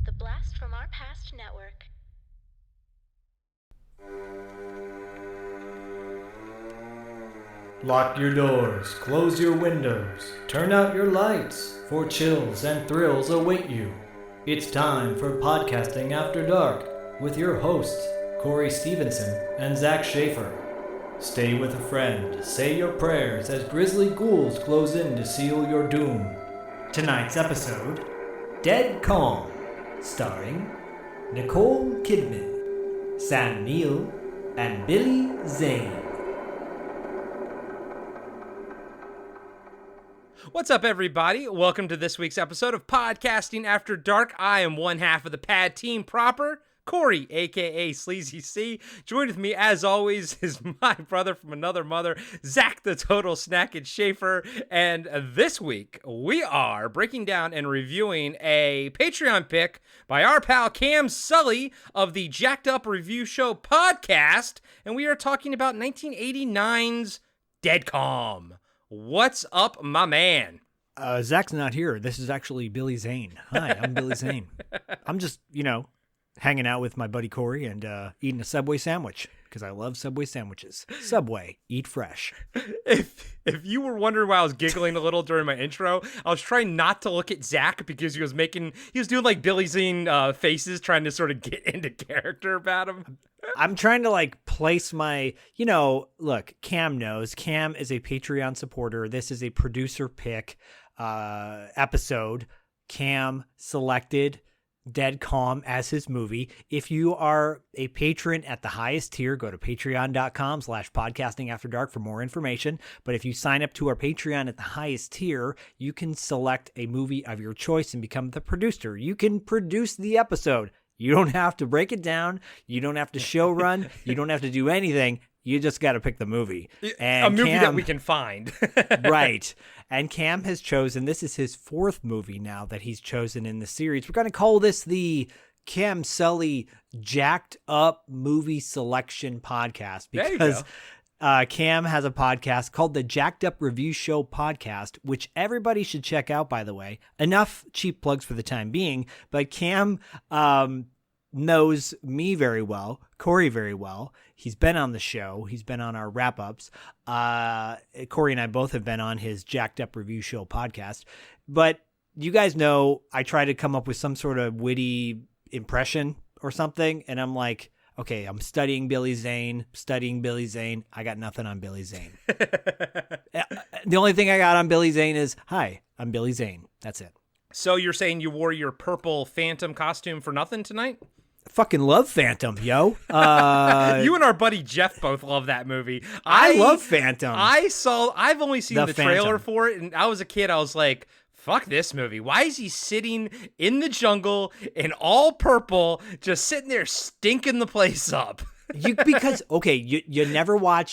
The Blast from Our Past Network. Lock your doors, close your windows, turn out your lights, for chills and thrills await you. It's time for Podcasting After Dark with your hosts, Corey Stevenson and Zach Schaefer. Stay with a friend, say your prayers as grisly ghouls close in to seal your doom. Tonight's episode, Dead Calm, starring Nicole Kidman, Neill, and Billy Zane. What's up, everybody? Welcome to this week's episode of Podcasting After Dark. I am one half of the Pad team proper, Corey, a.k.a. Sleazy C. Joined with me, as always, is my brother from another mother, Zach the Total Snack and Schaefer. And this week, we are breaking down and reviewing a Patreon pick by our pal Cam Sully of the Jacked Up Review Show podcast. And we are talking about 1989's Dead Calm. What's up, my man? Zach's not here. This is actually Billy Zane. Hi, I'm Billy Zane. I'm just, hanging out with my buddy Corey and eating a Subway sandwich because I love Subway sandwiches. Subway, eat fresh. If you were wondering why I was giggling a little during my intro, I was trying not to look at Zach because he was doing like Billy Zane faces, trying to sort of get into character about him. I'm trying to place my, look, Cam knows. Cam is a Patreon supporter. This is a producer pick episode. Cam selected Dead Calm as his movie. If you are a patron at the highest tier, go to patreon.com/podcastingafterdark for more information. But if you sign up to our Patreon at the highest tier, you can select a movie of your choice and become the producer. You can produce the episode. You don't have to break it down. You don't have to show run. You don't have to do anything. You just got to pick the movie. And a movie that we can find. Right. And Cam has chosen, this is his fourth movie now that he's chosen in the series. We're going to call this the Cam Sully Jacked Up Movie Selection Podcast because Cam has a podcast called the Jacked Up Review Show Podcast, which everybody should check out, by the way. Enough cheap plugs for the time being, but Cam knows me very well, Corey very well. He's been on the show. He's been on our wrap-ups. Corey and I both have been on his Jacked Up Review Show podcast. But you guys know I try to come up with some sort of witty impression or something, and I'm like, okay, I'm studying Billy Zane. I got nothing on Billy Zane. The only thing I got on Billy Zane is, hi, I'm Billy Zane. That's it. So you're saying you wore your purple Phantom costume for nothing tonight? Fucking love Phantom, yo. You and our buddy Jeff both love that movie. I love Phantom. I've only seen the trailer Phantom. for it, and I was a kid. I was like, fuck this movie. Why is he sitting in the jungle in all purple, just sitting there stinking the place up? You never read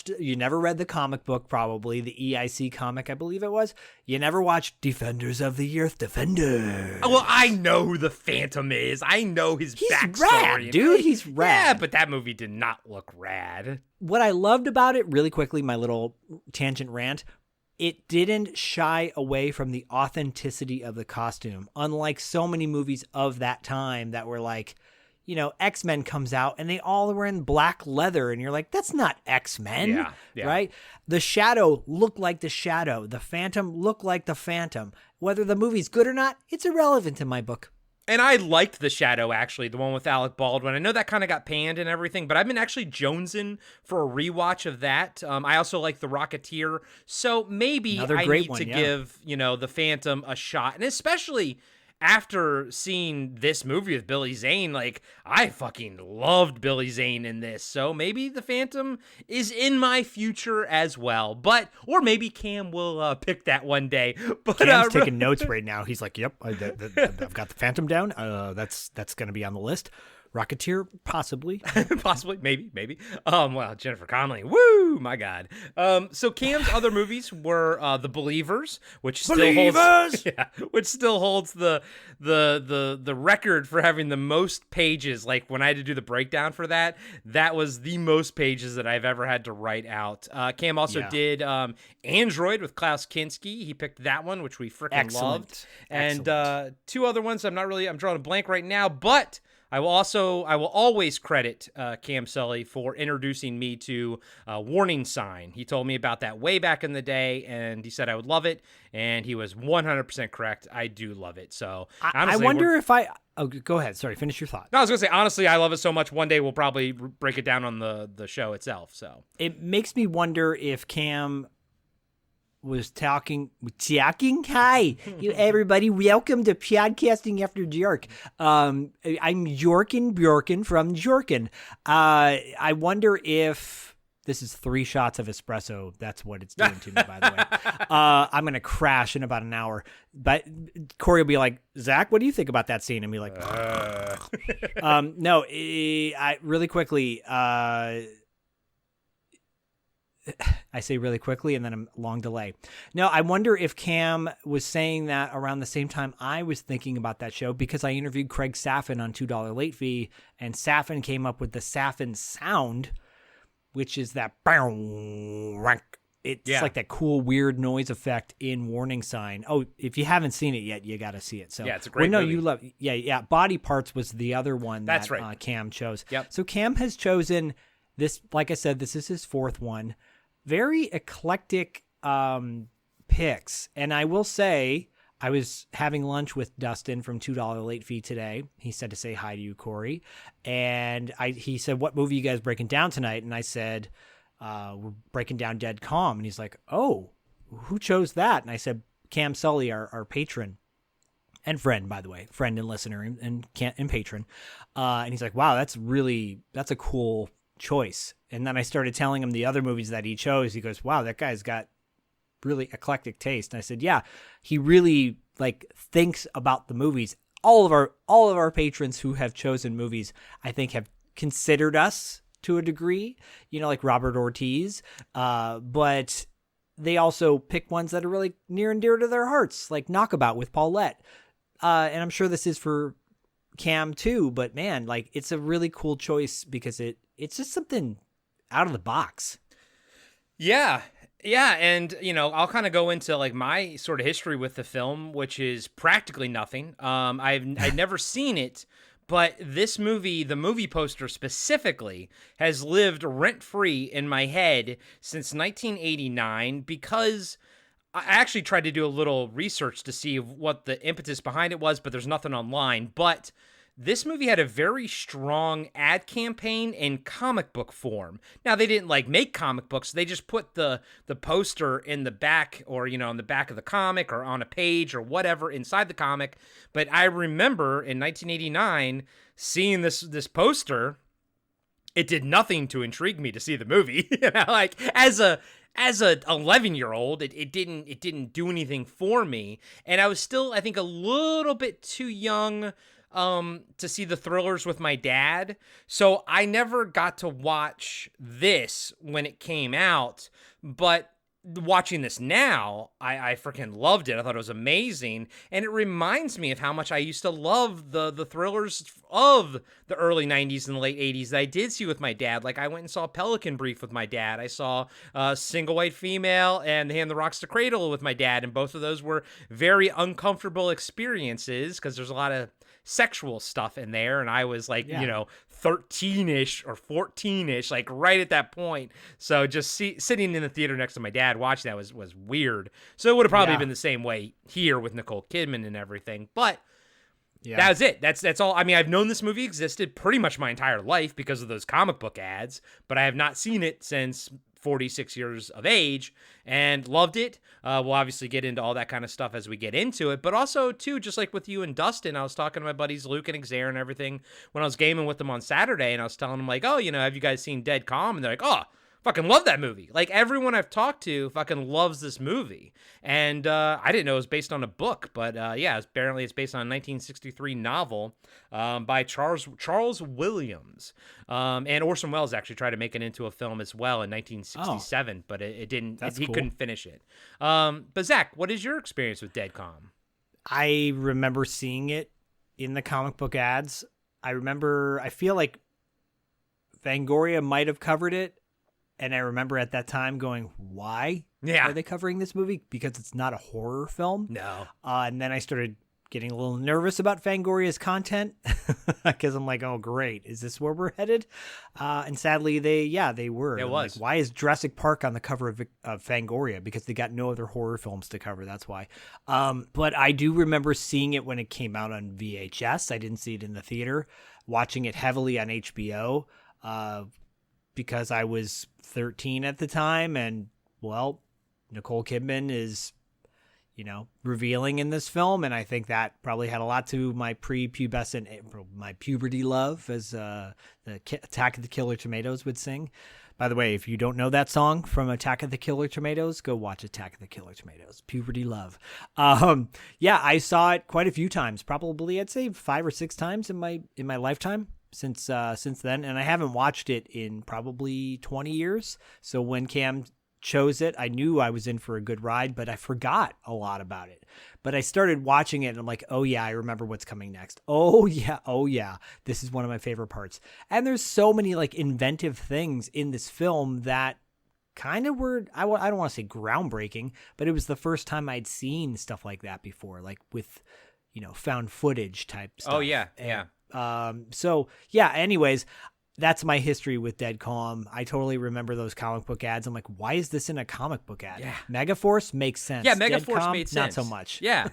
the comic book, probably the EIC comic, I believe it was. You never watched Defenders of the Earth Defender. Well, I know who the Phantom is. I know his backstory. Rad, dude. He's rad. Yeah, but that movie did not look rad. What I loved about it, really quickly, my little tangent rant, it didn't shy away from the authenticity of the costume. Unlike so many movies of that time that were like, X-Men comes out and they all were in black leather and you're like, that's not X-Men, right? The Shadow looked like the Shadow. The Phantom looked like the Phantom. Whether the movie's good or not, it's irrelevant in my book. And I liked The Shadow, actually, the one with Alec Baldwin. I know that kind of got panned and everything, but I've been actually jonesing for a rewatch of that. I also like The Rocketeer, so maybe I need to give, The Phantom a shot. And especially after seeing this movie with Billy Zane, I fucking loved Billy Zane in this. So maybe The Phantom is in my future as well. Or maybe Cam will pick that one day. But Cam's taking notes right now. He's like, yep, I've got The Phantom down. That's going to be on the list. Rocketeer, possibly. Possibly, maybe. Well, Jennifer Connelly, woo, my God. So Cam's other movies were The Believers, which still holds, which still holds the record for having the most pages. Like when I had to do the breakdown for that, that was the most pages that I've ever had to write out. Cam also did Android with Klaus Kinski. He picked that one, which we freaking loved. And two other ones I'm drawing a blank right now, but I will always credit Cam Sully for introducing me to Warning Sign. He told me about that way back in the day, and he said I would love it, and he was 100% correct. I do love it. So honestly, I wonder if I... Oh, go ahead. Sorry, finish your thought. No, I was going to say, honestly, I love it so much, one day we'll probably break it down on the show itself. So it makes me wonder if Cam was talking. Hi, you everybody. Welcome to Podcasting After Dark. I'm Jorkin Bjorkin from Jorkin. I wonder if this is 3 shots of espresso. That's what it's doing to me, by the way. I'm going to crash in about an hour. But Corey will be like, Zach, what do you think about that scene? And be like, no, I really quickly, I say really quickly and then a long delay. No, I wonder if Cam was saying that around the same time I was thinking about that show, because I interviewed Craig Saffin on $2 Late Fee, and Saffin came up with the Saffin sound, which is that it's like that cool weird noise effect in Warning Sign. Oh, if you haven't seen it yet, you got to see it. So yeah, it's a great movie. You love Body Parts was the other one that's that right. Cam chose. Yep. So Cam has chosen this, like I said, this is his 4th one. Very eclectic picks. And I will say, I was having lunch with Dustin from $2 Late Fee today. He said to say hi to you, Corey. And he said, what movie are you guys breaking down tonight? And I said, we're breaking down Dead Calm. And he's like, oh, who chose that? And I said, Cam Sully, our patron and friend, by the way, friend and listener and patron. And he's like, wow, that's a cool choice. And then I started telling him the other movies that he chose. He goes, wow, that guy's got really eclectic taste. And I said, yeah, he really thinks about the movies. All of our patrons who have chosen movies, I think, have considered us to a degree, like Robert Ortiz. But they also pick ones that are really near and dear to their hearts, like Knockabout with Paulette. And I'm sure this is for Cam too, but man, it's a really cool choice because it's just something out of the box. Yeah, and I'll kind of go into my sort of history with the film, which is practically nothing. I've never seen it, but this movie, the movie poster specifically, has lived rent-free in my head since 1989 because I actually tried to do a little research to see what the impetus behind it was, but there's nothing online. But this movie had a very strong ad campaign in comic book form. Now, they didn't make comic books. They just put the poster in the back or, in the back of the comic or on a page or whatever inside the comic. But I remember in 1989 seeing this poster. It did nothing to intrigue me to see the movie. As a 11-year-old, it didn't do anything for me. And I was still, I think, a little bit too young to see the Thrillers with my dad. So I never got to watch this when it came out, but watching this now, I freaking loved it. I thought it was amazing. And it reminds me of how much I used to love the Thrillers of the early 90s and the late 80s that I did see with my dad. I went and saw Pelican Brief with my dad. I saw Single White Female and Hand the Rocks to Cradle with my dad. And both of those were very uncomfortable experiences because there's a lot of sexual stuff in there, and I was 13-ish or 14-ish, right at that point. So just sitting in the theater next to my dad watching that was weird. So it would have probably been the same way here with Nicole Kidman and everything. But that was it. That's all. I mean, I've known this movie existed pretty much my entire life because of those comic book ads, but I have not seen it since 46 years of age and loved it. We'll obviously get into all that kind of stuff as we get into it, but also too, just like with you and Dustin, I was talking to my buddies Luke and Xaire and everything when I was gaming with them on Saturday, and I was telling them oh, have you guys seen Dead Calm? And they're like, oh, fucking love that movie. Like, everyone I've talked to fucking loves this movie. And I didn't know it was based on a book, but yeah, apparently it's based on a 1963 novel by Charles Williams. And Orson Welles actually tried to make it into a film as well in 1967, but it didn't. He couldn't finish it. But Zach, what is your experience with Dead Calm? I remember seeing it in the comic book ads. I feel like Fangoria might have covered it. And I remember at that time going, why are they covering this movie? Because it's not a horror film. No. And then I started getting a little nervous about Fangoria's content because I'm like, oh, great. Is this where we're headed? And sadly, they were. It was. Like, why is Jurassic Park on the cover of Fangoria? Because they got no other horror films to cover. That's why. But I do remember seeing it when it came out on VHS. I didn't see it in the theater. Watching it heavily on HBO. Because I was 13 at the time, and, well, Nicole Kidman is, revealing in this film, and I think that probably had a lot to my my puberty love, as the Attack of the Killer Tomatoes would sing. By the way, if you don't know that song from Attack of the Killer Tomatoes, go watch Attack of the Killer Tomatoes. Puberty love. Yeah, I saw it quite a few times, probably I'd say 5 or 6 times in my lifetime. Since then, and I haven't watched it in probably 20 years. So when Cam chose it, I knew I was in for a good ride, but I forgot a lot about it. But I started watching it and I'm like, oh yeah, I remember what's coming next. Oh yeah, this is one of my favorite parts. And there's so many like inventive things in this film that kind of were, I don't want to say groundbreaking, but it was the first time I'd seen stuff like that before, like with, found footage type stuff. Oh yeah, yeah. So yeah, anyways, that's my history with Dead Calm. I totally remember those comic book ads. I'm like, why is this in a comic book ad? Yeah. Megaforce makes sense. Yeah, Dead Megaforce Calm, made not sense. so much. Yeah.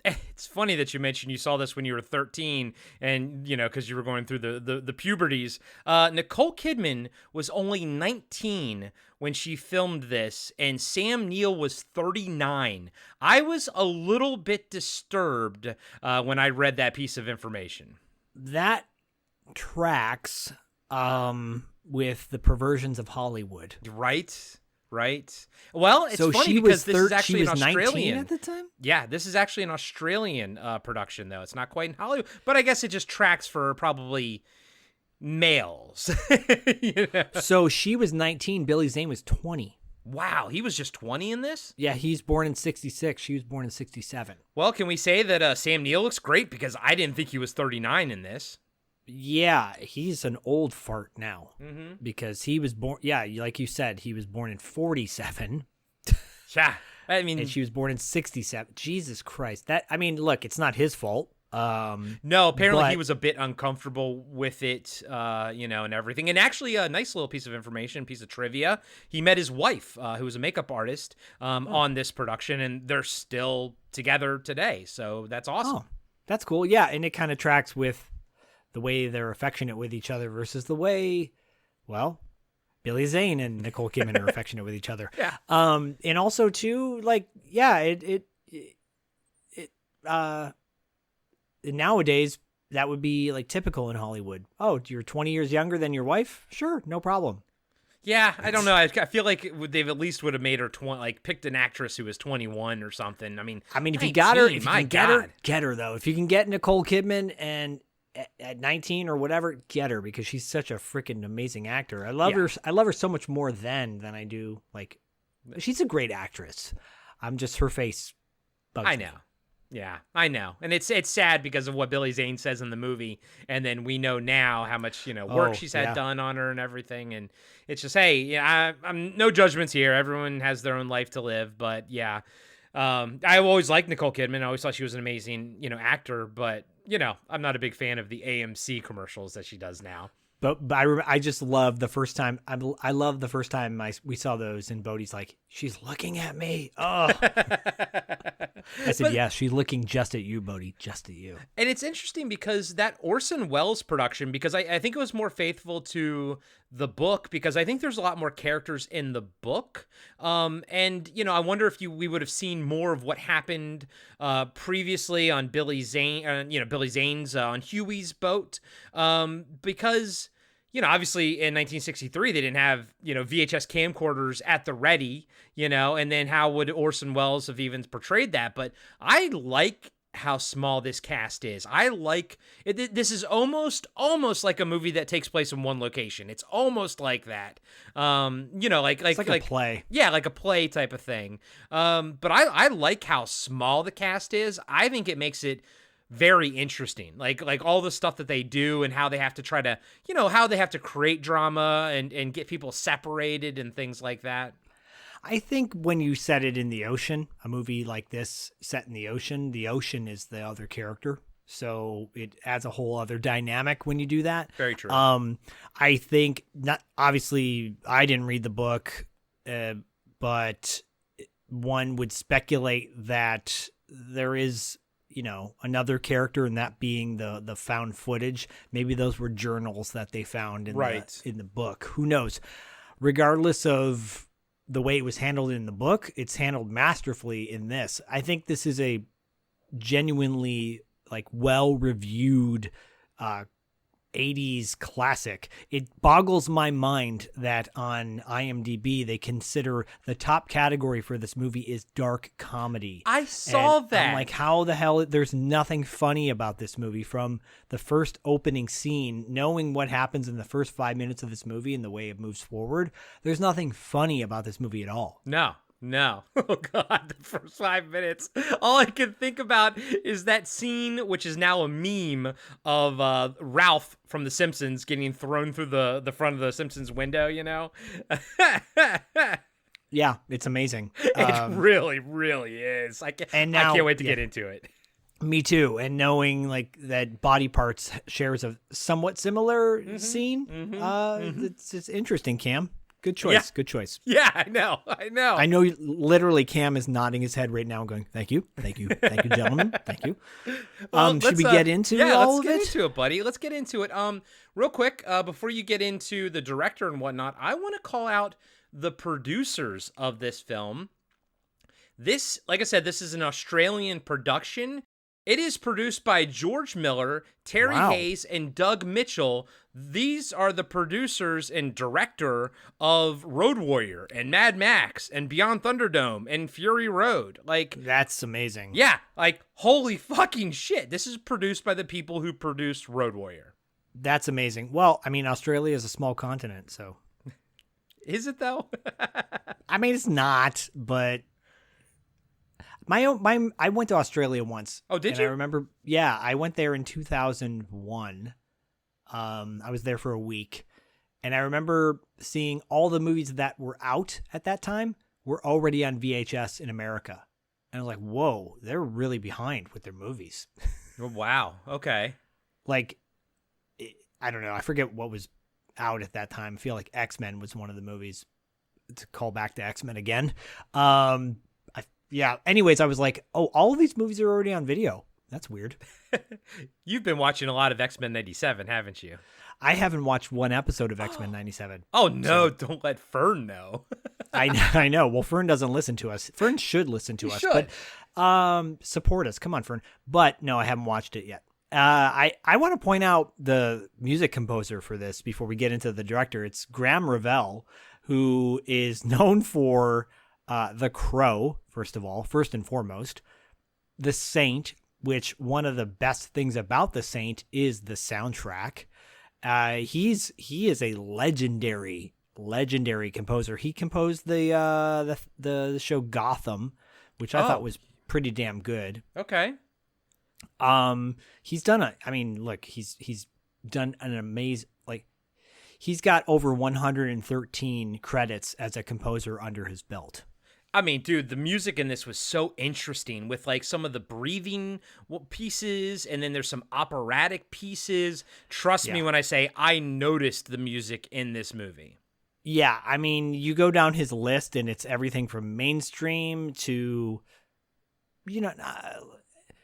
It's funny that you mentioned you saw this when you were 13 and, because you were going through the puberties. Nicole Kidman was only 19 when she filmed this, and Sam Neill was 39. I was a little bit disturbed when I read that piece of information. That tracks with the perversions of Hollywood. Right. Well, it's so funny she because was this is actually an 19 Australian at the time? Yeah, this is actually an Australian production, though. It's not quite in Hollywood, but I guess it just tracks for probably males. So she was 19. Billy Zane was 20. Wow, he was just 20 in this? Yeah, he's born in 66. She was born in 67. Well, can we say that Sam Neill looks great? Because I didn't think he was 39 in this. Yeah, he's an old fart now. Mm-hmm. Because he was born, like you said, he was born in 47. Yeah, I mean... And she was born in 67. Jesus Christ. Look, it's not his fault. No, apparently he was a bit uncomfortable with it, and everything. And actually, a nice little piece of information, piece of trivia. He met his wife, who was a makeup artist, on this production, and they're still together today. So that's awesome. Oh, that's cool. Yeah, and it kind of tracks with the way they're affectionate with each other versus the way, well, Billy Zane and Nicole Kidman are affectionate with each other. Yeah. And also too, like, yeah, nowadays that would be like typical in Hollywood. Oh, you're 20 years younger than your wife? Sure, no problem. Yeah, I don't know. I feel like they've at least would have made her picked an actress who was 21 or something. I mean, if you got her, get her though. If you can get Nicole Kidman and at 19 or whatever, get her, because she's such a freaking amazing actor. I love her. I love her so much more than I do. Like, she's a great actress. I'm just, her face bugs I me. know. Yeah, I know. And it's sad because of what Billy Zane says in the movie. And then we know now how much, work she's had done on her and everything. And it's just, hey, I'm no judgments here. Everyone has their own life to live. But yeah, I always liked Nicole Kidman. I always thought she was an amazing, actor. But, I'm not a big fan of the AMC commercials that she does now. But I just love the first time. I love the first time we saw those, and Bodhi's like, she's looking at me. Oh, I said, yeah, she's looking just at you, Bodhi, just at you. And it's interesting because that Orson Welles production, because I think it was more faithful to the book, because I think there's a lot more characters in the book. And, I wonder if we would have seen more of what happened previously on Billy Zane, Billy Zane's on Huey's boat, because obviously in 1963 they didn't have, VHS camcorders at the ready, and then how would Orson Welles have even portrayed that? But I like how small this cast is. I like it. This is almost like a movie that takes place in one location. It's almost like that. It's like a play. Yeah, like a play type of thing. But I like how small the cast is. I think it makes it very interesting. Like all the stuff that they do and how they have to try to, how they have to create drama and get people separated and things like that. I think when you set it in the ocean, a movie like this set in the ocean is the other character. So it adds a whole other dynamic when you do that. Very true. I think obviously I didn't read the book, but one would speculate that there is, another character, and that being the found footage. Maybe those were journals that they found in the book. Who knows? Regardless of the way it was handled in the book, it's handled masterfully in this. I think this is a genuinely well-reviewed 80s classic. It boggles my mind that on IMDb they consider the top category for this movie is dark comedy. I saw that. I'm like, how the hell? There's nothing funny about this movie from the first opening scene. Knowing what happens in the first 5 minutes of this movie and the way it moves forward, there's nothing funny about this movie at all. No. Oh, God, the first 5 minutes. All I can think about is that scene, which is now a meme, of Ralph from The Simpsons getting thrown through the front of the Simpsons window, Yeah, it's amazing. It really, really is. I can't wait to get into it. Me too. And knowing that Body Parts shares a somewhat similar scene, it's interesting, Cam. Good choice. Yeah. Good choice. Yeah, I know. I know literally Cam is nodding his head right now going, thank you, gentlemen. Thank you. Should we get into all of it? Let's get into it, buddy. Let's get into it. Real quick, before you get into the director and whatnot, I want to call out the producers of this film. This, like I said, this is an Australian production. It is produced by George Miller, Terry Hayes, and Doug Mitchell. These are the producers and director of Road Warrior and Mad Max and Beyond Thunderdome and Fury Road. That's amazing. Yeah, holy fucking shit. This is produced by the people who produced Road Warrior. That's amazing. Well, Australia is a small continent, so. Is it though? It's not, but I went to Australia once. Oh, did you? I remember, I went there in 2001. I was there for a week, and I remember seeing all the movies that were out at that time were already on VHS in America. And I was like, whoa, they're really behind with their movies. Oh, wow. Okay. I don't know. I forget what was out at that time. I feel like X-Men was one of the movies, to call back to X-Men again. Anyways, I was like, oh, all of these movies are already on video. That's weird. You've been watching a lot of X-Men 97, haven't you? I haven't watched one episode of X-Men 97. Oh, no, don't let Fern know. I know. Well, Fern doesn't listen to us. Fern should listen to us. Should. But support us. Come on, Fern. But no, I haven't watched it yet. I want to point out the music composer for this before we get into the director. It's Graham Revell, who is known for The Crow, first and foremost. The Saint, which one of the best things about The Saint is the soundtrack. He is a legendary composer. He composed the show Gotham, which I thought was pretty damn good. Okay. He's done he's done an amazing, he's got over 113 credits as a composer under his belt. Dude, the music in this was so interesting with some of the breathing pieces, and then there's some operatic pieces. Trust me when I say I noticed the music in this movie. Yeah, you go down his list and it's everything from mainstream to,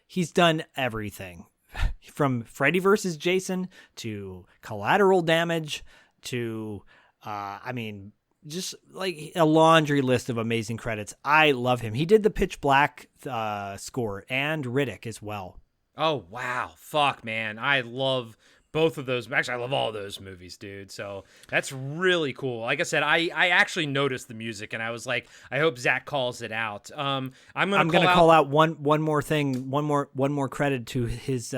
he's done everything from Freddy vs. Jason to Collateral Damage to, just a laundry list of amazing credits. I love him. He did the Pitch Black score and Riddick as well. Oh, wow. Fuck, man. I love both of those. Actually, I love all those movies, dude. So that's really cool. Like I said, I actually noticed the music, and I was like, I hope Zach calls it out. I'm gonna call out one more thing, one more credit to his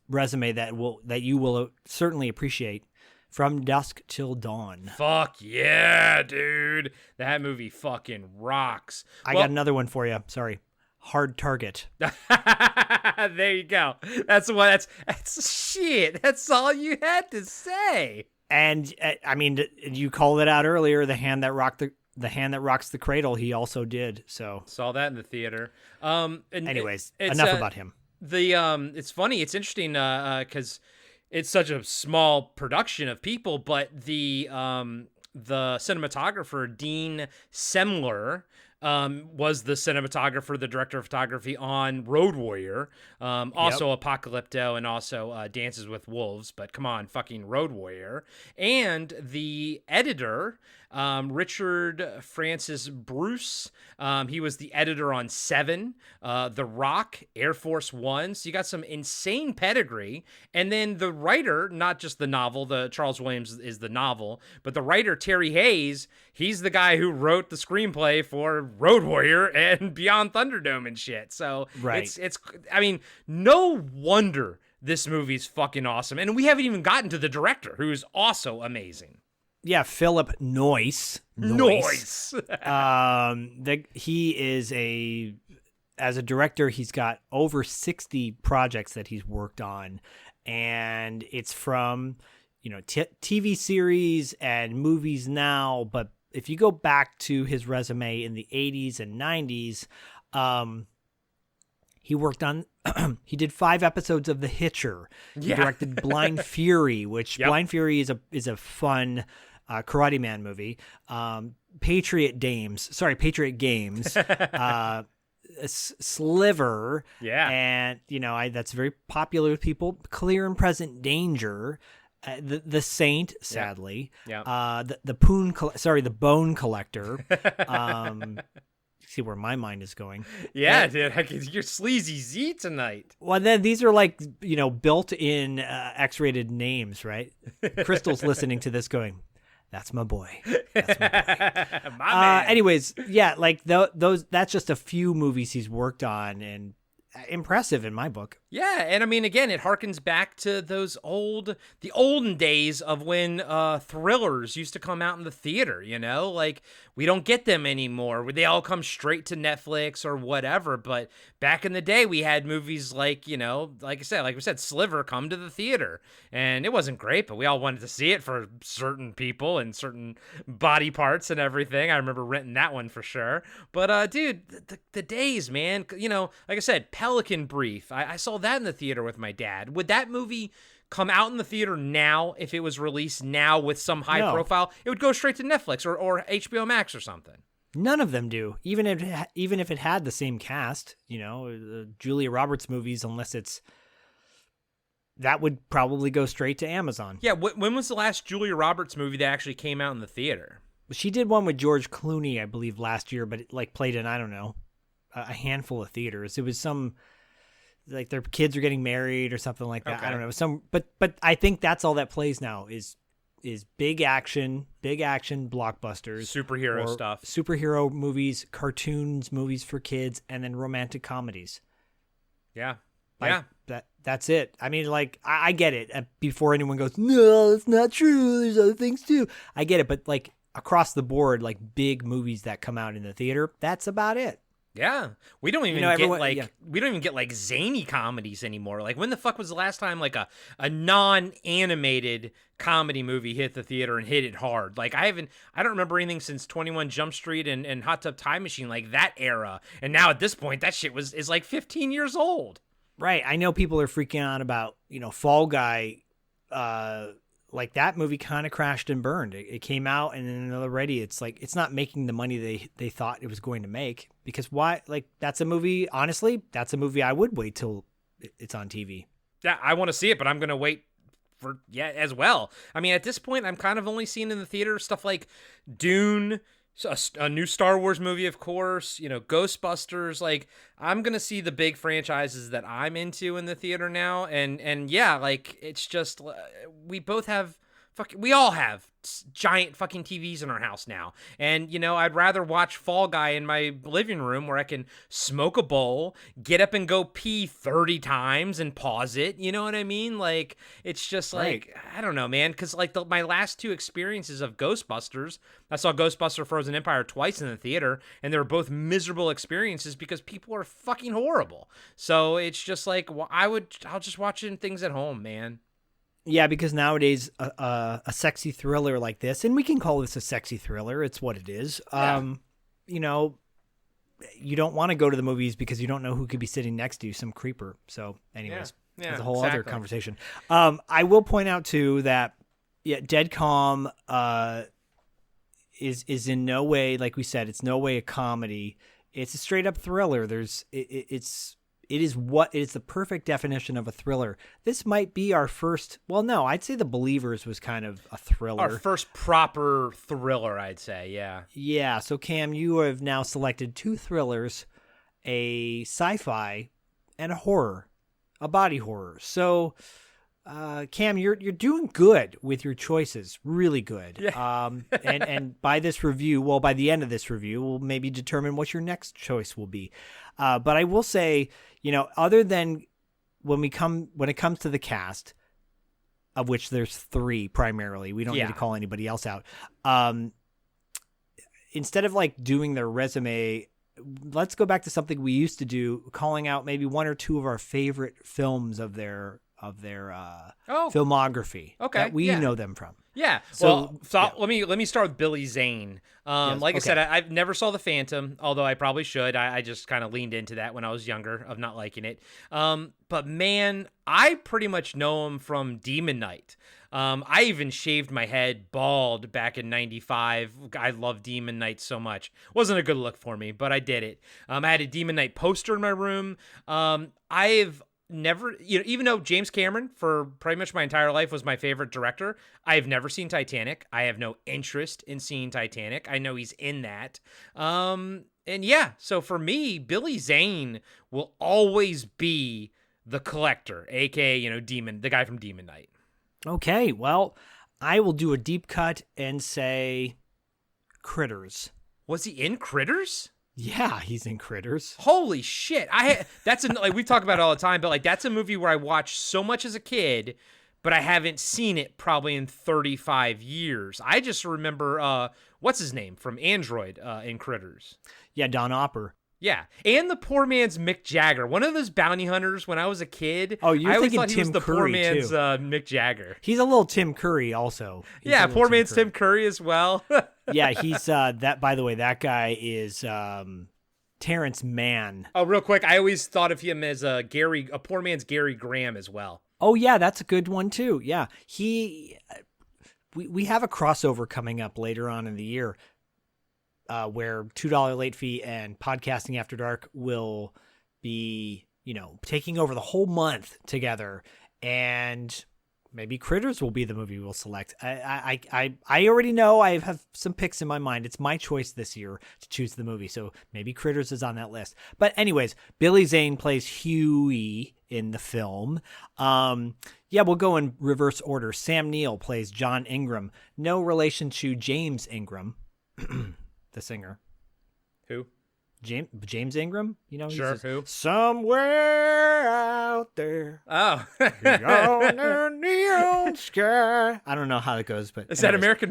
resume that you will certainly appreciate. From Dusk Till Dawn. Fuck yeah, dude. That movie fucking rocks. I got another one for you. Sorry. Hard Target. There you go. That's shit. That's all you had to say. And I mean, you called it out earlier. The hand that rocks the cradle. He also did. So saw that in the theater. Anyways, enough about him. It's funny. It's interesting because it's such a small production of people, but the cinematographer Dean Semler was the cinematographer, the director of photography on Road Warrior, also Apocalypto, and also Dances with Wolves. But come on, fucking Road Warrior. And the editor, Richard Francis Bruce, he was the editor on Seven, The Rock, Air Force One. So you got some insane pedigree. And then the writer, not just the novel, the Charles Williams is the novel, but the writer, Terry Hayes, he's the guy who wrote the screenplay for Road Warrior and Beyond Thunderdome and shit. So it's I mean, no wonder this movie's fucking awesome. And we haven't even gotten to the director, who is also amazing. Yeah, Phillip Noyce. Noyce. He is as a director, he's got over 60 projects that he's worked on, and it's from, TV series and movies now. But if you go back to his resume in the 80s and 90s, he worked on, he did 5 episodes of The Hitcher. He directed Blind Fury, which Blind Fury is a fun Karate Man movie. Patriot Games, Sliver. Yeah. And, that's very popular with people. Clear and Present Danger. The Saint, sadly. Yeah. The Bone Collector. See where my mind is going. Yeah, dude, you're sleazy Z tonight. Well, then these are like, built-in X-rated names, right? Crystal's listening to this going, that's my boy. That's my boy. My man. Anyways, yeah, like those. That's just a few movies he's worked on, and impressive in my book. Yeah, and I mean, again, it harkens back to the olden days of when thrillers used to come out in the theater, like we don't get them anymore. They all come straight to Netflix or whatever, but back in the day, we had movies like we said, Sliver come to the theater, and it wasn't great, but we all wanted to see it for certain people and certain body parts and everything. I remember renting that one for sure. But dude, the days, man, like I said, Pelican Brief, I saw that in the theater with my dad. Would that movie come out in the theater now if it was released now with some high profile? It would go straight to Netflix or HBO Max or something. None of them do. Even if it had the same cast, Julia Roberts movies, unless that would probably go straight to Amazon. Yeah. When was the last Julia Roberts movie that actually came out in the theater? She did one with George Clooney, I believe, last year, but it played in, I don't know, a handful of theaters. It was some, like, their kids are getting married or something like that. Okay. I don't know. But I think that's all that plays now is big action blockbusters, superhero movies, cartoons, movies for kids, and then romantic comedies. Yeah. That's it. I mean, like, I get it. Before anyone goes, no, it's not true, there's other things too. I get it, but like across the board, like big movies that come out in the theater, that's about it. Yeah, we don't even get like zany comedies anymore. Like, when the fuck was the last time like a non-animated comedy movie hit the theater and hit it hard? Like, I don't remember anything since 21 Jump Street and Hot Tub Time Machine, like that era. And now at this point, that shit is like 15 years old. Right. I know people are freaking out about Fall Guy. Like, that movie kind of crashed and burned. It came out, and then already it's like it's not making the money they thought it was going to make. Because why? Like, that's a movie. Honestly, that's a movie I would wait till it's on TV. Yeah, I want to see it, but I'm gonna wait as well. I mean, at this point, I'm kind of only seeing in the theater stuff like Dune, So a new Star Wars movie, of course, Ghostbusters. Like, I'm going to see the big franchises that I'm into in the theater now. And yeah, like, it's just, we both have, we all have giant fucking TVs in our house now. And, I'd rather watch Fall Guy in my living room where I can smoke a bowl, get up and go pee 30 times and pause it. You know what I mean? Like, it's just like, I don't know, man. Because, like, my last two experiences of Ghostbusters, I saw Ghostbuster Frozen Empire twice in the theater, and they were both miserable experiences because people are fucking horrible. So it's just like, I'll just watch things at home, man. Yeah, because nowadays a sexy thriller like this, and we can call this a sexy thriller, it's what it is. Yeah. You don't want to go to the movies because you don't know who could be sitting next to you, some creeper. So anyways, that's a whole other conversation. I will point out too that Dead Calm is in no way, like we said, it's no way a comedy. It's a straight up thriller. It is the perfect definition of a thriller. This might be our first. Well, no, I'd say The Believers was kind of a thriller. Our first proper thriller, I'd say. Yeah. Yeah. So Cam, you have now selected two thrillers, a sci-fi and a horror, a body horror. So, Cam, you're doing good with your choices. Really good. Yeah. And by this review, well, by the end of this review, we'll maybe determine what your next choice will be. But I will say, other than when it comes to the cast, of which there's three primarily, we don't need to call anybody else out. Instead of like doing their resume, let's go back to something we used to do, calling out maybe one or two of our favorite films of their filmography. Okay. That we know them from. Yeah. So let me start with Billy Zane. Like I said, I've never saw The Phantom, although I probably should. I just kind of leaned into that when I was younger of not liking it. But man, I pretty much know him from Demon Knight. I even shaved my head bald back in '95. I love Demon Knight so much. Wasn't a good look for me, but I did it. I had a Demon Knight poster in my room. I've never, even though James Cameron for pretty much my entire life was my favorite director, I have never seen Titanic. I have no interest in seeing Titanic. I know he's in that. And yeah, so for me, Billy Zane will always be the collector, aka, the guy from Demon Knight. Okay, well, I will do a deep cut and say Critters. Was he in Critters? Yeah, he's in Critters. Holy shit. Like we talk about it all the time, but like that's a movie where I watched so much as a kid, but I haven't seen it probably in 35 years. I just remember what's his name from Android in Critters. Yeah, Don Opper. Yeah, and the poor man's Mick Jagger, one of those bounty hunters when I was a kid. Oh, you're I always thinking thought he Tim was the Curry, poor man's too. Mick Jagger. He's a little Tim Curry also. Yeah, poor man's Tim Curry as well. Yeah, he's that. By the way, that guy is Terrence Mann. Oh, real quick, I always thought of him as a poor man's Gary Graham as well. Oh yeah, that's a good one too. Yeah, we have a crossover coming up later on in the year. Where $2 late fee and Podcasting After Dark will be, taking over the whole month together, and maybe Critters will be the movie we'll select. I already know I have some picks in my mind. It's my choice this year to choose the movie, so maybe Critters is on that list. But anyways, Billy Zane plays Huey in the film. We'll go in reverse order. Sam Neill plays John Ingram. No relation to James Ingram. The singer. Who? James Ingram? Sure, who? Somewhere out there. Oh. Beyond the neon sky. I don't know how it goes, but... Is that American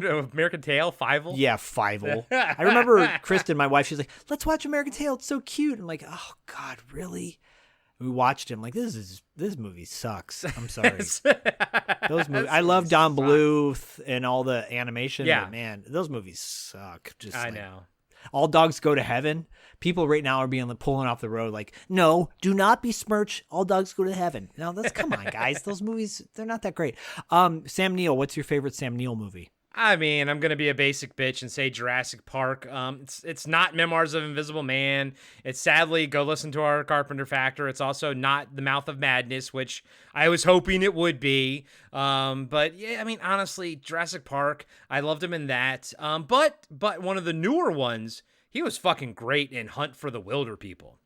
Tail, Fievel? Yeah, Fievel. I remember Kristen, my wife, she was like, let's watch American Tail. It's so cute. I'm like, oh, God, really? We watched him like this movie sucks. I'm sorry. Those movies. I love Don Bluth and all the animation. Yeah, but man, those movies suck. I know. All Dogs Go to Heaven. People right now are being pulling off the road like, no, do not besmirch All Dogs Go to Heaven. Now come on, guys. Those movies, they're not that great. Sam Neill, what's your favorite Sam Neill movie? I mean, I'm gonna be a basic bitch and say Jurassic Park. It's not Memoirs of Invisible Man. It's sadly go listen to our Carpenter Factor. It's also not The Mouth of Madness, which I was hoping it would be. But yeah, I mean, honestly, Jurassic Park. I loved him in that. But one of the newer ones, he was fucking great in Hunt for the Wilder People.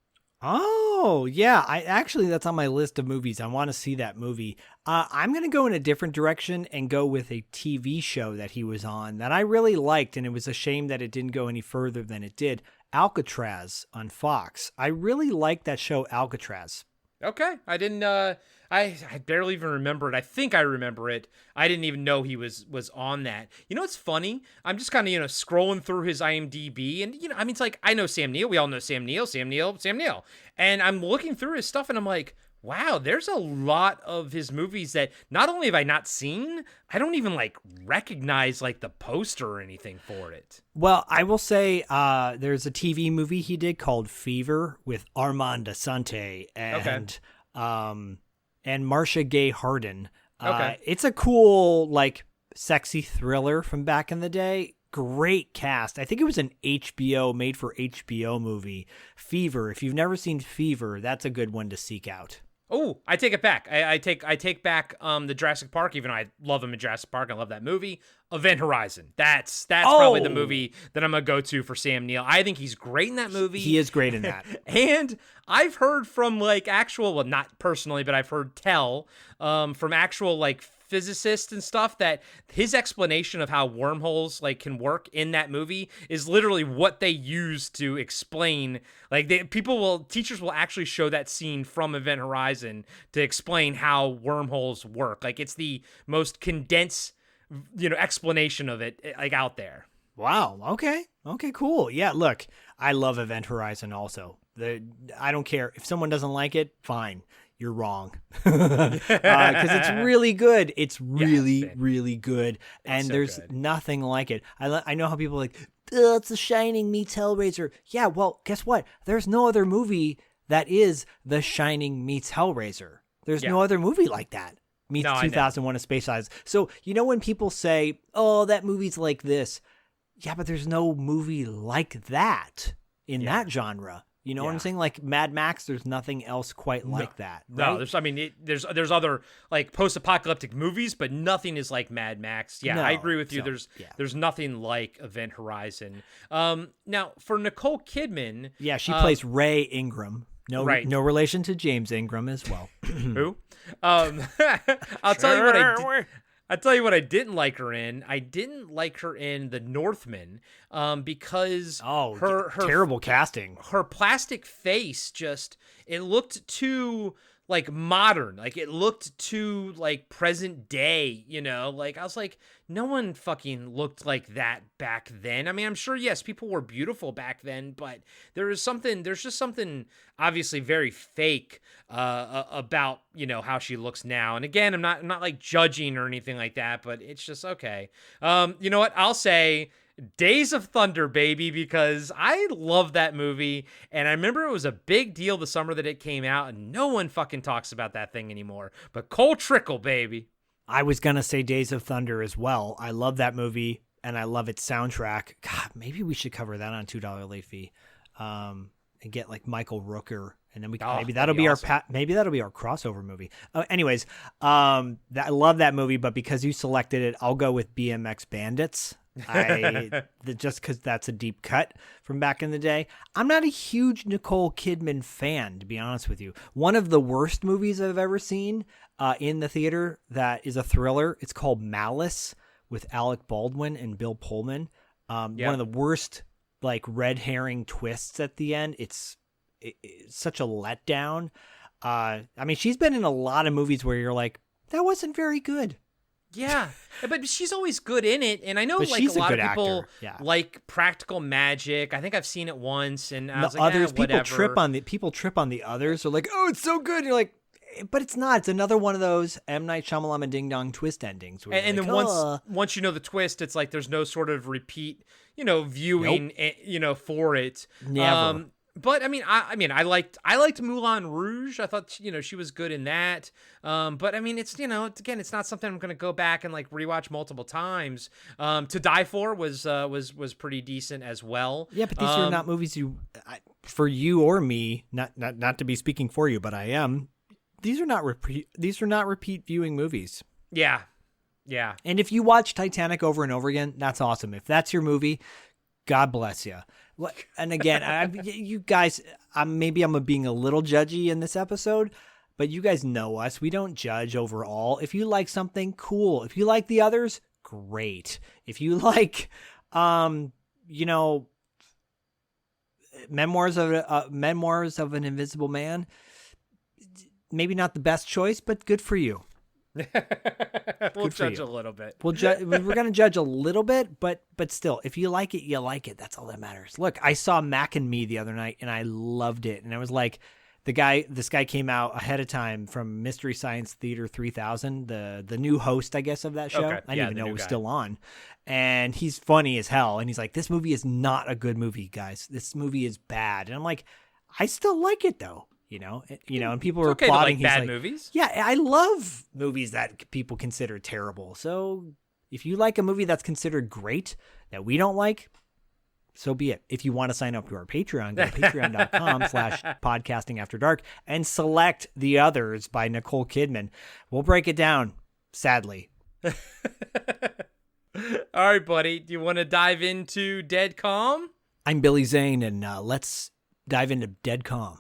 Oh, yeah. That's on my list of movies. I want to see that movie. I'm going to go in a different direction and go with a TV show that he was on that I really liked, and it was a shame that it didn't go any further than it did. Alcatraz on Fox. I really liked that show, Alcatraz. Okay, I didn't. I barely even remember it. I think I remember it. I didn't even know he was on that. You know what's funny? I'm just kind of scrolling through his IMDb, and I mean, it's like I know Sam Neill. We all know Sam Neill, and I'm looking through his stuff, and I'm like, wow, there's a lot of his movies that not only have I not seen, I don't even recognize the poster or anything for it. Well, I will say there's a TV movie he did called Fever with Armand Assante and Marcia Gay Harden. Okay. It's a cool, sexy thriller from back in the day. Great cast. I think it was an made for HBO movie, Fever. If you've never seen Fever, that's a good one to seek out. Oh, I take it back. I take back the Jurassic Park, even though I love him in Jurassic Park. I love that movie. Event Horizon. That's probably the movie that I'm going to go to for Sam Neill. I think he's great in that movie. He is great in that. And I've heard from not personally, but I've heard from actual physicists and stuff that his explanation of how wormholes can work in that movie is literally what they use to explain. Teachers will actually show that scene from Event Horizon to explain how wormholes work. It's the most condensed explanation of it out there. Wow. Okay, cool. Yeah, look, I love Event Horizon also. I don't care if someone doesn't like it, fine. You're wrong. Because it's really good. It's really good. And there's nothing like it. I know how people are like, it's The Shining meets Hellraiser. Yeah, well, guess what? There's no other movie that is The Shining meets Hellraiser. There's no other movie like that. Meets 2001: A Space Odyssey. So, when people say, oh, that movie's like this. Yeah, but there's no movie like that in that genre. You know what I'm saying? Like Mad Max, there's nothing else quite like that. Right? No, there's other post-apocalyptic movies, but nothing is like Mad Max. Yeah, I agree with you. There's nothing like Event Horizon. Now for Nicole Kidman, she plays Ray Ingram. No relation to James Ingram as well. Who? I'll tell you what I'll tell you what I didn't like her in. I didn't like her in The Northman because her terrible casting. Her plastic face it looked too modern. It looked too present day, I was like, no one fucking looked like that back then. I mean, I'm sure, yes, people were beautiful back then, but there's just something obviously very fake about, how she looks now. And again, I'm not judging or anything like that, but it's just okay. You know what? I'll say Days of Thunder, baby, because I love that movie, and I remember it was a big deal the summer that it came out, and no one fucking talks about that thing anymore. But Cole Trickle, baby. I was gonna say Days of Thunder as well. I love that movie, and I love its soundtrack. God, maybe we should cover that on $2 late fee, and get Michael Rooker, and then maybe that'll be awesome. Maybe that'll be our crossover movie. Anyways, I love that movie, but because you selected it, I'll go with BMX Bandits. Just because that's a deep cut from back in the day. I'm not a huge Nicole Kidman fan, to be honest with you. One of the worst movies I've ever seen in the theater that is a thriller. It's called Malice with Alec Baldwin and Bill Pullman. One of the worst red herring twists at the end. It's such a letdown. I mean, she's been in a lot of movies where you're like, that wasn't very good. Yeah, but she's always good in it, and I know a lot of people like Practical Magic. I think I've seen it once, and I was others, whatever. People trip on the others. They're like, oh, it's so good. And you're like, but it's not. It's another one of those M. Night Shyamalan Ding Dong twist endings. And then once you know the twist, it's like there's no sort of repeat, viewing, for it. Never. But I liked Moulin Rouge. I thought she was good in that. But it's not something I'm gonna go back and like rewatch multiple times. To Die For was pretty decent as well. Yeah, but these are not movies for you or me. Not to be speaking for you, but I am. These are not repeat viewing movies. Yeah. And if you watch Titanic over and over again, that's awesome. If that's your movie, God bless you. And again, you guys, maybe I'm being a little judgy in this episode, but you guys know us. We don't judge overall. If you like something, cool. If you like the others, great. If you like, Memoirs of an Invisible Man, maybe not the best choice, but good for you. We'll judge a little bit. We're going to judge a little bit, but still, if you like it, you like it. That's all that matters. Look, I saw Mac and Me the other night, and I loved it. And I was like, this guy came out ahead of time from Mystery Science Theater 3000, the new host, I guess, of that show. Okay. I didn't even know it was still on. And he's funny as hell. And he's like, this movie is not a good movie, guys. This movie is bad. And I'm like, I still like it, though. And people were okay applauding. To like bad movies. Yeah, I love movies that people consider terrible. So if you like a movie that's considered great that we don't like, so be it. If you want to sign up to our Patreon, go to patreon.com/podcastingafterdark and select The Others by Nicole Kidman. We'll break it down, sadly. All right, buddy. Do you want to dive into Dead Calm? I'm Billy Zane, and let's dive into Dead Calm.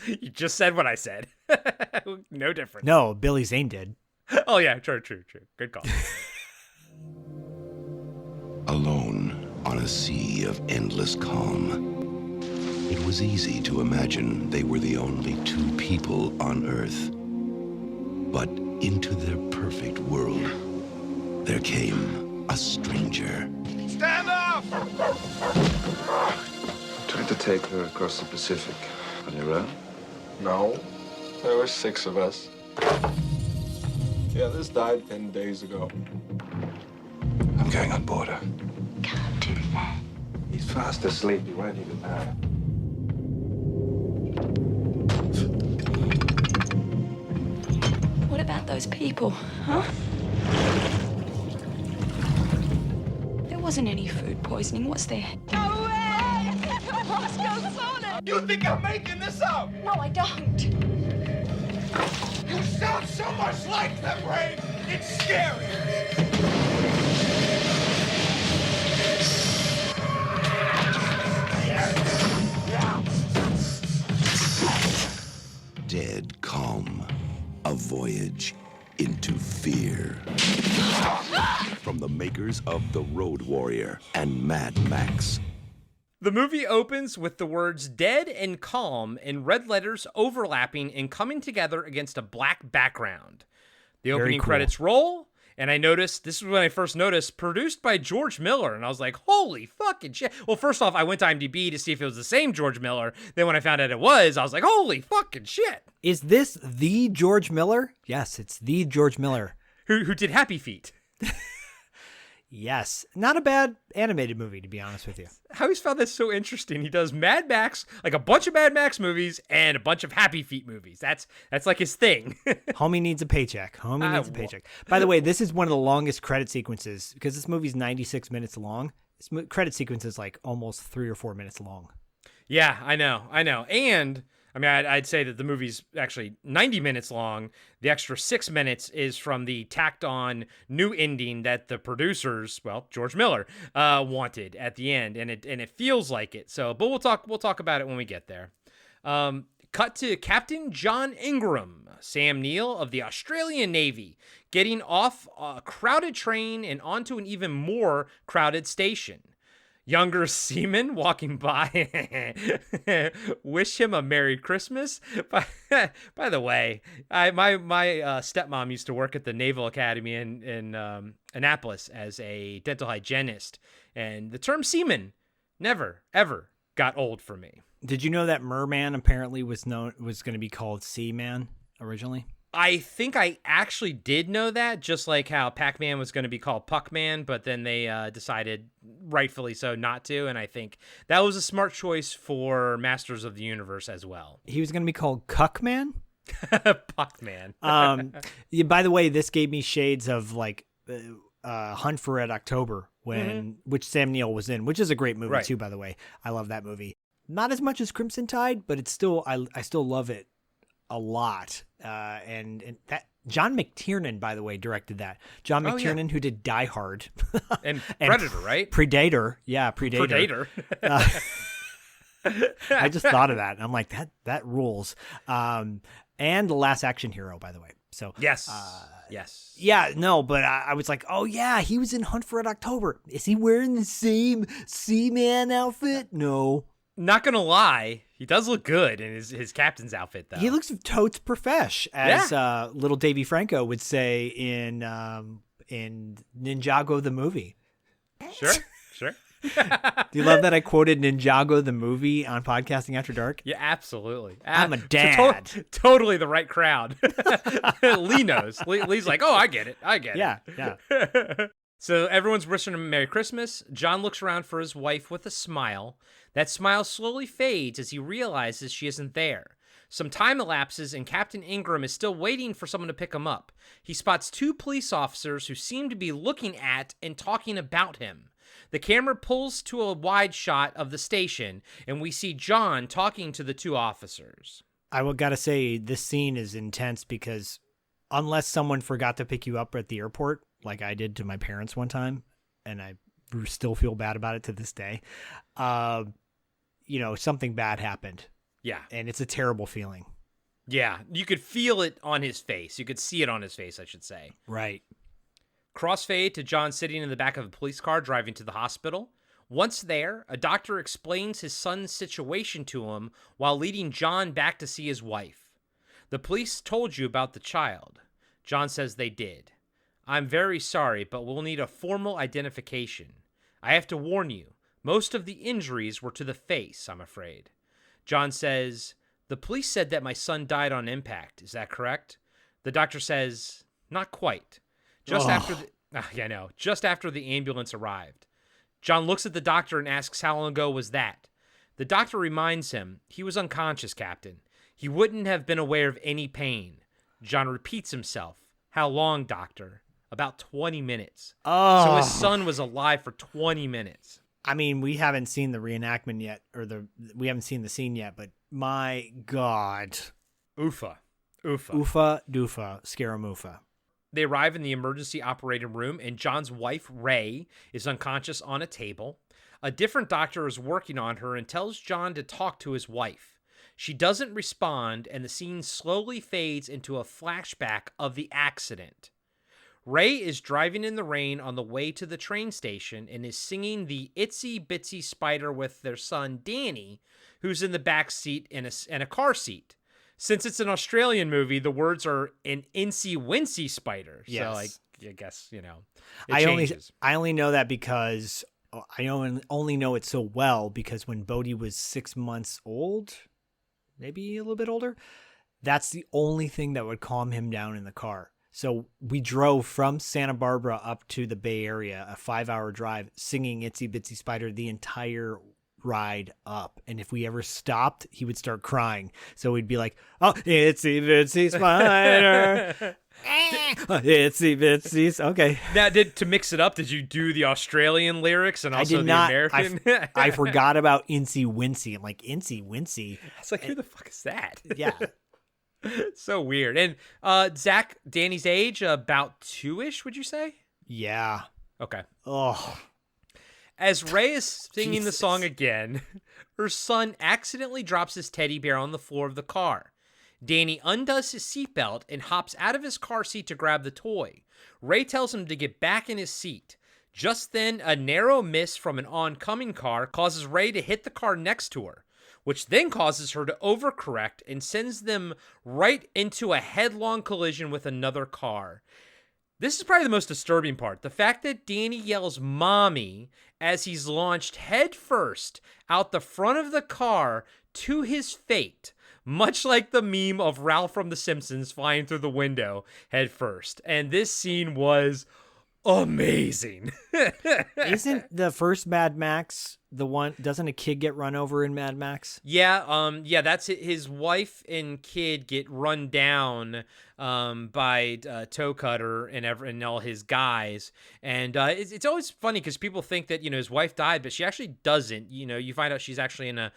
You just said what I said. No difference. No, Billy Zane did. Oh, yeah. True. Good call. Alone on a sea of endless calm, it was easy to imagine they were the only two people on Earth. But into their perfect world, there came a stranger. Stand up! I tried to take her across the Pacific. On your own? No, there were 6 of us. The others died 10 days ago. I'm going on board her. Can't do that. He's fast asleep. He won't even know. What about those people, huh? There wasn't any food poisoning, was there? No way! You think I'm making this up? No, I don't. You sound so much like them, Ray. It's scary. Dead Calm, a voyage into fear. From the makers of The Road Warrior and Mad Max. The movie opens with the words dead and calm in red letters overlapping and coming together against a black background. The opening credits roll, and this is when I first noticed, produced by George Miller, and I was like, holy fucking shit. Well, first off, I went to IMDb to see if it was the same George Miller. Then when I found out it was, I was like, holy fucking shit. Is this the George Miller? Yes, it's the George Miller. Who did Happy Feet. Yes. Not a bad animated movie, to be honest with you. I always found that so interesting. He does Mad Max, like a bunch of Mad Max movies and a bunch of Happy Feet movies. That's like his thing. Homie needs a paycheck. Needs a paycheck. By the way, this is one of the longest credit sequences because this movie's 96 minutes long. This credit sequence is like almost 3 or 4 minutes long. Yeah, I know. And I'd say that the movie's actually 90 minutes long. The extra 6 minutes is from the tacked on new ending that the producers, well, George Miller, wanted at the end, and it feels like it. So, but we'll talk about it when we get there. Cut to Captain John Ingram, Sam Neill of the Australian Navy, getting off a crowded train and onto an even more crowded station. Younger seamen walking by wish him a Merry Christmas. By the way, my stepmom used to work at the Naval Academy in Annapolis as a dental hygienist, and the term seaman never ever got old for me. Did you know that Merman apparently was going to be called Seaman originally? I think I actually did know that, just like how Pac-Man was going to be called Puck-Man, but then they decided, rightfully so, not to. And I think that was a smart choice for Masters of the Universe as well. He was going to be called Cuckman? Puck-Man. Yeah, by the way, this gave me shades of like Hunt for Red October, which Sam Neill was in, which is a great movie too, by the way. I love that movie. Not as much as Crimson Tide, but it's still I still love it a lot. And that John McTiernan, by the way, directed that. John McTiernan, who did Die Hard and Predator, right? Predator, yeah, Predator. I just thought of that. I'm like, that rules. And The Last Action Hero, by the way. So yes. Yeah, no, but I was like, oh yeah, he was in Hunt for Red October. Is he wearing the same Seaman outfit? No. Not gonna lie, he does look good in his captain's outfit, though. He looks totes profesh, as little Davy Franco would say in Ninjago the movie. Sure. Do you love that I quoted Ninjago the movie on Podcasting After Dark? Yeah, absolutely. I'm a dad. Totally the right crowd. Lee knows. Lee's like, oh, I get it. Yeah. So everyone's wishing him a Merry Christmas. John looks around for his wife with a smile. That smile slowly fades as he realizes she isn't there. Some time elapses and Captain Ingram is still waiting for someone to pick him up. He spots 2 police officers who seem to be looking at and talking about him. The camera pulls to a wide shot of the station, and we see John talking to the 2 officers. I gotta say, this scene is intense because unless someone forgot to pick you up at the airport, like I did to my parents one time, and I still feel bad about it to this day, something bad happened. Yeah. And it's a terrible feeling. Yeah. You could feel it on his face. You could see it on his face, I should say. Right. Crossfade to John sitting in the back of a police car driving to the hospital. Once there, a doctor explains his son's situation to him while leading John back to see his wife. The police told you about the child. John says they did. I'm very sorry, but we'll need a formal identification. I have to warn you, most of the injuries were to the face, I'm afraid. John says, the police said that my son died on impact. Is that correct? The doctor says, not quite. Just after the ambulance arrived. John looks at the doctor and asks how long ago was that. The doctor reminds him, he was unconscious, Captain. He wouldn't have been aware of any pain. John repeats himself. How long, doctor? About 20 minutes. Oh. So his son was alive for 20 minutes. I mean, we haven't seen the reenactment yet, we haven't seen the scene yet, but my God. Oofa. Oofa doofa, scaramoufa. They arrive in the emergency operating room, and John's wife, Ray, is unconscious on a table. A different doctor is working on her and tells John to talk to his wife. She doesn't respond, and the scene slowly fades into a flashback of the accident. Ray is driving in the rain on the way to the train station and is singing the Itsy Bitsy Spider with their son, Danny, who's in the back seat in a car seat. Since it's an Australian movie, the words are an Incy Wincy Spider. Yes. So I guess, it changes. I only know that because I only know it so well because when Bodhi was 6 months old, maybe a little bit older, that's the only thing that would calm him down in the car. So we drove from Santa Barbara up to the Bay Area, a 5-hour drive, singing Itsy Bitsy Spider the entire ride up. And if we ever stopped, he would start crying. So we'd be like, oh, Itsy Bitsy Spider. Itsy Bitsy. Okay. Now, to mix it up, did you do the Australian lyrics and also the American? I forgot about Incy Wincy. I'm like, Incy Wincy. It's like, who the fuck is that? Yeah. So weird. And Zach, Danny's age, about 2-ish, would you say? Yeah. Okay. Oh. As Ray is singing Jesus. the song again, her son accidentally drops his teddy bear on the floor of the car. Danny undoes his seatbelt and hops out of his car seat to grab the toy. Ray tells him to get back in his seat. Just then, a narrow miss from an oncoming car causes Ray to hit the car next to her, which then causes her to overcorrect and sends them right into a headlong collision with another car. This is probably the most disturbing part. The fact that Danny yells "Mommy" as he's launched headfirst out the front of the car to his fate, much like the meme of Ralph from The Simpsons flying through the window head first. And this scene was amazing. Isn't the first Mad Max the one? Doesn't a kid get run over in Mad Max? Yeah, that's it. His wife and kid get run down by Toe Cutter and all his guys, and it's always funny because people think that his wife died, but she actually doesn't. You find out she's actually in a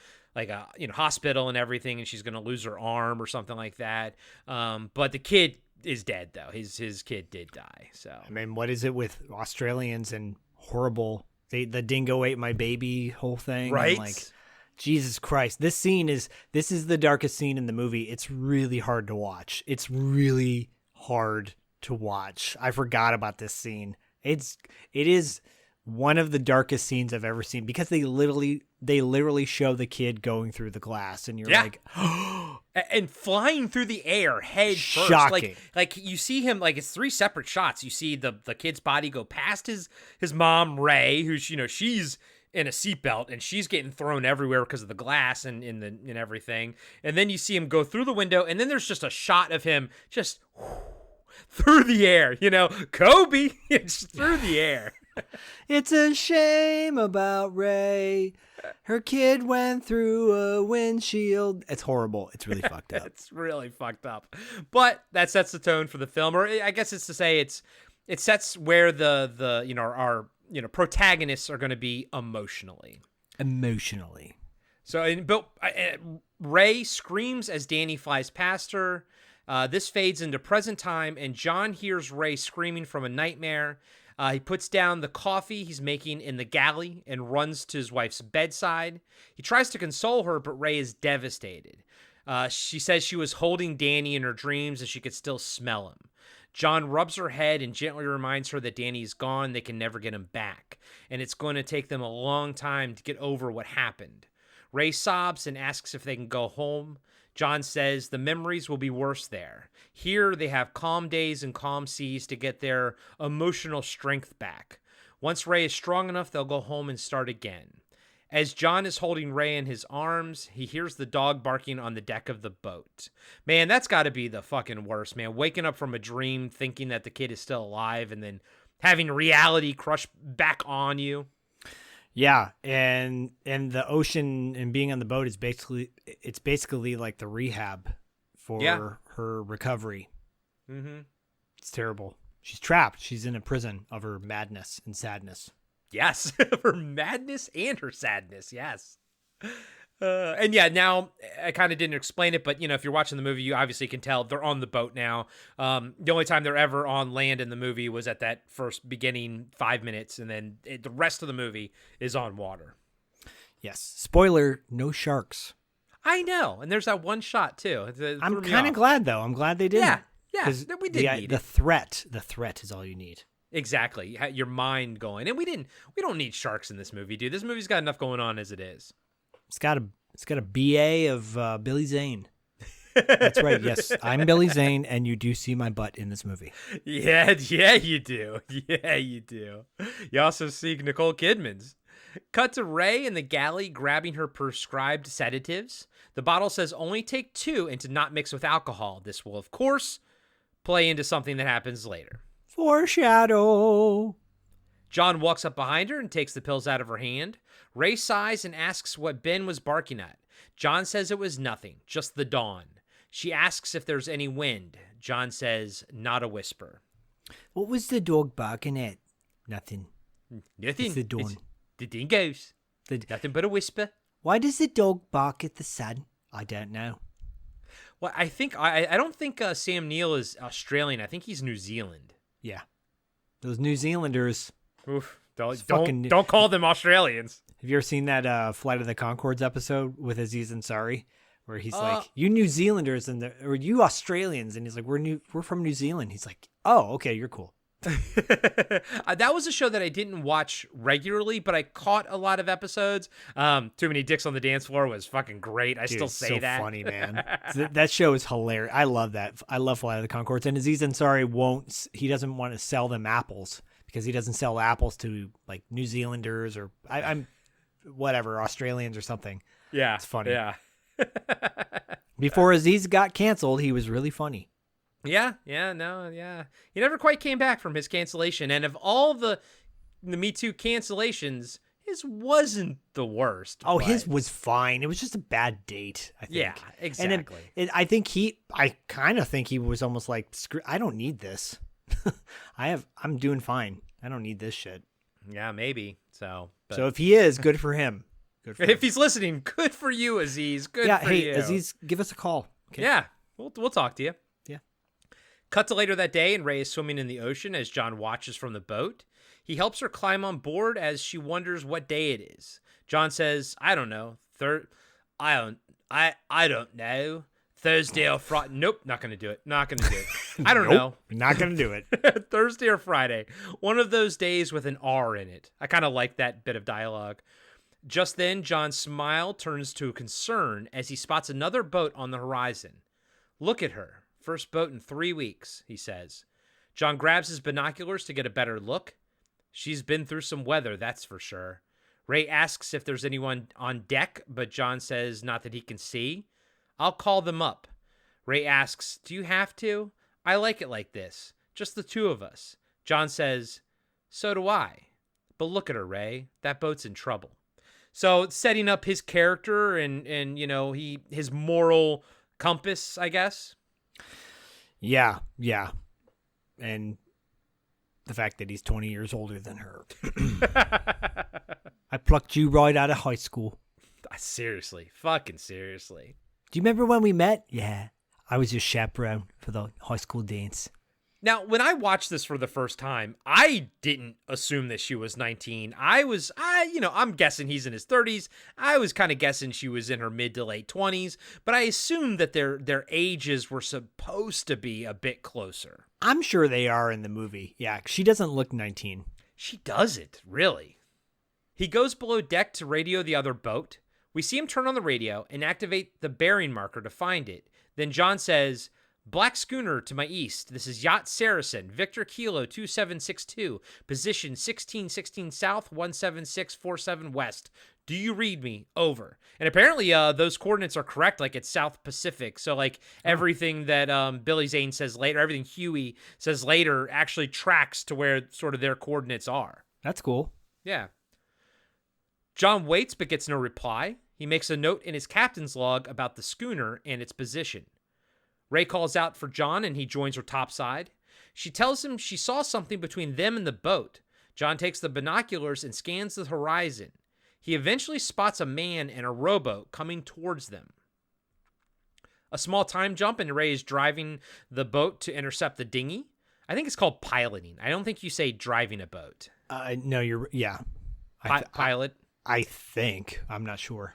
hospital and everything, and she's gonna lose her arm or something like that. But the kid is dead though. His kid did die. So I mean, what is it with Australians and horrible? The dingo ate my baby whole thing, right? And like, Jesus Christ, this is the darkest scene in the movie. It's really hard to watch. I forgot about this scene. It is one of the darkest scenes I've ever seen because they literally show the kid going through the glass, and you're like, and flying through the air head first. Shocking. Like you see him, like it's 3 separate shots. You see the kid's body go past his mom, Ray, who's she's in a seatbelt and she's getting thrown everywhere because of the glass and everything. And then you see him go through the window, and then there's just a shot of him just through the air. Kobe, it's through the air. It's a shame about Ray. Her kid went through a windshield. It's horrible. It's really fucked up. It's really fucked up. But that sets the tone for the film, or I guess it's to say it sets where our protagonists are going to be emotionally. So, Ray screams as Danny flies past her. This fades into present time, and John hears Ray screaming from a nightmare. He puts down the coffee he's making in the galley and runs to his wife's bedside. He tries to console her, but Ray is devastated. She says she was holding Danny in her dreams and she could still smell him. John rubs her head and gently reminds her that Danny's gone. They can never get him back, and it's going to take them a long time to get over what happened. Ray sobs and asks if they can go home. John says the memories will be worse there. Here, they have calm days and calm seas to get their emotional strength back. Once Ray is strong enough, they'll go home and start again. As John is holding Ray in his arms, he hears the dog barking on the deck of the boat. Man, that's got to be the fucking worst, man. Waking up from a dream thinking that the kid is still alive and then having reality crush back on you. Yeah, and the ocean and being on the boat is basically like the rehab for her recovery. Mm-hmm. It's terrible. She's trapped. She's in a prison of her madness and sadness. Yes, her madness and her sadness. Yes. And yeah, now I kind of didn't explain it, but if you're watching the movie, you obviously can tell they're on the boat now. The only time they're ever on land in the movie was at that first beginning 5 minutes, and then the rest of the movie is on water. Yes. Spoiler: no sharks. I know, and there's that one shot too. I'm kind of glad though. I'm glad they didn't. Yeah, we didn't need the threat. The threat is all you need. Exactly, your mind going, and we don't need sharks in this movie, dude. This movie's got enough going on as it is. It's got a BA of Billy Zane. That's right. Yes, I'm Billy Zane, and you do see my butt in this movie. Yeah, you do. Yeah, you do. You also see Nicole Kidman's. Cut to Ray in the galley grabbing her prescribed sedatives. The bottle says only take 2 and to not mix with alcohol. This will, of course, play into something that happens later. Foreshadow. John walks up behind her and takes the pills out of her hand. Ray sighs and asks what Ben was barking at. John says it was nothing, just the dawn. She asks if there's any wind. John says, not a whisper. What was the dog barking at? Nothing. Nothing. It's the dawn. It's the dingoes. Nothing but a whisper. Why does the dog bark at the sun? I don't know. Well, I don't think Sam Neill is Australian. I think he's New Zealand. Yeah. Those New Zealanders. Oof. Don't call them Australians. Have you ever seen that Flight of the Conchords episode with Aziz Ansari, where he's like, "You New Zealanders or you Australians," and he's like, "We're from New Zealand." He's like, "Oh, okay, you're cool." That was a show that I didn't watch regularly, but I caught a lot of episodes. Too Many Dicks on the Dance Floor was fucking great. I still say that. Funny, man. That show is hilarious. I love that. I love Flight of the Conchords. And Aziz Ansari he doesn't want to sell them apples because he doesn't sell apples to like New Zealanders or I'm whatever, Australians or something. Yeah. It's funny. Yeah. Before Aziz got canceled, he was really funny. Yeah. He never quite came back from his cancellation. And of all the Me Too cancellations, his wasn't the worst. Oh, but... his was fine. It was just a bad date, I think. Yeah, exactly. And I kind of think he was almost like, screw, I don't need this. I'm doing fine. I don't need this shit. Yeah, maybe. So if he is, good for him. If he's listening, good for you, Aziz. Good for you. Hey, Aziz, give us a call. Okay. Yeah, we'll talk to you. Yeah. Cut to later that day, and Ray is swimming in the ocean as John watches from the boat. He helps her climb on board as she wonders what day it is. John says, "I don't know. I don't know. Thursday or Friday. Nope, not gonna do it. Not gonna do it. I don't know. Not gonna do it. Thursday or Friday. One of those days with an R in it." I kind of like that bit of dialogue. Just then, John's smile turns to concern as he spots another boat on the horizon. "Look at her. First boat in 3 weeks," he says. John grabs his binoculars to get a better look. She's been through some weather, that's for sure. Ray asks if there's anyone on deck, but John says not that he can see. "I'll call them up." Ray asks, "Do you have to? I like it like this. Just the two of us." John says, "So do I. But look at her, Ray. That boat's in trouble." So setting up his character and his moral compass, I guess. Yeah. And the fact that he's 20 years older than her. I plucked you right out of high school. Seriously. Fucking seriously. Do you remember when we met? Yeah. I was your chaperone for the high school dance. Now, when I watched this for the first time, I didn't assume that she was 19. I'm guessing he's in his 30s. I was kind of guessing she was in her mid to late 20s, but I assumed that their ages were supposed to be a bit closer. I'm sure they are in the movie. Yeah, she doesn't look 19. She doesn't, really. He goes below deck to radio the other boat. We see him turn on the radio and activate the bearing marker to find it. Then John says, "Black schooner to my east. This is Yacht Saracen, Victor Kilo 2762, position 1616 south, 17647 west. Do you read me? Over." And apparently those coordinates are correct, like it's South Pacific. So like everything that Billy Zane says later, everything Huey says later actually tracks to where sort of their coordinates are. That's cool. Yeah. John waits but gets no reply. He makes a note in his captain's log about the schooner and its position. Ray calls out for John and he joins her topside. She tells him she saw something between them and the boat. John takes the binoculars and scans the horizon. He eventually spots a man and a rowboat coming towards them. A small time jump and Ray is driving the boat to intercept the dinghy. I think it's called piloting. I don't think you say driving a boat. No, yeah. Pilot. I think. I'm not sure.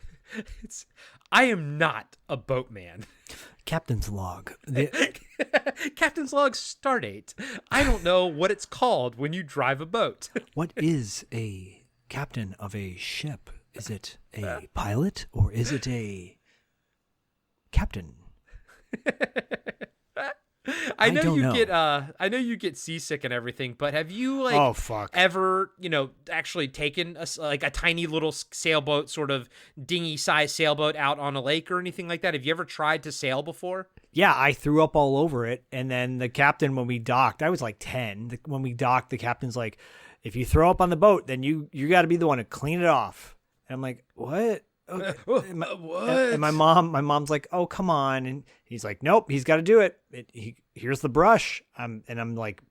I am not a boatman. Captain's log. Captain's log stardate. I don't know what it's called when you drive a boat. What is a captain of a ship? Is it a pilot or is it a captain? I know you get seasick and everything, but have you ever, actually taken a tiny little sailboat, sort of dinghy size sailboat out on a lake or anything like that? Have you ever tried to sail before? Yeah, I threw up all over it. And then the captain, when we docked, I was like 10. When we docked, the captain's like, "If you throw up on the boat, then you got to be the one to clean it off." And I'm like, "What?" Okay. What? And my mom's like, "Oh, come on." And he's like, "Nope, he's got to do it. Here's the brush." And I'm like,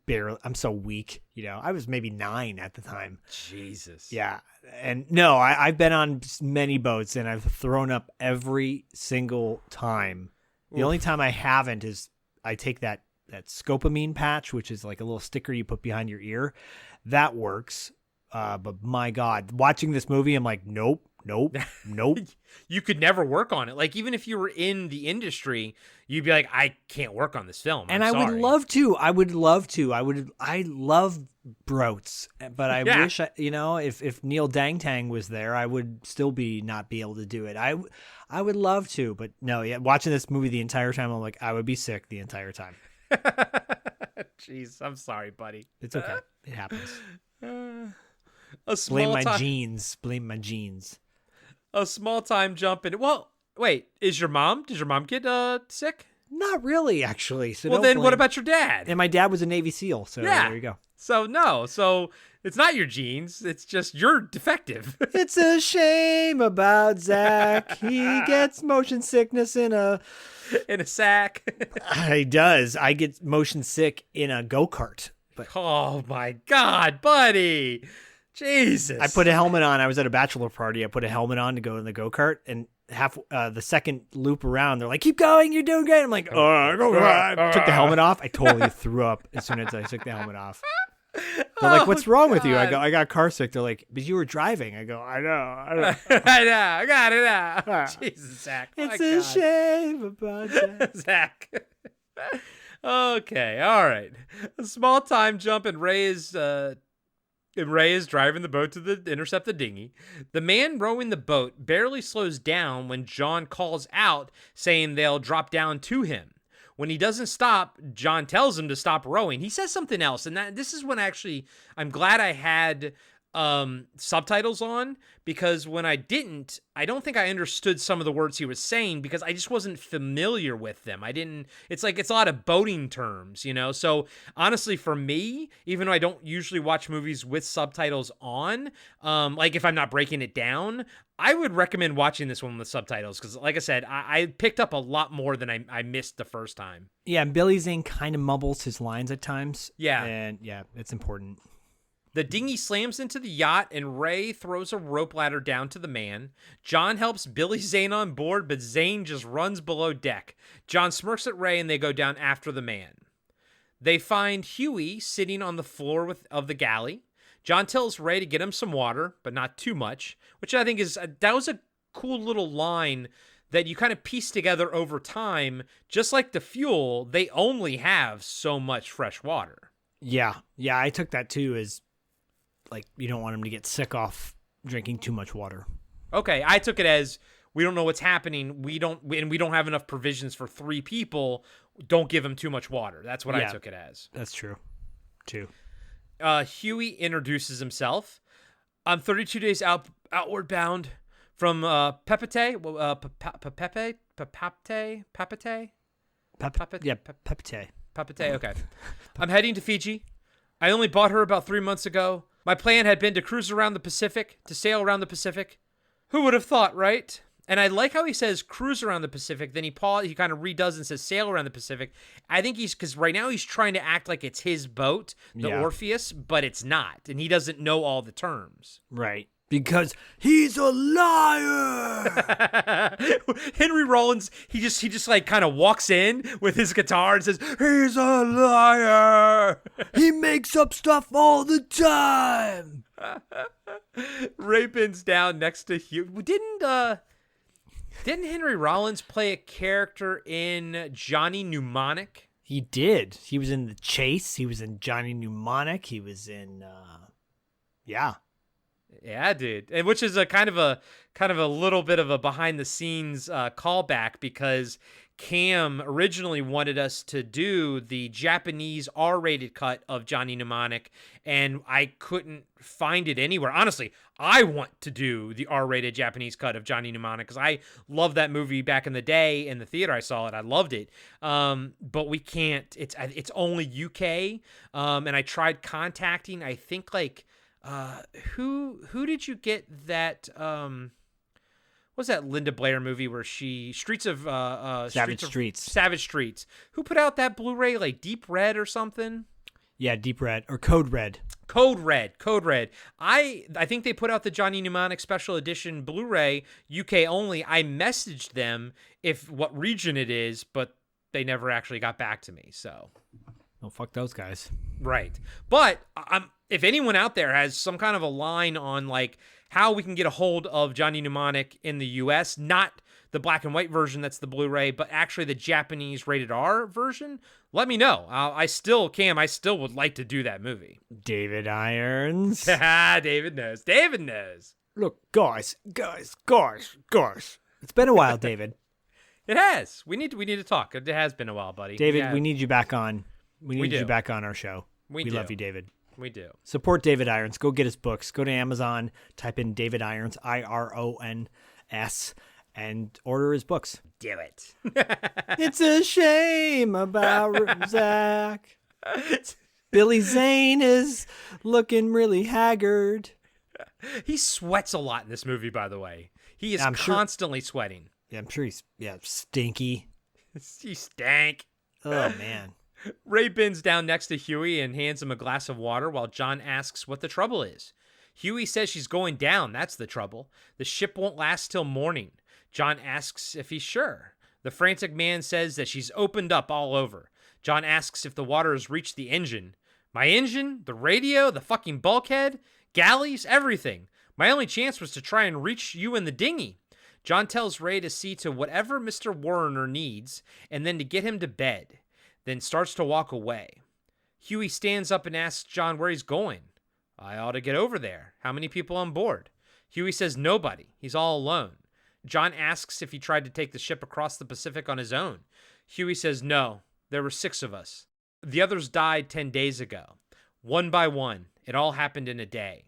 I'm so weak. I was maybe 9 at the time. Jesus. Yeah. And no, I've been on many boats and I've thrown up every single time. The only time I haven't is I take that scopamine patch, which is like a little sticker you put behind your ear. That works. But my God, watching this movie, I'm like, nope. You could never work on it. Like, even if you were in the industry, you'd be like, "I can't work on this film." And I would love to. I love broats, but I wish, if Neill Dangtang was there, I would still not be able to do it. I would love to, but no, yeah. Watching this movie the entire time, I'm like, I would be sick the entire time. Jeez, I'm sorry, buddy. It's okay. It happens. Blame my jeans. A small time jump in. Well, Wait, does your mom get sick? Not really, actually. So Well, don't then what blame- about your dad? And my dad was a Navy SEAL, so Yeah. there you go. So no, so it's not your genes. It's just you're defective. It's a shame about Zach. He gets motion sickness in a... In a sack. He does. I get motion sick in a go-kart. But Oh my God, buddy. Jesus. I put a helmet on. I was at a bachelor party. I put a helmet on to go in the go-kart, and the second loop around, they're like, "Keep going, you're doing great." I'm like, I took the helmet off. I totally threw up as soon as I took the helmet off. They're like, "What's wrong with you?" I go, "I got car sick." They're like, "But you were driving." I go, "I know." I know. I got it now. Jesus, Zach. It's My a God. shame about that. Zach. Okay, all right. A small time jump, and Ray is driving the boat to intercept the dinghy. The man rowing the boat barely slows down when John calls out, saying they'll drop down to him. When he doesn't stop, John tells him to stop rowing. He says something else, and this is when actually I'm glad I had subtitles on, because when I didn't, I don't think I understood some of the words he was saying because I just wasn't familiar with them. It's like it's a lot of boating terms, you know? So honestly, for me, even though I don't usually watch movies with subtitles on, like if I'm not breaking it down, I would recommend watching this one with subtitles because, like I said, I picked up a lot more than I missed the first time. Yeah, and Billy Zane kind of mumbles his lines at times. Yeah. And yeah, it's important. The dinghy slams into the yacht, and Ray throws a rope ladder down to the man. John helps Billy Zane on board, but Zane just runs below deck. John smirks at Ray, and they go down after the man. They find Huey sitting on the floor of the galley. John tells Ray to get him some water, but not too much, which I think that was a cool little line that you kind of piece together over time. Just like the fuel, they only have so much fresh water. Yeah, I took that too as like you don't want him to get sick off drinking too much water. Okay, I took it as we don't know what's happening. We don't have enough provisions for 3 people. Don't give him too much water. That's what I took it as. That's true, too. Huey introduces himself. I'm 32 days outward bound from Pepite. Papate, okay. I'm heading to Fiji. I only bought her about 3 months ago. My plan had been to cruise around the Pacific, to sail around the Pacific. Who would have thought, right? And I like how he says cruise around the Pacific, then he kind of redoes and says sail around the Pacific. I think because right now he's trying to act like it's his boat, the Orpheus, but it's not. And he doesn't know all the terms. Right. Because he's a liar. Henry Rollins, he just like kind of walks in with his guitar and says, "He's a liar. He makes up stuff all the time." Ray bends down next to Hugh. Didn't Henry Rollins play a character in Johnny Mnemonic? He did. He was in The Chase. He was in Johnny Mnemonic. He was in Yeah, dude. And which is a kind of a little bit of a behind the scenes callback, because Cam originally wanted us to do the Japanese R-rated cut of Johnny Mnemonic, and I couldn't find it anywhere. Honestly, I want to do the R-rated Japanese cut of Johnny Mnemonic because I loved that movie back in the day. In the theater I saw it. I loved it. But we can't. It's only UK. And I tried contacting, I think, like, who did you get that what's that Linda Blair movie where she Savage Streets, who put out that Blu-ray, like Deep Red or something? Yeah, Deep Red or Code Red. Code Red. I think they put out the Johnny Mnemonic Special Edition Blu-ray, UK only. I messaged them what region it is, but they never actually got back to me. So, oh, fuck those guys. Right. But if anyone out there has some kind of a line on like how we can get a hold of Johnny Mnemonic in the US, not the black and white version that's the Blu-ray, but actually the Japanese rated R version, let me know. I still would like to do that movie. David Irons. David knows. Look, guys. It's been a while, David. It has. We need to talk. It has been a while, buddy. David, we need you back on. We need you back on our show. We love you, David. We do. Support David Irons. Go get his books. Go to Amazon. Type in David Irons, IRONS, and order his books. Do it. It's a shame about Zach. Billy Zane is looking really haggard. He sweats a lot in this movie, by the way. He is I'm sure- constantly sweating. Yeah, I'm sure he's stinky. He stank. Oh, man. Ray bends down next to Huey and hands him a glass of water while John asks what the trouble is. Huey says she's going down. That's the trouble. The ship won't last till morning. John asks if he's sure. The frantic man says that she's opened up all over. John asks if the water has reached the engine. My engine? The radio? The fucking bulkhead? Galleys? Everything. My only chance was to try and reach you in the dinghy. John tells Ray to see to whatever Mr. Werner needs and then to get him to bed, then starts to walk away. Huey stands up and asks John where he's going. I ought to get over there. How many people on board? Huey says nobody. He's all alone. John asks if he tried to take the ship across the Pacific on his own. Huey says no. There were 6 of us. The others died 10 days ago. One by one. It all happened in a day.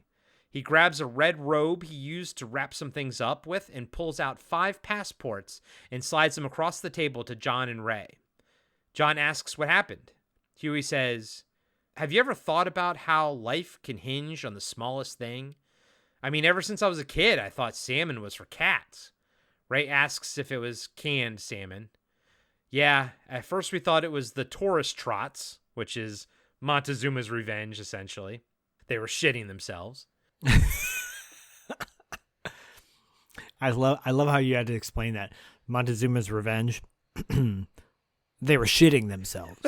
He grabs a red robe he used to wrap some things up with and pulls out 5 passports and slides them across the table to John and Ray. John asks what happened. Huey says, have you ever thought about how life can hinge on the smallest thing? I mean, ever since I was a kid, I thought salmon was for cats. Ray asks if it was canned salmon. Yeah, at first we thought it was the tourist trots, which is Montezuma's revenge, essentially. They were shitting themselves. I love how you had to explain that. Montezuma's revenge. They were shitting themselves.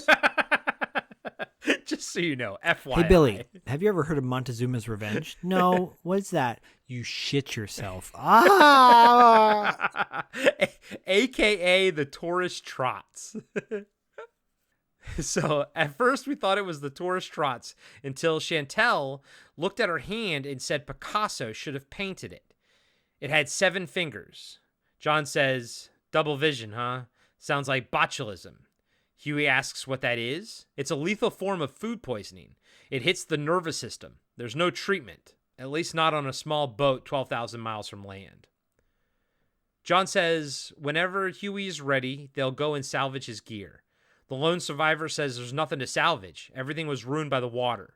Just so you know, FYI. Hey, Billy, have you ever heard of Montezuma's revenge? No. What's that? You shit yourself. Ah! AKA the tourist trots. So at first we thought it was the tourist trots until Chantel looked at her hand and said Picasso should have painted it. It had 7 fingers. John says, double vision, huh? Sounds like botulism. Huey asks what that is. It's a lethal form of food poisoning. It hits the nervous system. There's no treatment, at least not on a small boat 12,000 miles from land. John says whenever Huey is ready, they'll go and salvage his gear. The lone survivor says there's nothing to salvage. Everything was ruined by the water.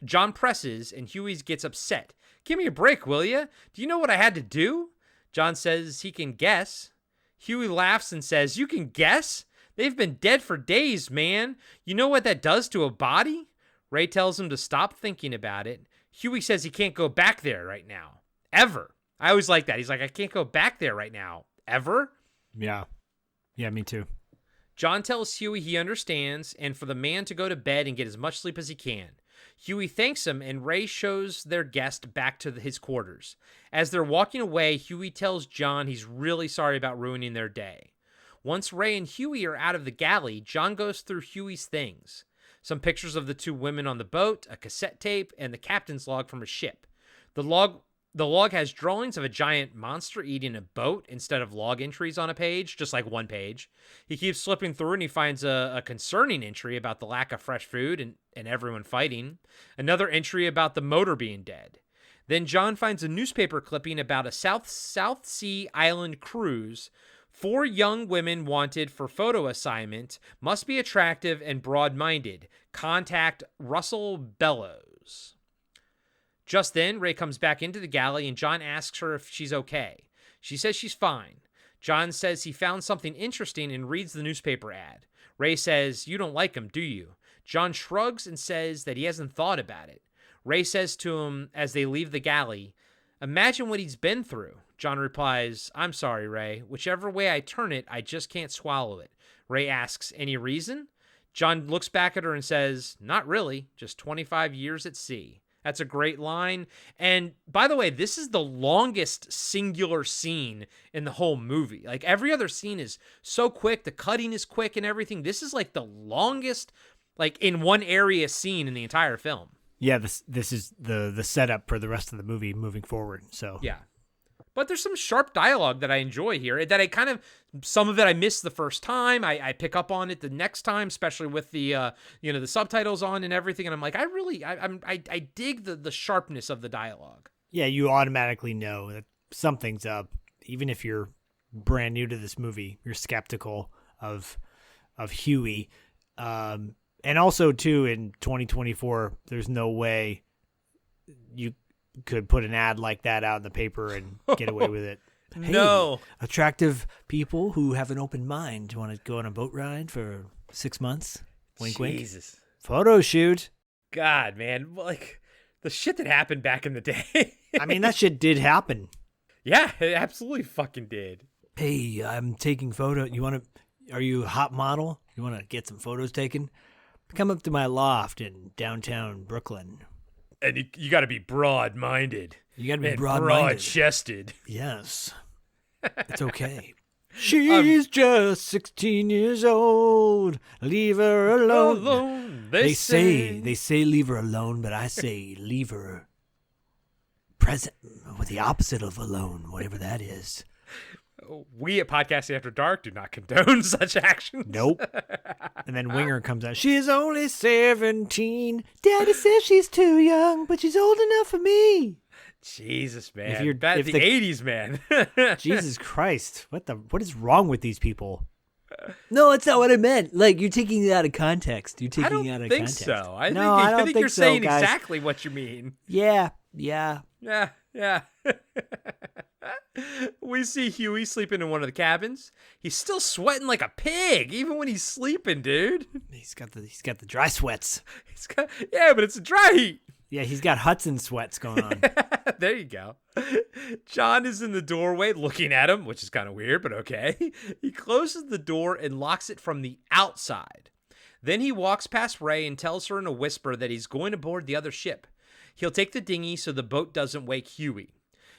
John presses, and Huey gets upset. Give me a break, will ya? Do you know what I had to do? John says he can guess. Huey laughs and says, you can guess? They've been dead for days, man. You know what that does to a body? Ray tells him to stop thinking about it. Huey says he can't go back there right now. Ever. I always like that. He's like, I can't go back there right now. Ever? Yeah. Yeah, me too. John tells Huey he understands and for the man to go to bed and get as much sleep as he can. Huey thanks him and Ray shows their guest back to his quarters. As they're walking away, Huey tells John he's really sorry about ruining their day. Once Ray and Huey are out of the galley, John goes through Huey's things. Some pictures of the 2 women on the boat, a cassette tape, and the captain's log from a ship. The log has drawings of a giant monster eating a boat instead of log entries on a page, just like one page. He keeps flipping through and he finds a concerning entry about the lack of fresh food and everyone fighting. Another entry about the motor being dead. Then John finds a newspaper clipping about a South Sea island cruise. 4 young women wanted for photo assignment, must be attractive and broad-minded. Contact Russell Bellows. Just then, Ray comes back into the galley and John asks her if she's okay. She says she's fine. John says he found something interesting and reads the newspaper ad. Ray says, you don't like him, do you? John shrugs and says that he hasn't thought about it. Ray says to him as they leave the galley, imagine what he's been through. John replies, I'm sorry, Ray. Whichever way I turn it, I just can't swallow it. Ray asks, any reason? John looks back at her and says, not really, just 25 years at sea. That's a great line. And by the way, this is the longest singular scene in the whole movie. Like every other scene is so quick. The cutting is quick and everything. This is like the longest, like in one area scene in the entire film. Yeah, this is the setup for the rest of the movie moving forward. So yeah. But there's some sharp dialogue that I enjoy here that I kind of, some of it I missed the first time. I pick up on it the next time, especially with the, the subtitles on and everything. And I'm like, I dig the sharpness of the dialogue. Yeah, you automatically know that something's up, even if you're brand new to this movie, you're skeptical of Huey. And also, too, in 2024, there's no way you could put an ad like that out in the paper and get away with it. Hey, No. attractive people who have an open mind want to go on a boat ride for 6 months. Wink, wink. Jesus. Photo shoot. God, man. Like, the shit that happened back in the day. I mean, that shit did happen. Yeah, it absolutely fucking did. Hey, I'm taking photo. Are you a hot model? You want to get some photos taken? Come up to my loft in downtown Brooklyn. And you got to be broad-minded. You got to be and broad-minded. broad-chested. Yes. It's okay. She's just 16 years old. Leave her alone. They say leave her alone, but I say leave her present with the opposite of alone, whatever that is. We at Podcasting After Dark do not condone such actions. Nope. And then Winger comes out. She's only 17. Daddy says she's too young, but she's old enough for me. Jesus, man. If you're- Back if the the- 80s, man. Jesus Christ. What is wrong with these people? No, it's not what I meant. Like, you're taking it out of context. You're I taking don't it out of think context. so. I don't think you're so, saying guys. exactly what you mean. Yeah. Yeah. We see Huey sleeping in one of the cabins. He's still sweating like a pig, even when he's sleeping, dude. He's got the dry sweats. Yeah, but it's a dry heat. Yeah, he's got Hudson sweats going on. There you go. John is in the doorway looking at him, which is kind of weird, but okay. He closes the door and locks it from the outside. Then he walks past Ray and tells her in a whisper that he's going aboard the other ship. He'll take the dinghy so the boat doesn't wake Huey.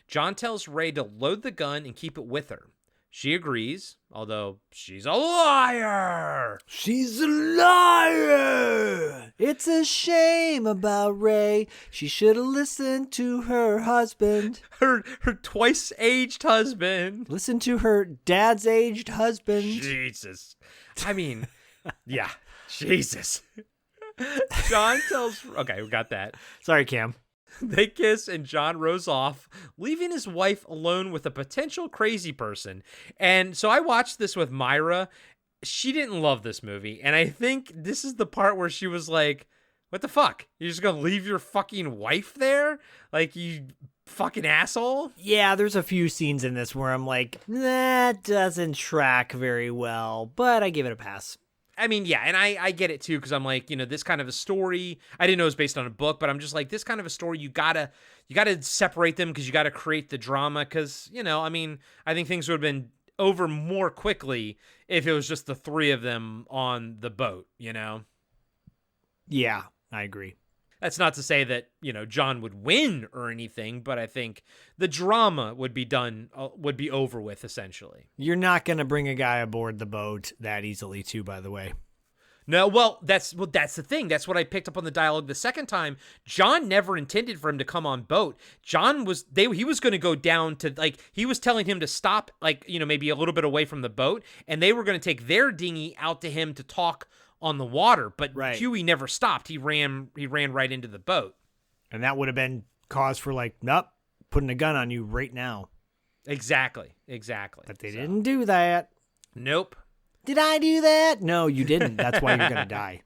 John tells Ray to load the gun and keep it with her. She agrees, although she's a liar. She's a liar. It's a shame about Ray. She should have listened to her husband. Her twice-aged husband. Listen to her dad's aged husband. Jesus. I mean, yeah, Jesus. John tells... Okay, we got that. Sorry, Cam. They kiss and John rows off, leaving his wife alone with a potential crazy person. And so I watched this with Myra. She didn't love this movie. And I think this is the part where she was like, what the fuck? You're just going to leave your fucking wife there? Like, you fucking asshole? Yeah, there's a few scenes in this where I'm like, that doesn't track very well, but I give it a pass. I mean, yeah, and I get it too, because I'm like, this kind of a story, I didn't know it was based on a book, but I'm just like, this kind of a story, you gotta separate them, because you gotta create the drama, because, I mean, I think things would have been over more quickly if it was just the three of them on the boat, Yeah, I agree. That's not to say that, John would win or anything, but I think the drama would be over with, essentially. You're not going to bring a guy aboard the boat that easily, too, by the way. No, well, that's the thing. That's what I picked up on the dialogue the second time. John never intended for him to come on boat. John he was going to go down to, like, he was telling him to stop, like, maybe a little bit away from the boat, and they were going to take their dinghy out to him to talk on the water, but right. Huey never stopped. He ran right into the boat. And that would have been cause for, like, nope, putting a gun on you right now. Exactly. But they didn't do that. Nope. Did I do that? No, you didn't. That's why you're going to die.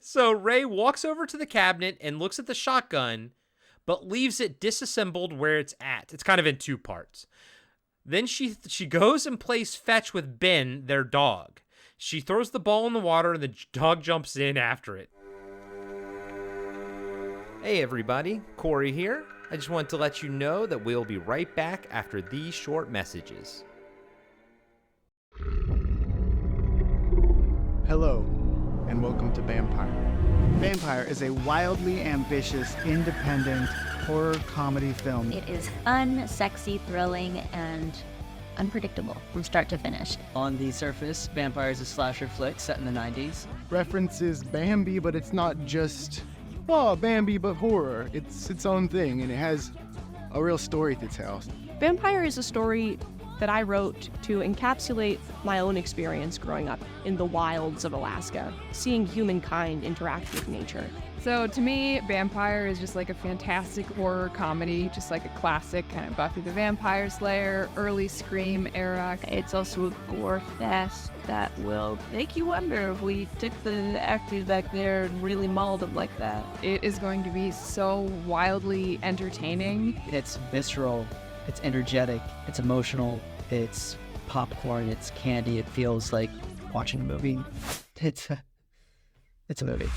So Ray walks over to the cabinet and looks at the shotgun, but leaves it disassembled where it's at. It's kind of in two parts. Then she goes and plays fetch with Ben, their dog. She throws the ball in the water and the dog jumps in after it. Hey everybody, Corey here. I just wanted to let you know that we'll be right back after these short messages. Hello, and welcome to BAMPIRE. BAMPIRE is a wildly ambitious, independent horror comedy film. It is fun, sexy, thrilling, and unpredictable from start to finish. On the surface, BAMPIRE is a slasher flick set in the 90s. References Bambi, but it's not just, Bambi, but horror. It's its own thing, and it has a real story to tell. BAMPIRE is a story that I wrote to encapsulate my own experience growing up in the wilds of Alaska, seeing humankind interact with nature. So to me, Vampire is just like a fantastic horror comedy, just like a classic kind of Buffy the Vampire Slayer, early Scream era. It's also a gore fest that will make you wonder if we took the actors back there and really mauled them like that. It is going to be so wildly entertaining. It's visceral, it's energetic, it's emotional, it's popcorn, it's candy. It feels like watching a movie. It's a movie.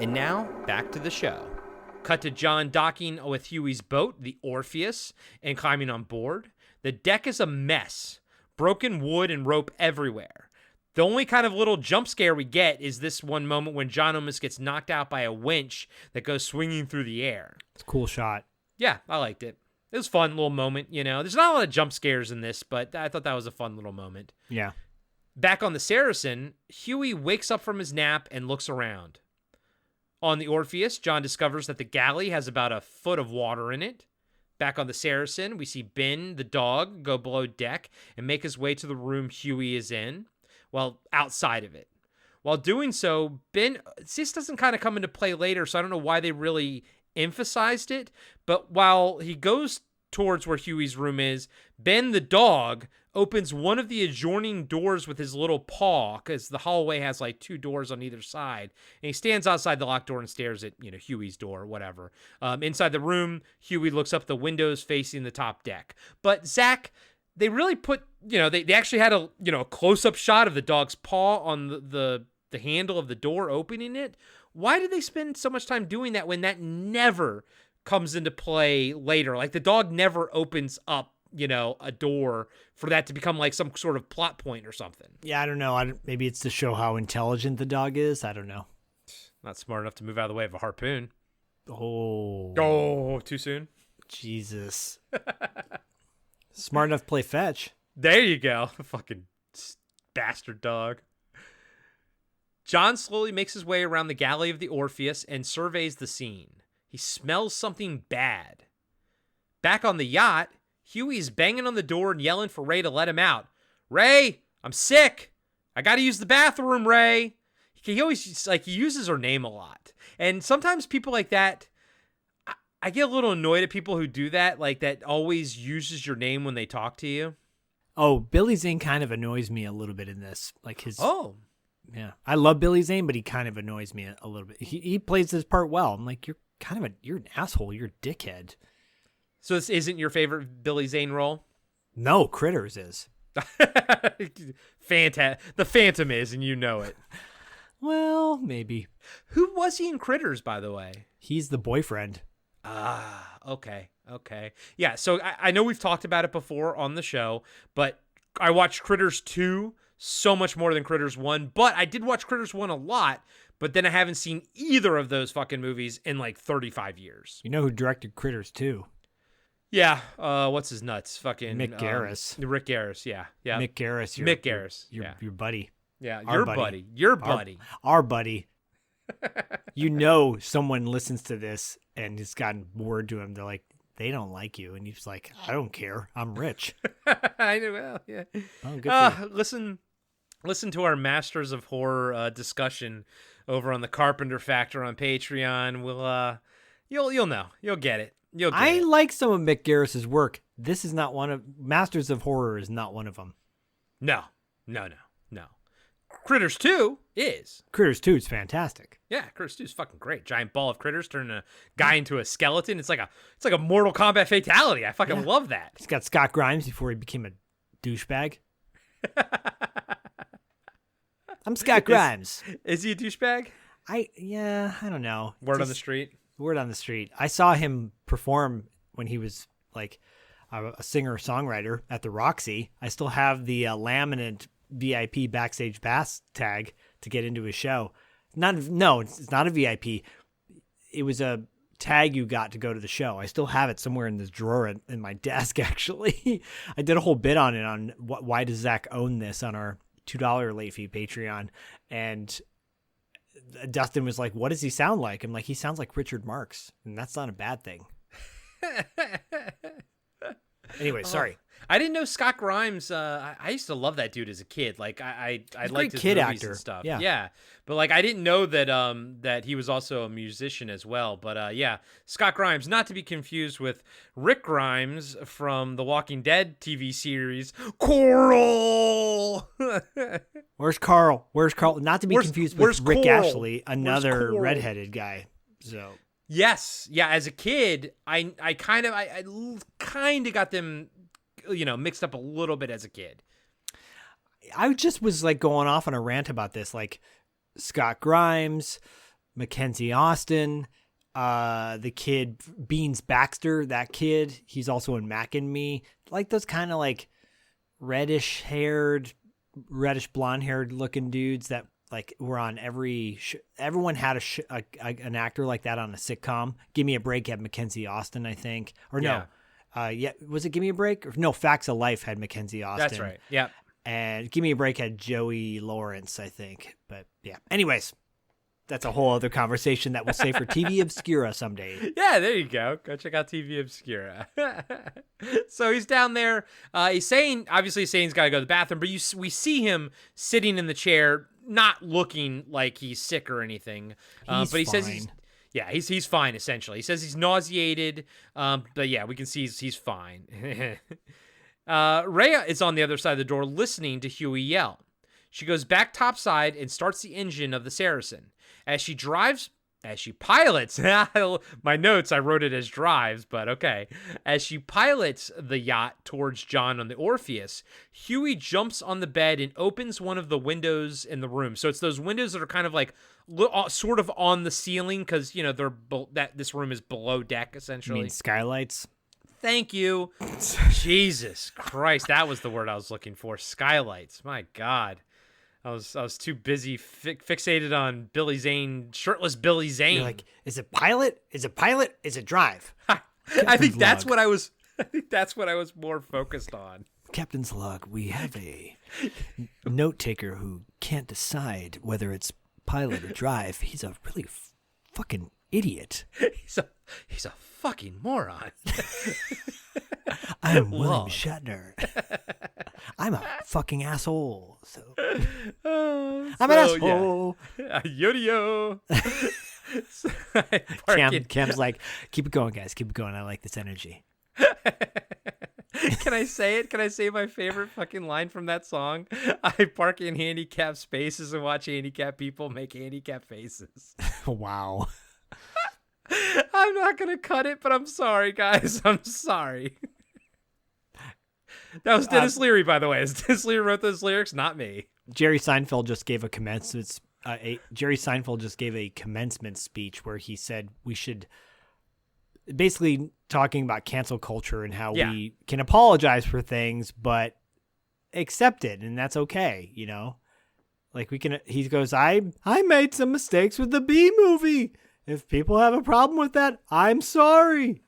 And now, back to the show. Cut to John docking with Huey's boat, the Orpheus, and climbing on board. The deck is a mess. Broken wood and rope everywhere. The only kind of little jump scare we get is this one moment when John almost gets knocked out by a winch that goes swinging through the air. It's a cool shot. Yeah, I liked it. It was a fun little moment, you know. There's not a lot of jump scares in this, but I thought that was a fun little moment. Yeah. Back on the Saracen, Huey wakes up from his nap and looks around. On the Orpheus, John discovers that the galley has about a foot of water in it. Back on the Saracen, we see Ben, the dog, go below deck and make his way to the room Huey is in. Well, outside of it. While doing so, Ben, this doesn't kind of come into play later, so I don't know why they really emphasized it. But while he goes towards where Huey's room is, Ben, the dog, opens one of the adjoining doors with his little paw, because the hallway has like 2 doors on either side. And he stands outside the locked door and stares at, Huey's door or whatever. Inside the room, Huey looks up the windows facing the top deck. But Zach, they really put, they actually had a close-up shot of the dog's paw on the handle of the door opening it. Why did they spend so much time doing that when that never comes into play later? Like the dog never opens up a door for that to become like some sort of plot point or something. Yeah, I don't know. Maybe it's to show how intelligent the dog is. I don't know. Not smart enough to move out of the way of a harpoon. Oh, too soon? Jesus. Smart enough to play fetch. There you go. Fucking bastard dog. John slowly makes his way around the galley of the Orpheus and surveys the scene. He smells something bad. Back on the yacht, Huey's banging on the door and yelling for Ray to let him out. Ray, I'm sick. I got to use the bathroom, Ray. He always, he uses her name a lot. And sometimes people like that, I get a little annoyed at people who do that, like that always uses your name when they talk to you. Oh, Billy Zane kind of annoys me a little bit in this. Oh. Yeah. I love Billy Zane, but he kind of annoys me a little bit. He plays this part well. I'm like, you're an asshole. You're a dickhead. So this isn't your favorite Billy Zane role? No, Critters is. The Phantom is, and you know it. Well, maybe. Who was he in Critters, by the way? He's the boyfriend. Ah, okay. Yeah, so I know we've talked about it before on the show, but I watched Critters 2 so much more than Critters 1, but I did watch Critters 1 a lot, but then I haven't seen either of those fucking movies in like 35 years. You know who directed Critters 2? Yeah, what's his nuts? Fucking Mick Garris. Rick Garris, yeah. Mick Garris. Mick Garris. Your buddy. Yeah, Our buddy. Our buddy. Someone listens to this and has gotten word to him. They're like, they don't like you. And he's like, I don't care. I'm rich. I know. Well, yeah. Oh, good for you. Listen to our Masters of Horror discussion over on the Carpenter Factor on Patreon. We'll you'll know. You'll get it. I like some of Mick Garris's work. This is not one of Masters of Horror is not one of them. No. Critters 2 is. Critters 2 is fantastic. Yeah, Critters 2 is fucking great. Giant ball of critters turning a guy into a skeleton. It's like a Mortal Kombat fatality. I fucking love that. He's got Scott Grimes before he became a douchebag. I'm Scott Grimes. Is he a douchebag? I don't know. Word on the street. I saw him perform when he was like a singer-songwriter at the Roxy. I still have the laminate VIP backstage pass tag to get into his show. It's not a VIP. It was a tag you got to go to the show. I still have it somewhere in this drawer in my desk, actually. I did a whole bit on it on why does Zach own this on our $2 late fee Patreon. And Dustin was like, what does he sound like? I'm like, he sounds like Richard Marx, and that's not a bad thing. Anyway, sorry. I didn't know Scott Grimes. I used to love that dude as a kid. Like I liked his kid movies actor. and stuff. Yeah. But like I didn't know that that he was also a musician as well. But yeah, Scott Grimes, not to be confused with Rick Grimes from the Walking Dead TV series. Coral. Where's Carl? Not to be confused with Rick Coral? Ashley, another redheaded guy. So yes, yeah. As a kid, I kind of got them, mixed up a little bit as a kid. I just was like going off on a rant about this, like Scott Grimes, Mackenzie Austin, the kid Beans Baxter, that kid, he's also in Mac and Me, like those kind of like reddish blonde haired looking dudes that like were on everyone had an actor like that on a sitcom. Give Me a Break had Mackenzie Austin, I think, or no. Was it Give Me a Break? Or, no, Facts of Life had Mackenzie Austin. That's right. Yeah. And Give Me a Break had Joey Lawrence, I think. But yeah. Anyways, that's a whole other conversation that we'll save for TV Obscura someday. Yeah, there you go. Go check out TV Obscura. So he's down there. He's saying he's got to go to the bathroom, but we see him sitting in the chair, not looking like he's sick or anything. But he says he's fine, essentially. He says he's nauseated, but yeah, we can see he's fine. Rhea is on the other side of the door listening to Huey yell. She goes back topside and starts the engine of the Saracen. As she pilots, my notes, I wrote it as drives, but okay. As she pilots the yacht towards John on the Orpheus, Huey jumps on the bed and opens one of the windows in the room. So it's those windows that are kind of like sort of on the ceiling because, this room is below deck, essentially. You mean skylights? Thank you. Jesus Christ, that was the word I was looking for. Skylights. My God. I was too busy fixated on Billy Zane, shirtless Billy Zane. You're like, is it pilot? Is it pilot? Is it drive? I think that's what I was more focused on. Captain's log. We have a note taker who can't decide whether it's pilot or drive. He's a really fucking idiot. He's a fucking moron. I'm William Shatner. I'm a fucking asshole. So I'm an asshole. Yeah. Yo. Cam's like, keep it going, guys. Keep it going. I like this energy. Can I say it? Can I say my favorite fucking line from that song? I park in handicapped spaces and watch handicapped people make handicapped faces. Wow. I'm not going to cut it, but I'm sorry, guys. I'm sorry. That was Dennis Leary, by the way. Dennis Leary wrote those lyrics, not me. Jerry Seinfeld just gave a commencement speech where he said we should, basically talking about cancel culture and how we can apologize for things, but accept it, and that's okay, Like he goes, I made some mistakes with the B movie. If people have a problem with that, I'm sorry.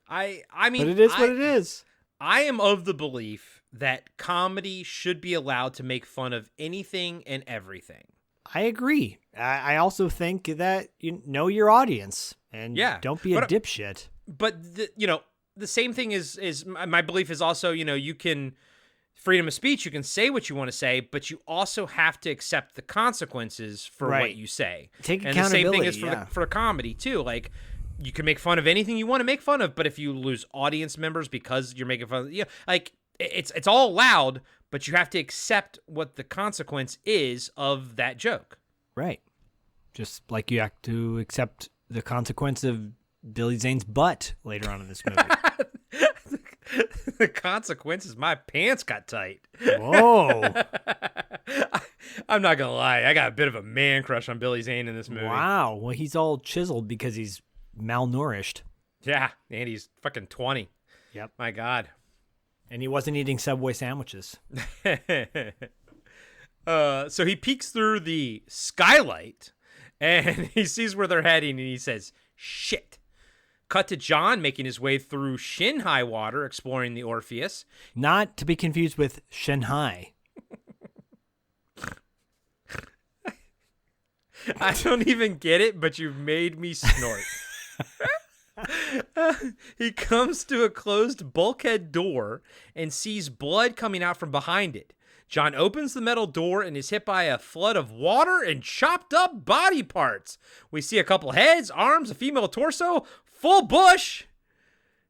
I mean, but it is what it is. I am of the belief that comedy should be allowed to make fun of anything and everything. I agree. I also think that you know your audience and don't be a dipshit. But the same thing is my belief is also, you can freedom of speech, you can say what you want to say, but you also have to accept the consequences for what you say. Take and accountability. The same thing is for comedy too. Like, you can make fun of anything you want to make fun of, but if you lose audience members because you're making fun of, like it's all allowed, but you have to accept what the consequence is of that joke. Right. Just like you have to accept the consequence of Billy Zane's butt later on in this movie. The consequence is my pants got tight. Whoa. I'm not going to lie. I got a bit of a man crush on Billy Zane in this movie. Wow. Well, he's all chiseled because he's malnourished. Yeah. And he's fucking 20. Yep. My God. And he wasn't eating Subway sandwiches. So he peeks through the skylight and he sees where they're heading and he says, shit. Cut to John making his way through shin-high water, exploring the Orpheus. Not to be confused with Shanghai. I don't even get it, but you've made me snort. He comes to a closed bulkhead door and sees blood coming out from behind it. John opens the metal door and is hit by a flood of water and chopped up body parts. We see a couple heads, arms, a female torso, full bush.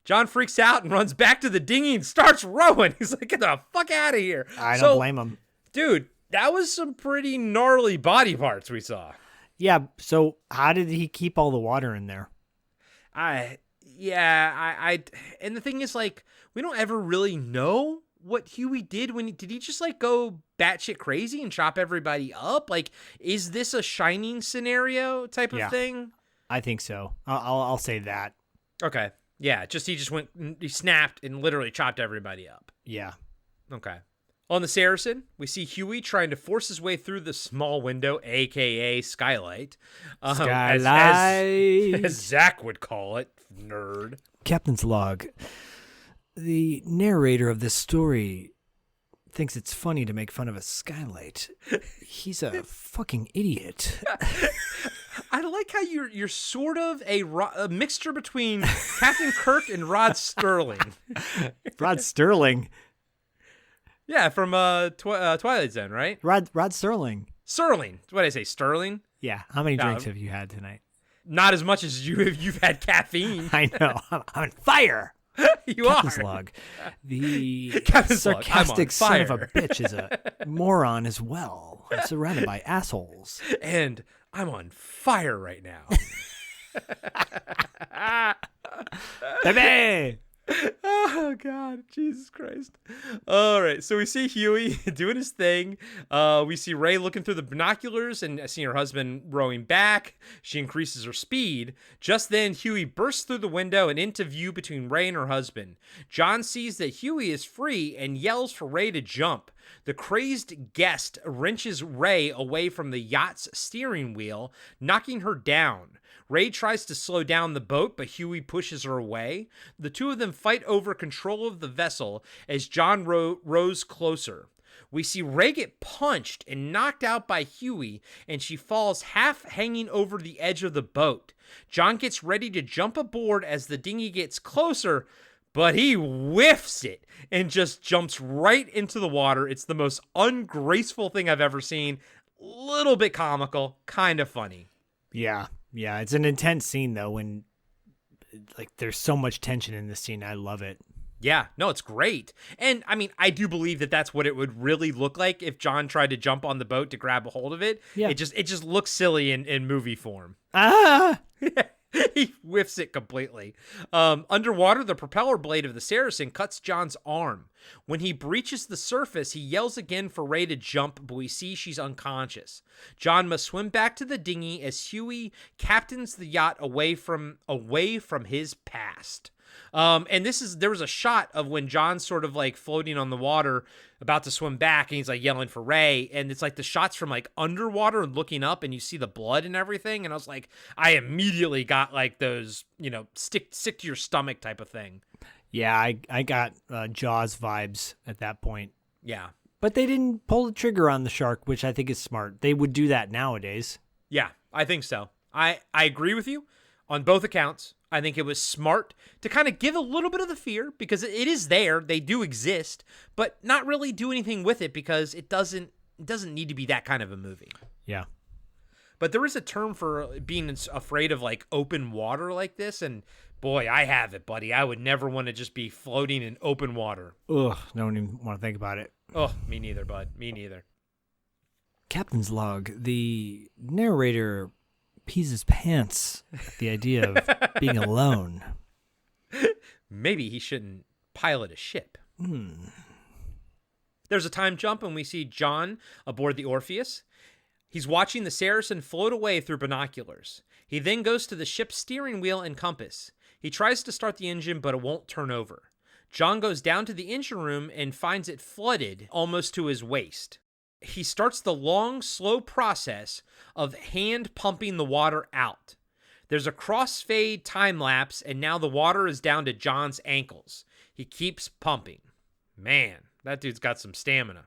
John freaks out and runs back to the dinghy and starts rowing. He's like, get the fuck out of here. I don't blame him. Dude, that was some pretty gnarly body parts we saw. Yeah, so how did he keep all the water in there? And the thing is, like, we don't ever really know what Huey did did he just like go batshit crazy and chop everybody up? Like, is this a Shining scenario type of thing? I think so. I'll say that. Okay. Yeah, he snapped and literally chopped everybody up. Yeah. Okay. On the Saracen, we see Huey trying to force his way through the small window, a.k.a. skylight. Skylight. As Zach would call it, nerd. Captain's log. The narrator of this story thinks it's funny to make fun of a skylight. He's a fucking idiot. I like how you're sort of a mixture between Captain Kirk and Rod Sterling. Rod Sterling? Yeah, from Twilight Zone, right? Rod Sterling. Sterling. What did I say, Sterling? Yeah. How many drinks have you had tonight? Not as much as you've had caffeine. I know. I'm on fire. You Captain's are. log. The Captain's sarcastic log, son of a bitch is a moron as well. I'm surrounded by assholes. And I'm on fire right now. Baby! Oh, God. Jesus Christ. All right. So we see Huey doing his thing. We see Ray looking through the binoculars and seeing her husband rowing back. She increases her speed. Just then, Huey bursts through the window and into view between Ray and her husband. John sees that Huey is free and yells for Ray to jump. The crazed guest wrenches Ray away from the yacht's steering wheel, knocking her down. Ray tries to slow down the boat, but Huey pushes her away. The two of them fight over control of the vessel as John rows closer. We see Ray get punched and knocked out by Huey, and she falls half hanging over the edge of the boat. John gets ready to jump aboard as the dinghy gets closer, but he whiffs it and just jumps right into the water. It's the most ungraceful thing I've ever seen. Little bit comical, kind of funny. Yeah. Yeah, it's an intense scene, though, when, like, there's so much tension in this scene. I love it. Yeah, no, it's great. And, I mean, I do believe that that's what it would really look like if John tried to jump on the boat to grab a hold of it. Yeah. It just looks silly in movie form. Ah! He whiffs it completely. Underwater, the propeller blade of the Saracen cuts John's arm. When he breaches the surface, he yells again for Ray to jump, but we see she's unconscious. John must swim back to the dinghy as Huey captains the yacht away from his past. And there was a shot of when John's sort of like floating on the water, about to swim back, and he's like yelling for Ray, and it's like the shots from like underwater and looking up, and you see the blood and everything, and I was like, I immediately got like those, stick to your stomach type of thing. Yeah, I got Jaws vibes at that point. Yeah. But they didn't pull the trigger on the shark, which I think is smart. They would do that nowadays. Yeah, I think so. I agree with you on both accounts. I think it was smart to kind of give a little bit of the fear because it is there. They do exist, but not really do anything with it because it doesn't need to be that kind of a movie. Yeah. But there is a term for being afraid of like open water like this. And boy, I have it, buddy. I would never want to just be floating in open water. Ugh, don't even want to think about it. Oh, me neither, bud. Me neither. Captain's log. The narrator pees his pants at the idea of being alone. Maybe he shouldn't pilot a ship. There's a time jump and we see John aboard the Orpheus. He's watching the Saracen float away through binoculars. He then goes to the ship's steering wheel and compass. He tries to start the engine, but it won't turn over. John goes down to the engine room and finds it flooded almost to his waist. He starts the long, slow process of hand pumping the water out. There's a crossfade time lapse, and now the water is down to John's ankles. He keeps pumping. Man, that dude's got some stamina.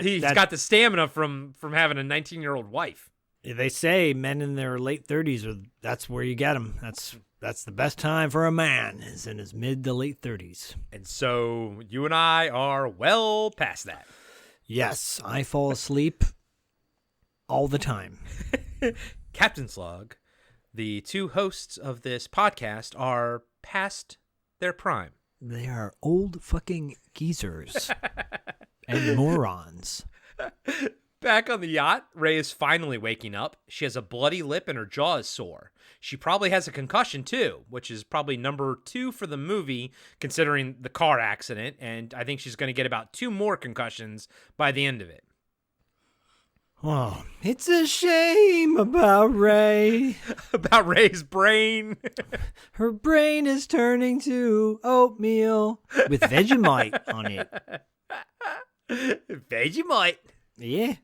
He's got the stamina from having a 19-year-old wife. They say men in their late 30s that's where you get them. That's That's the best time for a man, is in his mid to late 30s. And so you and I are well past that. Yes, I fall asleep all the time. Captain's Log, the two hosts of this podcast are past their prime. They are old fucking geezers and morons. Back on the yacht, Ray is finally waking up. She has a bloody lip and her jaw is sore. She probably has a concussion too, which is probably number 2 for the movie, considering the car accident. And I think she's going to get about 2 more concussions by the end of it. Oh, it's a shame about Ray. About Ray's brain. Her brain is turning to oatmeal with Vegemite on it. Vegemite. Yeah.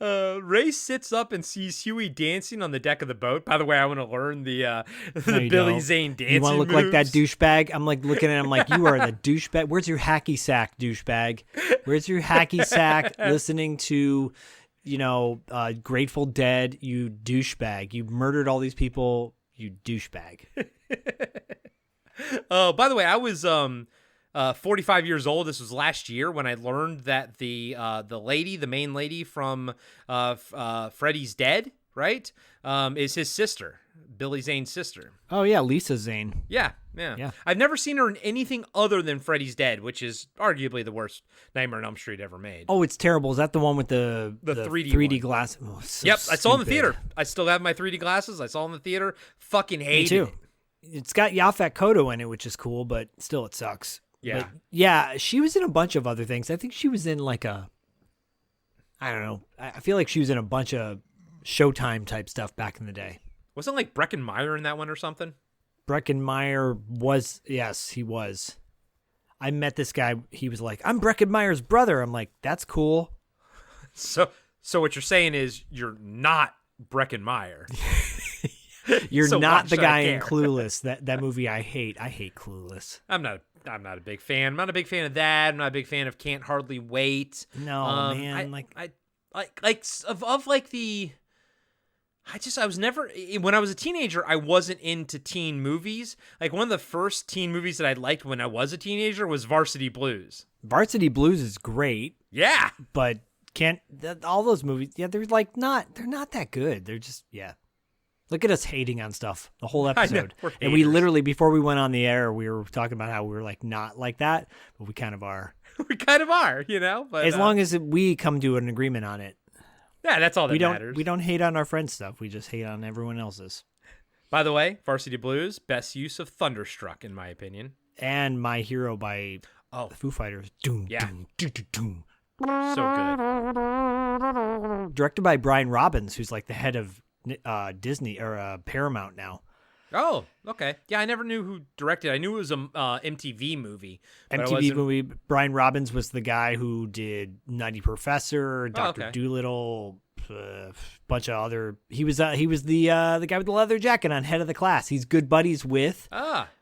Ray sits up and sees Huey dancing on the deck of the boat. By the way, I want to learn the No, Billy don't. Zane dancing. You want to look moves. like that douchebag? I'm like looking at him like, you are the douchebag. Where's your hacky sack, douchebag? Where's your hacky sack listening to, Grateful Dead, you douchebag. You murdered all these people, you douchebag. Oh, by the way, I was 45 years old. This was last year when I learned that the main lady from Freddy's Dead, right, is his sister, Billy Zane's sister. Oh, yeah, Lisa Zane. Yeah. I've never seen her in anything other than Freddy's Dead, which is arguably the worst Nightmare on Elm Street ever made. Oh, it's terrible. Is that the one with the 3D glass? Oh, so yep, I saw it in the stupid. theater. I still have my 3D glasses. I saw it in the theater. Fucking hated Me too. it. It's got Yaphet Kotto in it, which is cool, but still it sucks. Yeah. But yeah, she was in a bunch of other things. I think she was in I don't know. I feel like she was in a bunch of Showtime type stuff back in the day. Wasn't like Breckin Meyer in that one or something? Breckin Meyer was, yes, he was. I met this guy. He was like, I'm Breckin Meyer's brother. I'm like, that's cool. So what you're saying is you're not Breckin Meyer. You're So not why the should I guy in care? Clueless. That movie I hate. I hate Clueless. I'm not a big fan. I'm not a big fan of that. I'm not a big fan of Can't Hardly Wait. No, man. I was never, when I was a teenager, I wasn't into teen movies. Like one of the first teen movies that I liked when I was a teenager was Varsity Blues. Varsity Blues is great. Yeah. But all those movies, yeah, they're not that good. They're just, yeah. Look at us hating on stuff the whole episode. we're And we haters. literally, before we went on the air, we were talking about how we were like not like that, but we kind of are. We kind of are, but As long as we come to an agreement on it. yeah, that's all that We matters. don't hate on our friends' stuff. We just hate on everyone else's. By the way, Varsity Blues, best use of Thunderstruck, in my opinion. And My Hero by Oh, the Foo Fighters. Doom, Yeah. doom, doom, doom, doom. so good. Directed by Brian Robbins, who's like the head of Disney or Paramount now. Oh, okay. Yeah, I never knew who directed. I knew it was a MTV movie. but I MTV wasn't- movie. Brian Robbins was the guy who did Nutty Professor, Dr. okay. Dolittle, bunch of other. He was the guy with the leather jacket on Head of the Class. He's good buddies with.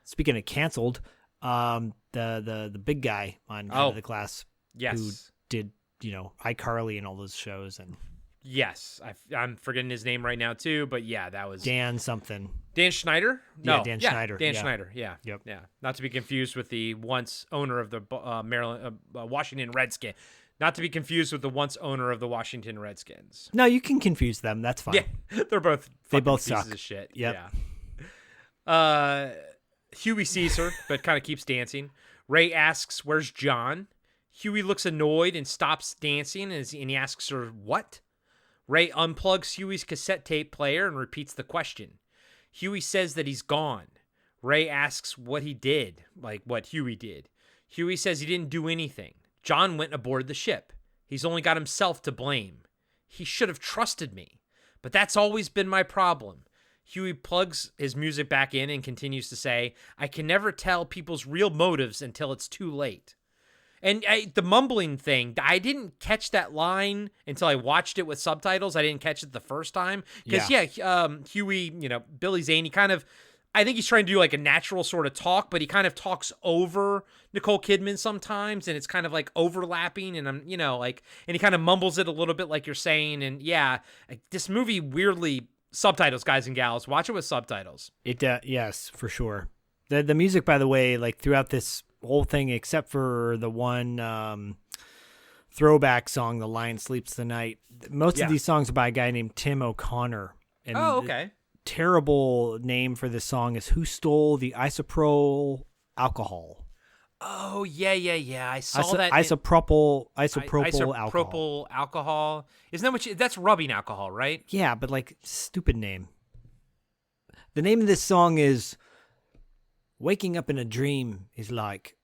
Speaking of canceled, the big guy on Head of the Class. Yes. Who did iCarly and all those shows and. Yes, I'm forgetting his name right now too, but yeah, that was Dan something. Dan Schneider? No, Yeah, Dan Schneider. Dan Yeah. Schneider. Yeah, Yep. yeah. Not to be confused with the once owner of the Washington Redskins. Not to be confused with the once owner of the Washington Redskins. No, you can confuse them. That's fine. Yeah, they're both. They fucking both pieces suck. of shit. Yep. Yeah. Huey sees her, but kind of keeps dancing. Ray asks, "Where's John?" Huey looks annoyed and stops dancing, and he asks her, "What?" Ray unplugs Huey's cassette tape player and repeats the question. Huey says that he's gone. Ray asks what he did, like what Huey did. Huey says he didn't do anything. John went aboard the ship. He's only got himself to blame. He should have trusted me. But that's always been my problem. Huey plugs his music back in and continues to say, I can never tell people's real motives until it's too late. And the mumbling thing, I didn't catch that line until I watched it with subtitles. I didn't catch it the first time. Because, Huey, Billy Zane, he kind of, I think he's trying to do like a natural sort of talk, but he kind of talks over Nicole Kidman sometimes, and it's kind of like overlapping, and and he kind of mumbles it a little bit like you're saying. And yeah, this movie weirdly subtitles, guys and gals. Watch it with subtitles. Yes, for sure. The music, by the way, like throughout this whole thing, except for the one throwback song, "The Lion Sleeps the Night," most of these songs are by a guy named Tim O'Connor. And okay. Terrible name for this song is "Who Stole the Isopropyl Alcohol?" Oh, yeah. I saw that. Isopropyl alcohol. Isn't that that's rubbing alcohol, right? Yeah, but like, stupid name. The name of this song is "Waking Up in a Dream is like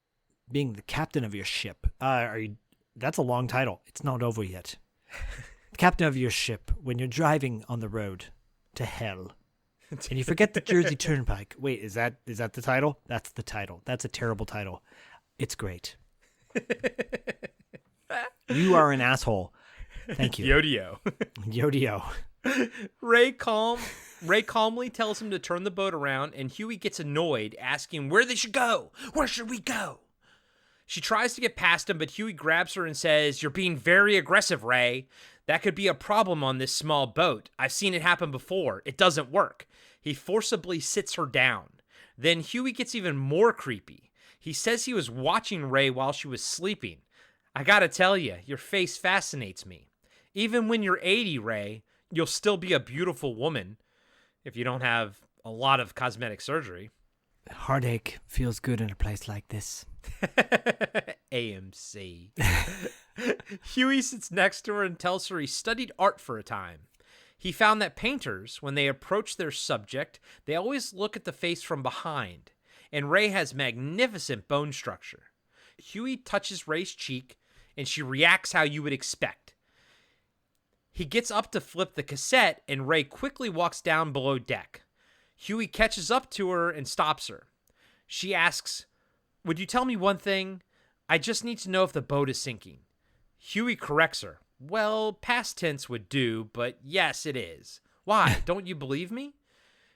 being the captain of your ship." That's a long title. It's not over yet. The captain of your ship when you're driving on the road to hell. And you forget the Jersey Turnpike. Wait, is that the title? That's the title. That's a terrible title. It's great. You are an asshole. Thank you. Yodio. Yodio. Ray calmly tells him to turn the boat around, and Huey gets annoyed, asking where they should go. Where should we go? She tries to get past him, but Huey grabs her and says, "You're being very aggressive, Ray. That could be a problem on this small boat. I've seen it happen before. It doesn't work." He forcibly sits her down. Then Huey gets even more creepy. He says he was watching Ray while she was sleeping. "I gotta tell you, your face fascinates me. Even when you're 80, Ray, you'll still be a beautiful woman if you don't have a lot of cosmetic surgery." Heartache feels good in a place like this. AMC. Huey sits next to her and tells her he studied art for a time. He found that painters, when they approach their subject, they always look at the face from behind, and Ray has magnificent bone structure. Huey touches Ray's cheek, and she reacts how you would expect. He gets up to flip the cassette, and Ray quickly walks down below deck. Huey catches up to her and stops her. She asks, "Would you tell me one thing? I just need to know if the boat is sinking." Huey corrects her. "Well, past tense would do, but yes, it is. Why? Don't you believe me?"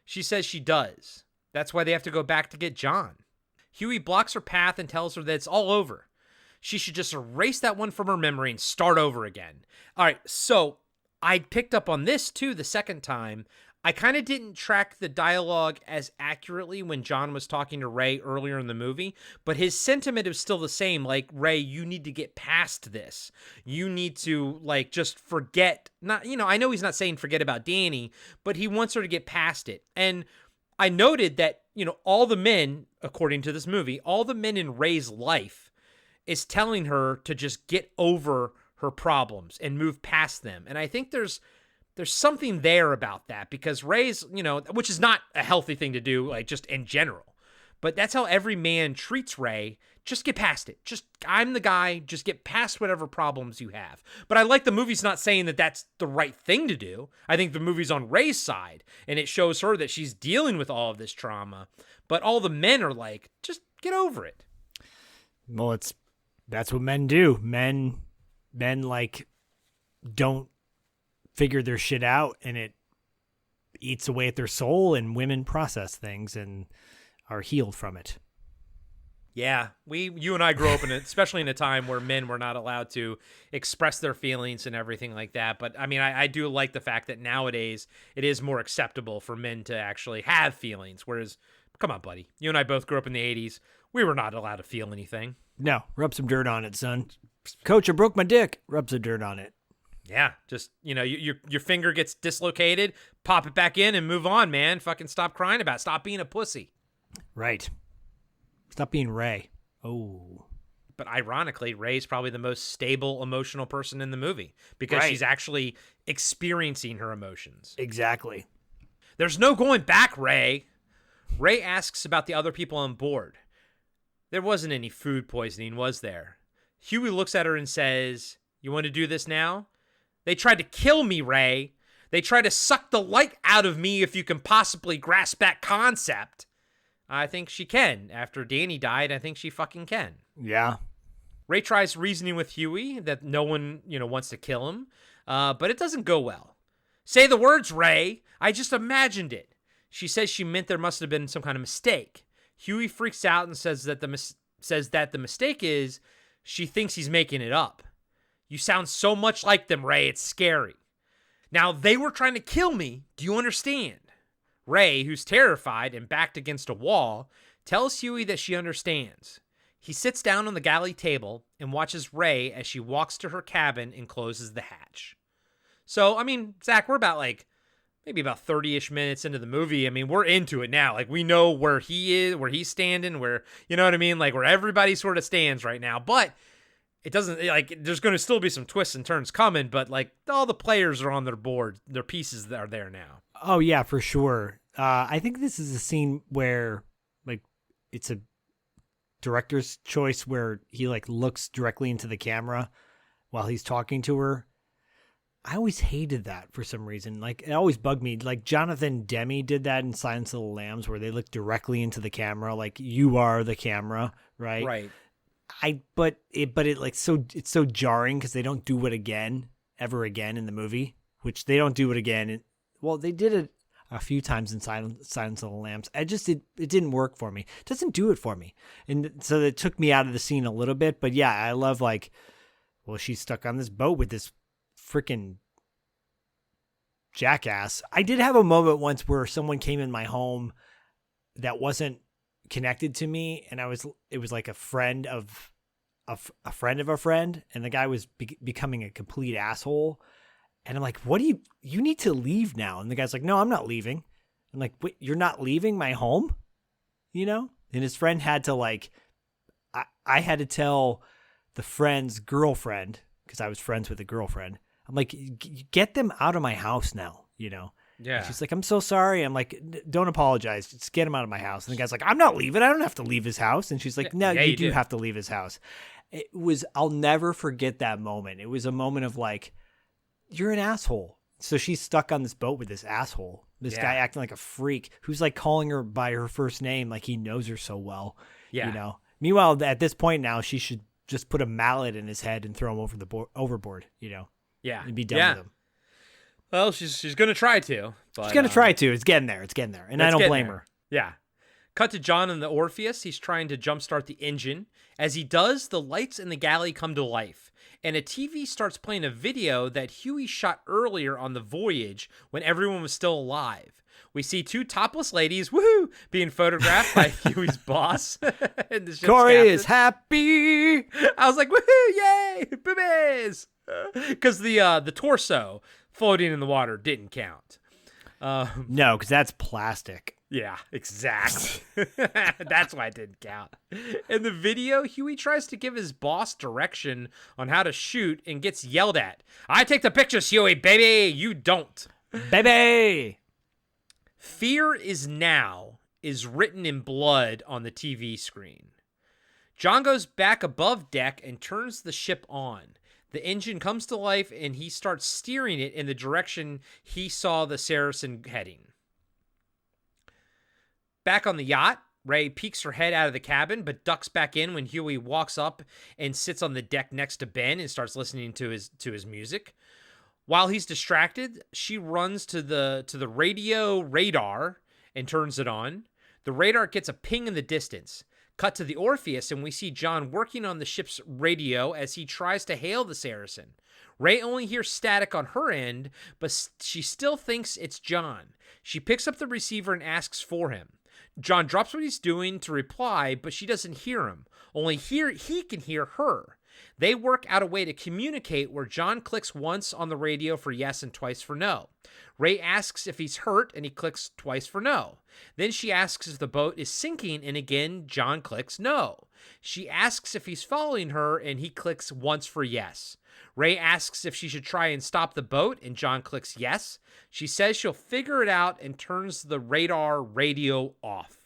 She says she does. That's why they have to go back to get John. Huey blocks her path and tells her that it's all over. She should just erase that one from her memory and start over again. All right, so I picked up on this too the second time. I kind of didn't track the dialogue as accurately when John was talking to Ray earlier in the movie, but his sentiment is still the same. Like, Ray, you need to get past this. You need to, like, just forget. Not, I know he's not saying forget about Danny, but he wants her to get past it. And I noted that, all the men, according to this movie, all the men in Ray's life is telling her to just get over her problems and move past them. And I think there's something there about that, because Ray's, which is not a healthy thing to do, like, just in general, but that's how every man treats Ray. Just get past it. I'm the guy. Just get past whatever problems you have. But I like the movie's not saying that that's the right thing to do. I think the movie's on Ray's side, and it shows her that she's dealing with all of this trauma. But all the men are like, just get over it. Well, that's what men do. Men like don't figure their shit out, and it eats away at their soul, and women process things and are healed from it. Yeah, you and I grew up especially in a time where men were not allowed to express their feelings and everything like that. But I mean, I do like the fact that nowadays it is more acceptable for men to actually have feelings. Whereas, come on, buddy, you and I both grew up in the 80s. We were not allowed to feel anything. No, rub some dirt on it, son. Coach, I broke my dick. Rub some dirt on it. Yeah, just, your finger gets dislocated, pop it back in and move on, man. Fucking stop crying about it. Stop being a pussy. Right. Stop being Ray. Oh. But ironically, Ray's probably the most stable emotional person in the movie, because she's actually experiencing her emotions. Exactly. There's no going back, Ray. Ray asks about the other people on board. There wasn't any food poisoning, was there? Huey looks at her and says, "You want to do this now? They tried to kill me, Ray. They tried to suck the light out of me, if you can possibly grasp that concept." I think she can. After Danny died, I think she fucking can. Yeah. Ray tries reasoning with Huey that no one, wants to kill him, but it doesn't go well. "Say the words, Ray. I just imagined it." She says she meant there must have been some kind of mistake. Huey freaks out and says that the mistake is she thinks he's making it up. "You sound so much like them, Ray. It's scary." Now, they were trying to kill me. Do you understand? Ray, who's terrified and backed against a wall, tells Huey that she understands. He sits down on the galley table and watches Ray as she walks to her cabin and closes the hatch. So, I mean, Zach, we're about maybe about 30-ish minutes into the movie. I mean, we're into it now. Like, we know where he is, where he's standing, where, you know what I mean? Like, where everybody sort of stands right now. But it doesn't, like, there's going to still be some twists and turns coming, but, like, all the players are on their board. Their pieces that are there now. Oh, yeah, for sure. I think this is a scene where, like, it's a director's choice where he, like, looks directly into the camera while he's talking to her. I always hated that for some reason. Like, it always bugged me. Like, Jonathan Demme did that in Silence of the Lambs, where they look directly into the camera, like, you are the camera, right? Right. But it's so jarring because they don't do it ever again in the movie, which they don't do it again. Well, they did it a few times in Silence of the Lambs. It didn't work for me. It doesn't do it for me. And so it took me out of the scene a little bit. But yeah, I love, like, well, she's stuck on this boat with this freaking jackass. I did have a moment once where someone came in my home that wasn't connected to me, and it was like a friend of a friend of a friend, and the guy was becoming a complete asshole. And I'm like, what do you need to leave now? And the guy's like, no, I'm not leaving. I'm like, wait, you're not leaving my home? You know? And his friend had to, like, I had to tell the friend's girlfriend, because I was friends with the girlfriend. I'm like, get them out of my house now, you know? Yeah. And she's like, I'm so sorry. I'm like, don't apologize. Just get him out of my house. And the guy's like, I'm not leaving. I don't have to leave his house. And she's like, no, yeah, you you do do. have to leave his house. I'll never forget that moment. It was a moment of, like, you're an asshole. So she's stuck on this boat with this asshole, this guy acting like a freak who's, like, calling her by her first name, like he knows her so well. Yeah. You know? Meanwhile, at this point now, she should just put a mallet in his head and throw him over the overboard, you know? Yeah. And be done with him. Well, she's going to try to. But, She's going to try to. It's getting there. And I don't blame her. Yeah. Cut to John in the Orpheus. He's trying to jumpstart the engine. As he does, the lights in the galley come to life, and a TV starts playing a video that Huey shot earlier on the voyage when everyone was still alive. We see two topless ladies, woohoo, being photographed by Huey's boss. And the ship's Corey captain. is happy. I was like, woohoo, yay, boobies. Because the torso floating in the water didn't count. No, because that's plastic. Yeah, exactly. That's why it didn't count. In the video, Huey tries to give his boss direction on how to shoot and gets yelled at. I take the pictures, Huey, baby. You don't. Baby. Fear is now is written in blood on the TV screen. John goes back above deck and turns the ship on. The engine comes to life and he starts steering it in the direction he saw the Saracen heading. Back on the yacht, Ray peeks her head out of the cabin, but ducks back in when Huey walks up and sits on the deck next to Ben and starts listening to his music. While he's distracted, she runs to the radio radar and turns it on. The radar gets a ping in the distance. Cut to the Orpheus, and we see John working on the ship's radio as he tries to hail the Saracen. Ray only hears static on her end, but she still thinks it's John. She picks up the receiver and asks for him. John drops what he's doing to reply, but she doesn't hear him. Only he can hear her. They work out a way to communicate where John clicks once on the radio for yes and twice for no. Ray asks if he's hurt, and he clicks twice for no. Then she asks if the boat is sinking, and again, John clicks no. She asks if he's following her, and he clicks once for yes. Ray asks if she should try and stop the boat, and John clicks yes. She says she'll figure it out and turns the radar radio off.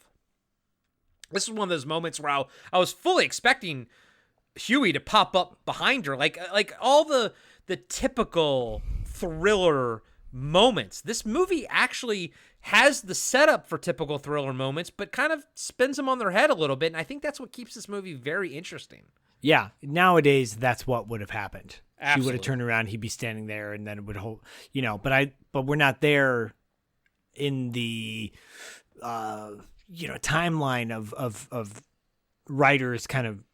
This is one of those moments where I was fully expecting Huey to pop up behind her, like all the typical thriller moments. This movie actually has the setup for typical thriller moments, but kind of spins them on their head a little bit, and I think that's what keeps this movie very interesting. Yeah, nowadays that's what would have happened. Absolutely. She would have turned around, he'd be standing there, and then it would hold, you know. But we're not there in the timeline of writers kind of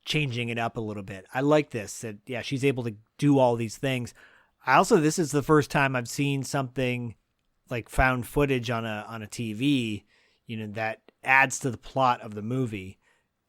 changing it up a little bit. I like this. That she's able to do all these things. This is the first time I've seen something like found footage on a TV, that adds to the plot of the movie.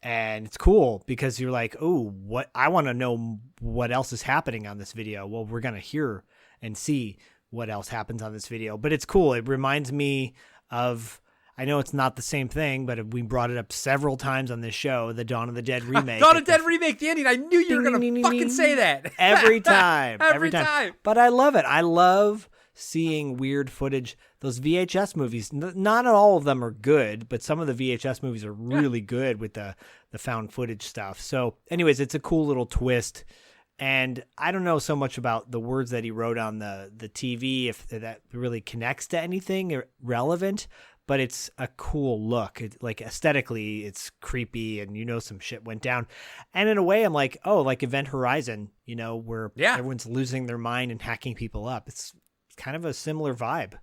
And it's cool because you're like, oh, I want to know what else is happening on this video. Well, we're going to hear and see what else happens on this video. But it's cool. It reminds me of, I know it's not the same thing, but we brought it up several times on this show, the Dawn of the Dead remake. Dawn of the Dead remake, the ending. I knew you were going to fucking say that. Every time. Every time. But I love it. I love seeing weird footage. Those VHS movies, not all of them are good, but some of the VHS movies are really good with the found footage stuff. So anyways, it's a cool little twist. And I don't know so much about the words that he wrote on the TV, if that really connects to anything relevant, but it's a cool look. Like aesthetically, it's creepy and some shit went down. And in a way, I'm like, oh, like Event Horizon, where everyone's losing their mind and hacking people up. It's kind of a similar vibe.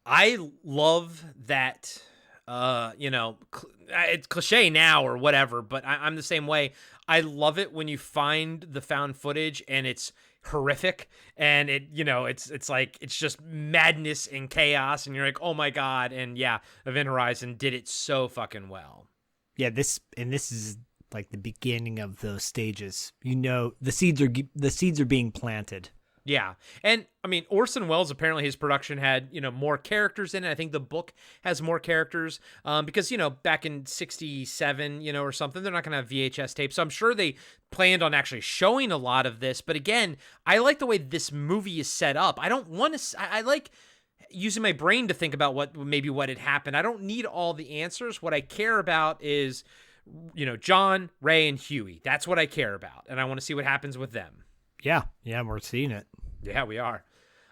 I love that, it's cliche now or whatever, but I'm the same way. I love it when you find the found footage and it's horrific and it's like, it's just madness and chaos and you're like, oh my God. And yeah, Event Horizon did it so fucking well. Yeah. This is like the beginning of those stages. The seeds are being planted. Yeah. And I mean, Orson Welles, apparently his production had, more characters in it. I think the book has more characters because, back in 67, or something, they're not going to have VHS tapes. So I'm sure they planned on actually showing a lot of this. But again, I like the way this movie is set up. I don't want to, I like using my brain to think about what had happened. I don't need all the answers. What I care about is, John, Ray, and Huey. That's what I care about. And I want to see what happens with them. Yeah, we're seeing it. Yeah, we are.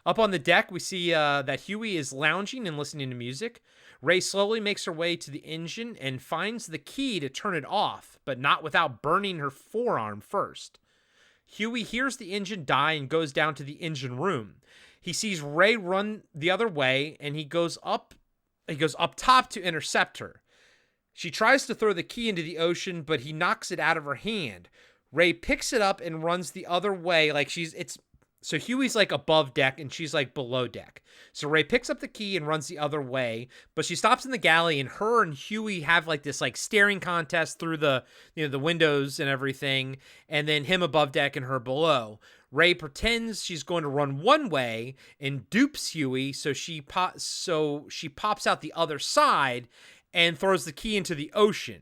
Up on the deck, we see that Huey is lounging and listening to music. Ray slowly makes her way to the engine and finds the key to turn it off, but not without burning her forearm first. Huey hears the engine die and goes down to the engine room. He sees Ray run the other way, and he goes up top to intercept her. She tries to throw the key into the ocean, but he knocks it out of her hand. Ray picks it up and runs the other way so Huey's like above deck and she's like below deck. So Ray picks up the key and runs the other way, but she stops in the galley and her and Huey have like this like staring contest through the the windows and everything, and then him above deck and her below. Ray pretends she's going to run one way and dupes Huey, so she pops out the other side and throws the key into the ocean.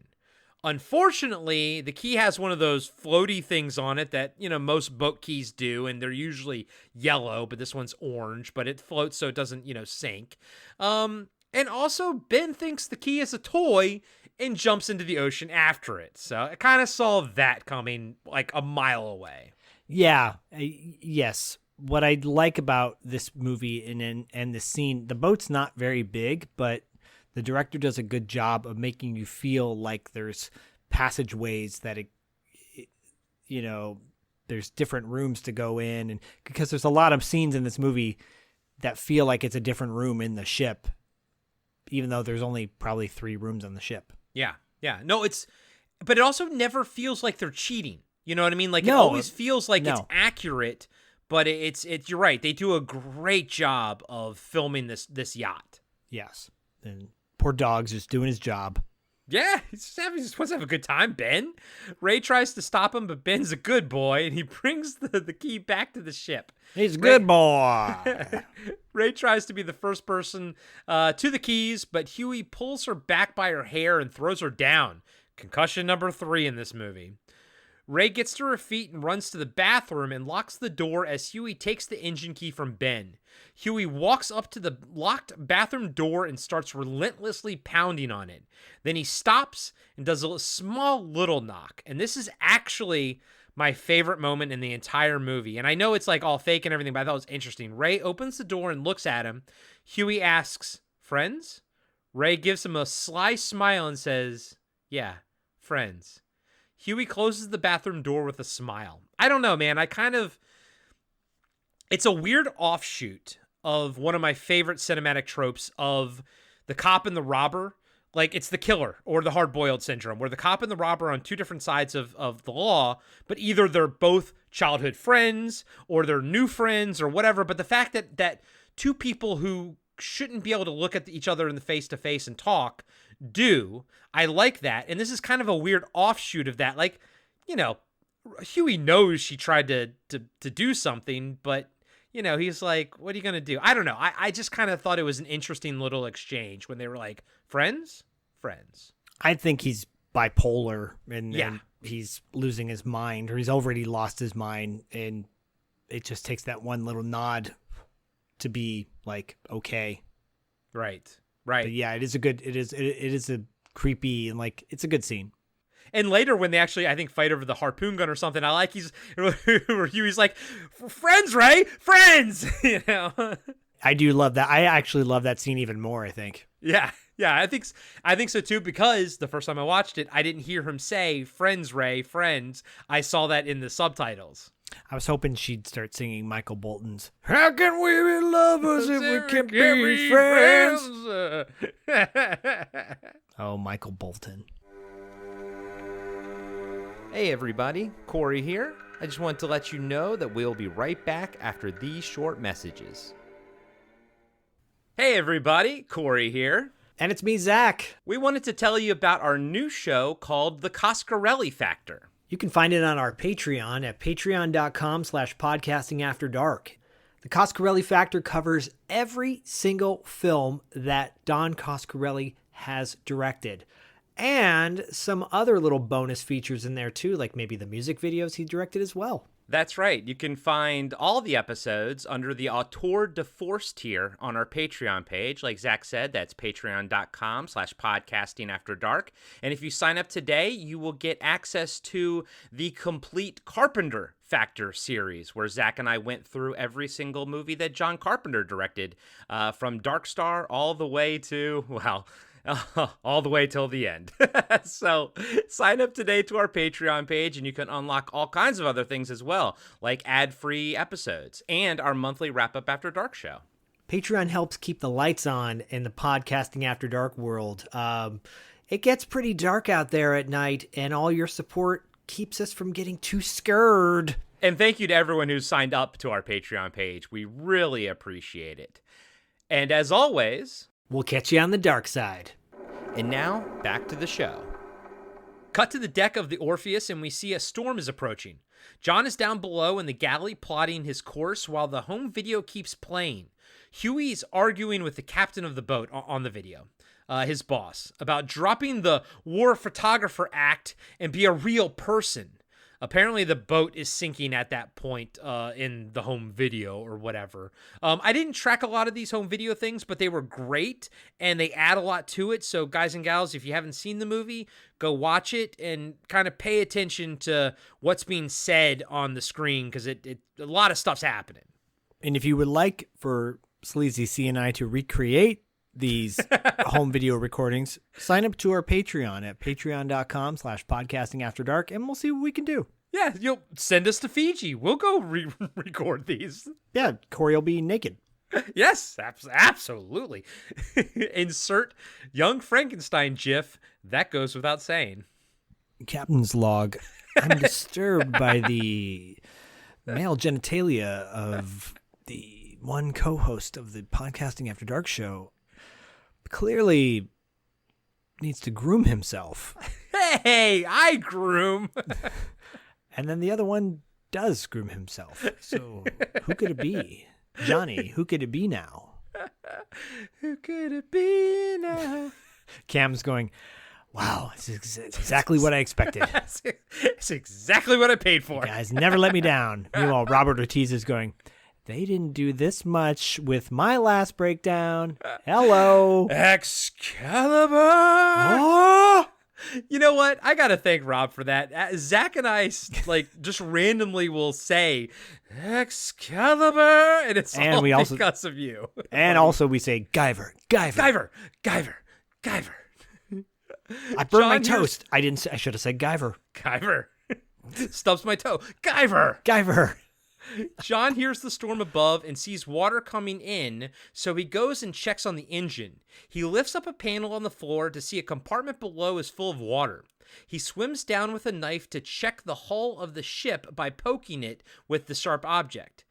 Unfortunately, the key has one of those floaty things on it that, most boat keys do, and they're usually yellow, but this one's orange, but it floats so it doesn't, sink. And also, Ben thinks the key is a toy and jumps into the ocean after it. So I kind of saw that coming like a mile away. Yeah, yes. What I like about this movie and the scene, the boat's not very big, but the director does a good job of making you feel like there's passageways that there's different rooms to go in, and because there's a lot of scenes in this movie that feel like it's a different room in the ship, even though there's only probably 3 rooms on the ship. Yeah. No, but it also never feels like they're cheating. You know what I mean? Like it always feels like it's accurate, but it's you're right. They do a great job of filming this yacht. Yes. And poor dog's just doing his job. Yeah, he just wants to have a good time, Ben. Ray tries to stop him, but Ben's a good boy, and he brings the key back to the ship. He's a good boy. Ray tries to be the first person to the keys, but Huey pulls her back by her hair and throws her down. Concussion number 3 in this movie. Ray gets to her feet and runs to the bathroom and locks the door as Huey takes the engine key from Ben. Huey walks up to the locked bathroom door and starts relentlessly pounding on it. Then he stops and does a small little knock. And this is actually my favorite moment in the entire movie. And I know it's like all fake and everything, but I thought it was interesting. Ray opens the door and looks at him. Huey asks, "Friends?" Ray gives him a sly smile and says, "Yeah, friends." Huey closes the bathroom door with a smile. I don't know, man. It's a weird offshoot of one of my favorite cinematic tropes of the cop and the robber. like it's the killer or the hard-boiled syndrome, where the cop and the robber are on two different sides of the law, but either they're both childhood friends or they're new friends or whatever. But the fact that two people who shouldn't be able to look at each other in the face-to-face and talk do, I like that. And this is kind of a weird offshoot of that. Like, you know, Huey knows she tried to do something, but, you know, he's like, what are you going to do? I don't know. I just kind of thought it was an interesting little exchange when they were like, friends. I think he's bipolar and he's losing his mind, or he's already lost his mind, and it just takes that one little nod to be like, okay. Right. But yeah, it is a creepy, and like, it's a good scene. And later when they actually, I think, fight over the harpoon gun or something, I like Huey's like, friends, Ray, friends, you know. I do love that. I actually love that scene even more, I think. Yeah, I think so too, because the first time I watched it, I didn't hear him say, friends, Ray, friends. I saw that in the subtitles. I was hoping she'd start singing Michael Bolton's "How Can We Be Lovers If We Can't Be Friends?" Oh, Michael Bolton. Hey everybody, Corey here. I just wanted to let you know that we'll be right back after these short messages. Hey everybody, Corey here. And it's me, Zach. We wanted to tell you about our new show called The Coscarelli Factor. You can find it on our Patreon at patreon.com/podcastingafterdark. The Coscarelli Factor covers every single film that Don Coscarelli has directed. And some other little bonus features in there too, like maybe the music videos he directed as well. That's right. You can find all the episodes under the Auteur de Force tier on our Patreon page. Like Zach said, that's patreon.com/podcastingafterdark. And if you sign up today, you will get access to the complete Carpenter Factor series, where Zach and I went through every single movie that John Carpenter directed, from Dark Star all the way to, well, all the way till the end. So sign up today to our Patreon page, and you can unlock all kinds of other things as well, like ad-free episodes and our monthly wrap-up After Dark show. Patreon helps keep the lights on in the podcasting After Dark world. It gets pretty dark out there at night, and all your support keeps us from getting too scared. And thank you to everyone who's signed up to our Patreon page. We really appreciate it. And as always, we'll catch you on the dark side. And now, back to the show. Cut to the deck of the Orpheus, and we see a storm is approaching. John is down below in the galley plotting his course while the home video keeps playing. Huey's arguing with the captain of the boat on the video, his boss, about dropping the war photographer act and be a real person. Apparently the boat is sinking at that point in the home video or whatever. I didn't track a lot of these home video things, but they were great and they add a lot to it. So guys and gals, if you haven't seen the movie, go watch it and kind of pay attention to what's being said on the screen, because a lot of stuff's happening. And if you would like for Sleazy C and I to recreate these home video recordings, sign up to our Patreon at patreon.com/podcastingafterdark, and we'll see what we can do. Yeah, you'll send us to Fiji. We'll go record these. Yeah, Corey will be naked. Yes, absolutely. Insert young Frankenstein gif. That goes without saying. Captain's log. I'm disturbed by the male genitalia of the one co-host of the Podcasting After Dark show. Clearly needs to groom himself. Hey, I groom. And then the other one does groom himself. So who could it be? Johnny, who could it be now? Who could it be now? Cam's going, wow, it's exactly what I expected. It's exactly what I paid for. You guys never let me down. Meanwhile, Robert Ortiz is going, they didn't do this much with my last breakdown. Hello. Excalibur. Oh! You know what? I got to thank Rob for that. Zach and I just randomly will say Excalibur, and it's all because of you. And also we say Guyver. I burned my toast. I should have said Guyver. Stubs my toe. Guyver. John hears the storm above and sees water coming in, so he goes and checks on the engine. He lifts up a panel on the floor to see a compartment below is full of water. He swims down with a knife to check the hull of the ship by poking it with the sharp object.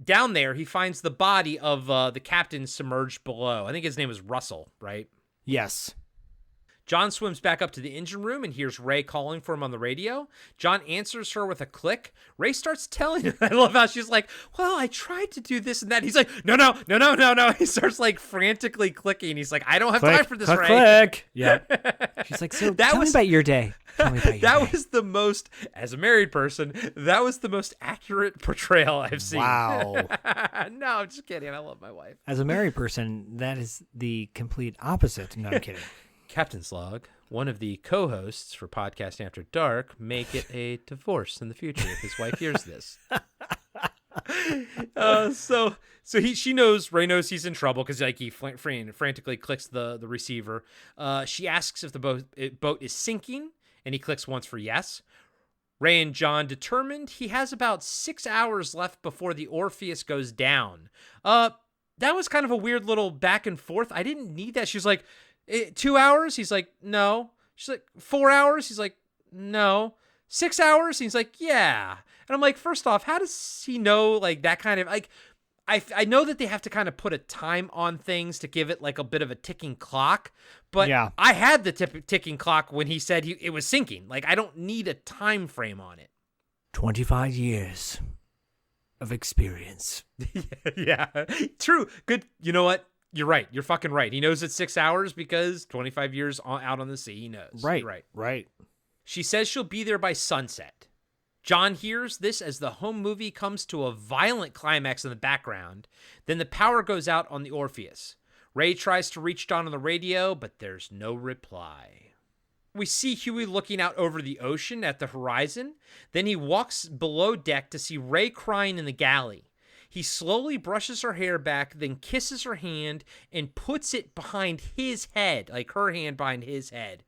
Down there, he finds the body of the captain submerged below. I think his name was Russell, right? Yes. John swims back up to the engine room and hears Ray calling for him on the radio. John answers her with a click. Ray starts telling him. I love how she's like, well, I tried to do this and that. He's like, no. He starts like frantically clicking. He's like, I don't have time for this, Ray. Click. Yeah. She's like, so tell me about your day. Tell me about your that day. was the most, as a married person, that was the most accurate portrayal I've seen. Wow. No, I'm just kidding. I love my wife. As a married person, that is the complete opposite. No, I'm kidding. Captain's Log, one of the co-hosts for Podcasting After Dark, may get a divorce in the future if his wife hears this. She knows, Ray knows he's in trouble because like he frantically clicks the receiver. She asks if the boat is sinking, and he clicks once for yes. Ray and John determined he has about 6 hours left before the Orpheus goes down. That was kind of a weird little back and forth. I didn't need that. She was like, 2 hours? He's like, no. She's like, 4 hours? He's like, no. 6 hours? He's like, yeah. And I'm like, first off, how does he know like that kind of like, I know that they have to kind of put a time on things to give it like a bit of a ticking clock, but yeah. I had the ticking clock when he said it was sinking. Like, I don't need a time frame on it. 25 years of experience. Yeah, true. Good. You know what? You're right. You're fucking right. He knows it's 6 hours because 25 years out on the sea, he knows. Right. You're right. She says she'll be there by sunset. John hears this as the home movie comes to a violent climax in the background. Then the power goes out on the Orpheus. Ray tries to reach John on the radio, but there's no reply. We see Huey looking out over the ocean at the horizon. Then he walks below deck to see Ray crying in the galley. He slowly brushes her hair back, then kisses her hand and puts it behind his head, like her hand behind his head.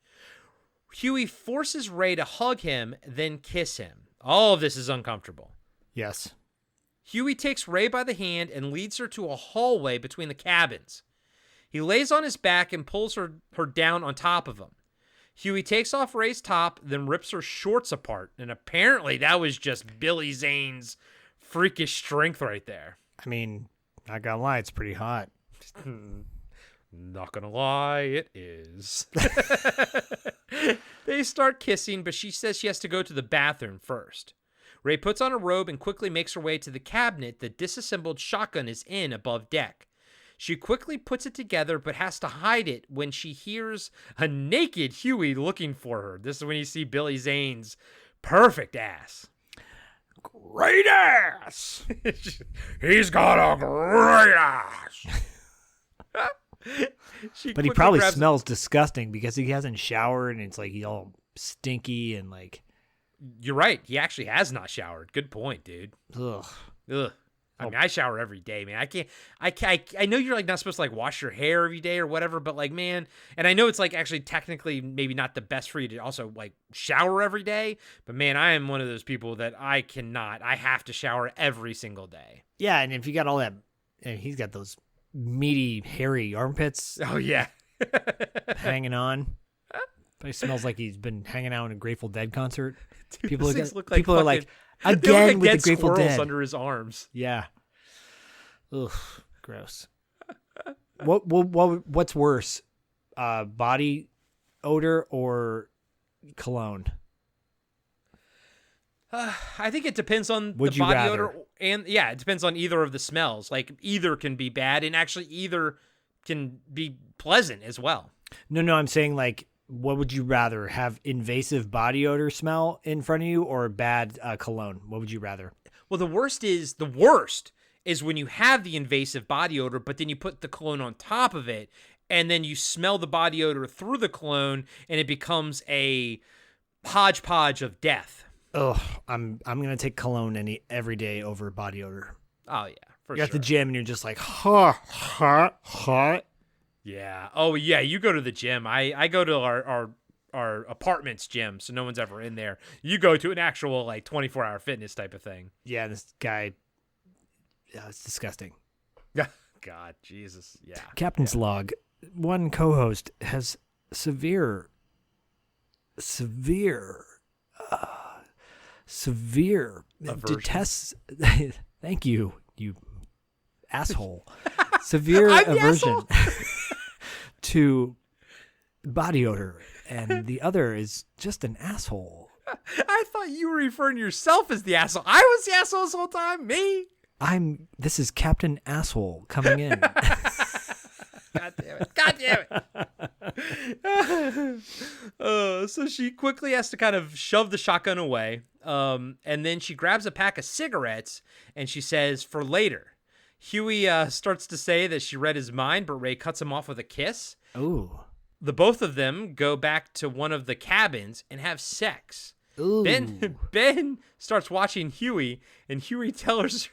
Huey forces Ray to hug him, then kiss him. All of this is uncomfortable. Yes. Huey takes Ray by the hand and leads her to a hallway between the cabins. He lays on his back and pulls her down on top of him. Huey takes off Ray's top, then rips her shorts apart, and apparently that was just Billy Zane's freakish strength right there. I mean, not gonna lie, it's pretty hot. Not gonna lie, it is. They start kissing, but she says she has to go to the bathroom first. Ray puts on a robe and quickly makes her way to the cabinet the disassembled shotgun is in above deck. She quickly puts it together, but has to hide it when she hears a naked Huey looking for her. This is when you see Billy Zane's perfect ass. Great ass! He's got a great ass! But he probably smells disgusting because he hasn't showered and it's like he's all stinky and like. You're right. He actually has not showered. Good point, dude. Ugh. I mean, I shower every day, man. I know you're like not supposed to like wash your hair every day or whatever, but like, man, and I know it's like actually technically maybe not the best for you to also like shower every day, but man, I am one of those people that I have to shower every single day. Yeah. And if you got all that, and he's got those meaty, hairy armpits. Oh, yeah. hanging on. But he smells like he's been hanging out in a Grateful Dead concert. Dude, people like are like, again with the Grateful Dead under his arms. Yeah. Ugh, gross. What's worse, body odor or cologne? I think it depends on the body odor, and yeah, it depends on either of the smells. Like either can be bad, and actually either can be pleasant as well. No, I'm saying like, what would you rather have? Invasive body odor smell in front of you, or bad cologne? What would you rather? Well, the worst is when you have the invasive body odor, but then you put the cologne on top of it, and then you smell the body odor through the cologne, and it becomes a hodgepodge of death. Oh, I'm gonna take cologne every day over body odor. Oh yeah, you're at the gym and you're just like hot. Yeah. Oh yeah, you go to the gym. I go to our apartment's gym, so no one's ever in there. You go to an actual like 24-hour fitness type of thing. Yeah, this guy it's disgusting. God, Jesus. Yeah. Captain's log. One co-host has severe detests. Thank you, you asshole. Severe aversion to body odor, and the other is just an asshole. I thought you were referring to yourself as the asshole. I was the asshole this whole time. Me. This is Captain Asshole coming in. God damn it. God damn it. So she quickly has to kind of shove the shotgun away. And then she grabs a pack of cigarettes and she says, for later. Huey starts to say that she read his mind, but Ray cuts him off with a kiss. Ooh. The both of them go back to one of the cabins and have sex. Ooh. Then Ben starts watching Huey, and Huey tells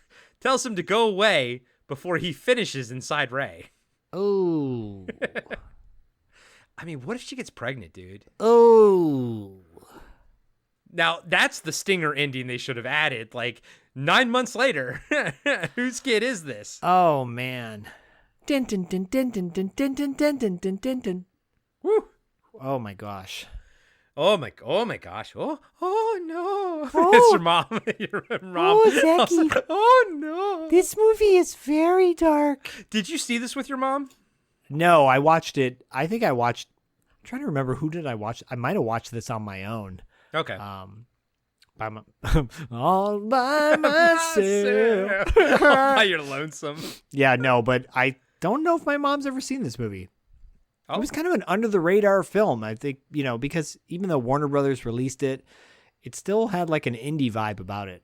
him to go away before he finishes inside Ray. Oh. I mean, what if she gets pregnant, dude? Oh. Now, that's the stinger ending they should have added. Like, 9 months later, whose kid is this? Oh, man. Dun, dun, dun, dun, dun, dun, dun, dun, dun, dun, dun, dun, dun. Woo. Oh, my gosh. Oh my gosh. Oh no. Oh. It's your mom. Your mom. Oh, Zachy. Like, oh no. This movie is very dark. Did you see this with your mom? No, I watched it. I'm trying to remember, who did I watch? I might have watched this on my own. Okay. All by myself. All by your lonesome. Yeah, no, but I don't know if my mom's ever seen this movie. Oh. It was kind of an under the radar film, I think, because even though Warner Brothers released it, it still had like an indie vibe about it.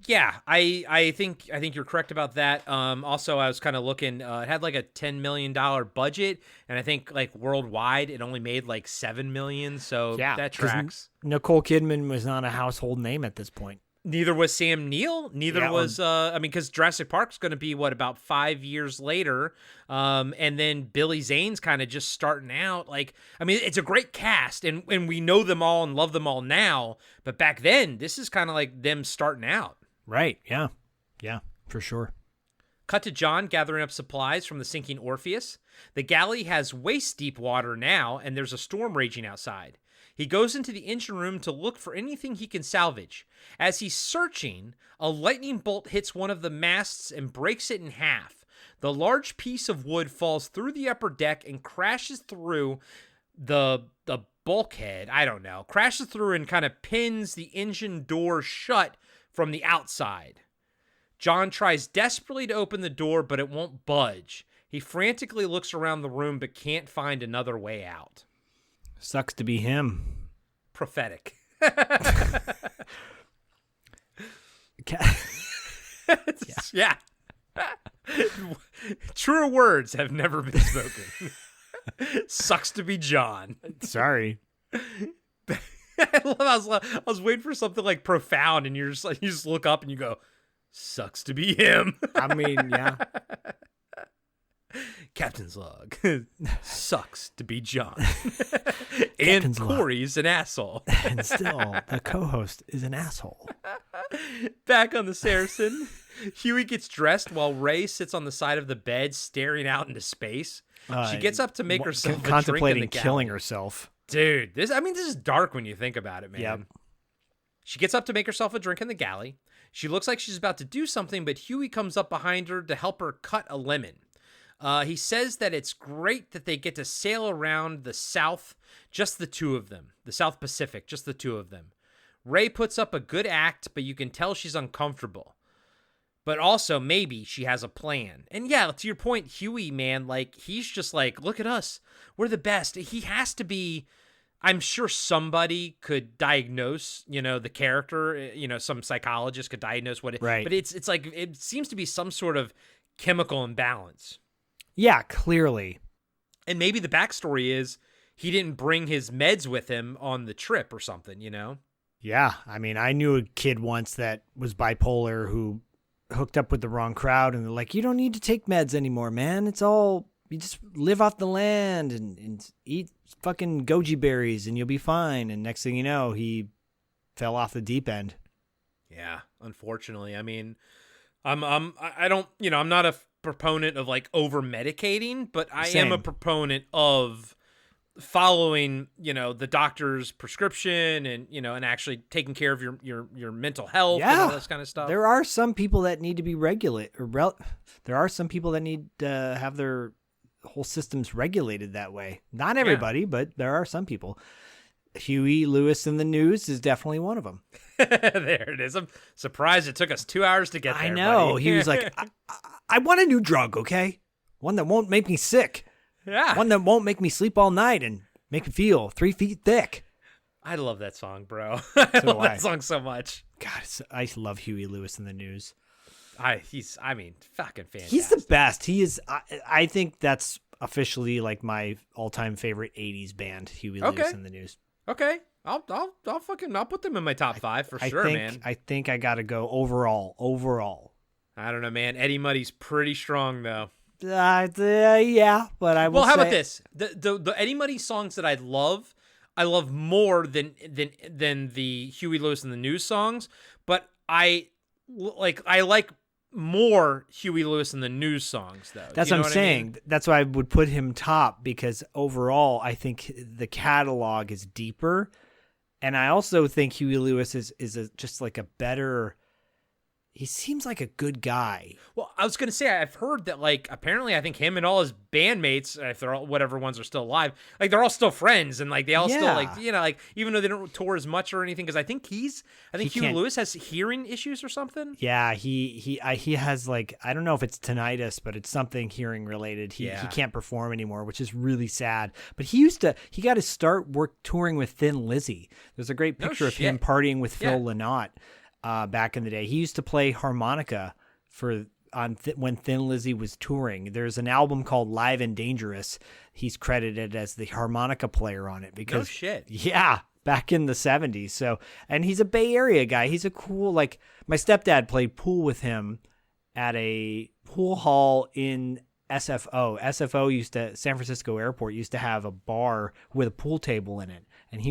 Yeah, I think you're correct about that. Also, I was kind of looking. It had like a $10 million budget, and I think like worldwide it only made like $7 million. So Yeah, that tracks. Nicole Kidman was not a household name at this point. Neither was Sam Neill. Neither was because Jurassic Park's going to be about 5 years later, and then Billy Zane's kind of just starting out. Like, I mean, it's a great cast, and we know them all and love them all now. But back then, this is kind of like them starting out. Right. Yeah. Yeah, for sure. Cut to John gathering up supplies from the sinking Orpheus. The galley has waist-deep water now, and there's a storm raging outside. He goes into the engine room to look for anything he can salvage. As he's searching, a lightning bolt hits one of the masts and breaks it in half. The large piece of wood falls through the upper deck and crashes through the bulkhead. I don't know. Crashes through and kind of pins the engine door shut from the outside. John tries desperately to open the door, but it won't budge. He frantically looks around the room but can't find another way out. Sucks to be him. Prophetic. Yeah. Truer words have never been spoken. Sucks to be John. Sorry. I was waiting for something like profound, and you just look up and you go, "Sucks to be him." I mean, yeah. Captain's log. Sucks to be John. And Corey's an asshole. And still, the co-host is an asshole. Back on the Saracen, Huey gets dressed while Ray sits on the side of the bed staring out into space. She gets up to make herself a drink in the contemplating galley. killing herself. Dude, this is dark when you think about it, man. Yep. She gets up to make herself a drink in the galley. She looks like she's about to do something, but Huey comes up behind her to help her cut a lemon. He says that it's great that they get to sail around the South, just the two of them. The South Pacific, just the two of them. Ray puts up a good act, but you can tell she's uncomfortable. But also, maybe she has a plan. And yeah, to your point, Huey, man, like, he's just like, look at us. We're the best. He has to be, I'm sure somebody could diagnose, the character, some psychologist could diagnose what it, right. But it's like, it seems to be some sort of chemical imbalance. Yeah, clearly. And maybe the backstory is he didn't bring his meds with him on the trip or something, Yeah, I mean, I knew a kid once that was bipolar who hooked up with the wrong crowd, and they're like, you don't need to take meds anymore, man. It's all, you just live off the land and eat fucking goji berries and you'll be fine. And next thing you know, he fell off the deep end. Yeah, unfortunately. I mean, I don't, I'm not a proponent of like over medicating, but I am a proponent of following, the doctor's prescription and, and actually taking care of your mental health and all this kind of stuff. There are some people that need to be there are some people that need to have their whole systems regulated that way. Not everybody, but there are some people. Huey Lewis in the News is definitely one of them. There it is. I'm surprised it took us 2 hours to get there. I know. Buddy. He was like, I want a new drug, okay? One that won't make me sick. Yeah. One that won't make me sleep all night and make me feel 3 feet thick. I love that song, bro. I love that song so much. God, I love Huey Lewis in the News. He's fucking fantastic. He's the best. He is. I think that's officially like my all-time favorite 80s band, Huey Lewis in the News. Okay. I'll put them in my top 5 for sure, man. I think I got to go overall. I don't know, man. Eddie Muddy's pretty strong though. Yeah, but I will Well, how about this? The Eddie Muddy songs that I love more than the Huey Lewis in the News songs, but I like more Huey Lewis in the News songs though. That's what I'm saying. I mean? That's why I would put him top, because overall I think the catalog is deeper, and I also think Huey Lewis is just like a better. He seems like a good guy. Well, I was going to say, I've heard that, like, apparently I think him and all his bandmates, if they're all, whatever ones are still alive, like, they're all still friends. And, like, they all still, like, like, even though they don't tour as much or anything, because I think Huey Lewis has hearing issues or something. Yeah, he has, like, I don't know if it's tinnitus, but it's something hearing related. He can't perform anymore, which is really sad. But he got to start touring with Thin Lizzy. There's a great picture of him partying with Phil Lynott. Back in the day, he used to play harmonica when Thin Lizzy was touring. There's an album called Live and Dangerous. He's credited as the harmonica player on it because, no shit. Yeah, back in the 70s. So, and he's a Bay Area guy. He's a cool, like, my stepdad played pool with him at a pool hall in SFO. San Francisco Airport used to have a bar with a pool table in it. And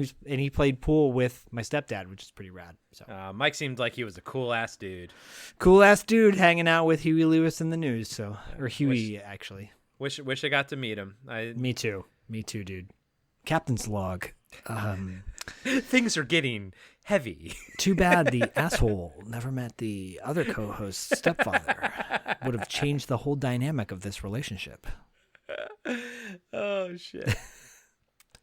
he played pool with my stepdad, which is pretty rad. So Mike seemed like he was a cool ass dude. Cool ass dude hanging out with Huey Lewis in the News. So or Huey actually. Wish I got to meet him. Me too, dude. Captain's log. Things are getting heavy. Too bad the asshole never met the other co-host's stepfather. Would have changed the whole dynamic of this relationship. Oh shit.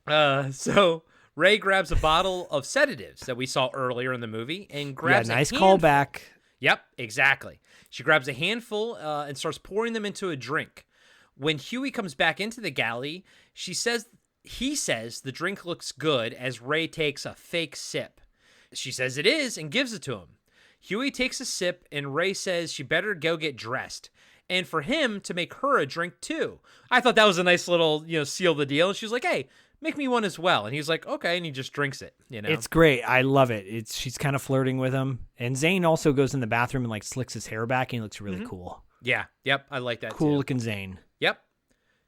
So Ray grabs a bottle of sedatives that we saw earlier in the movie and grabs nice callback. Yep, exactly. She grabs a handful and starts pouring them into a drink. When Huey comes back into the galley, he says the drink looks good as Ray takes a fake sip. She says it is and gives it to him. Huey takes a sip and Ray says she better go get dressed. And for him to make her a drink too. I thought that was a nice little, seal the deal. And she was like, hey, make me one as well. And he's like, okay. And he just drinks it, It's great. I love it. She's kind of flirting with him. And Zane also goes in the bathroom and like slicks his hair back and he looks really cool. Yeah. Yep. I like that cool too. Looking Zane. Yep.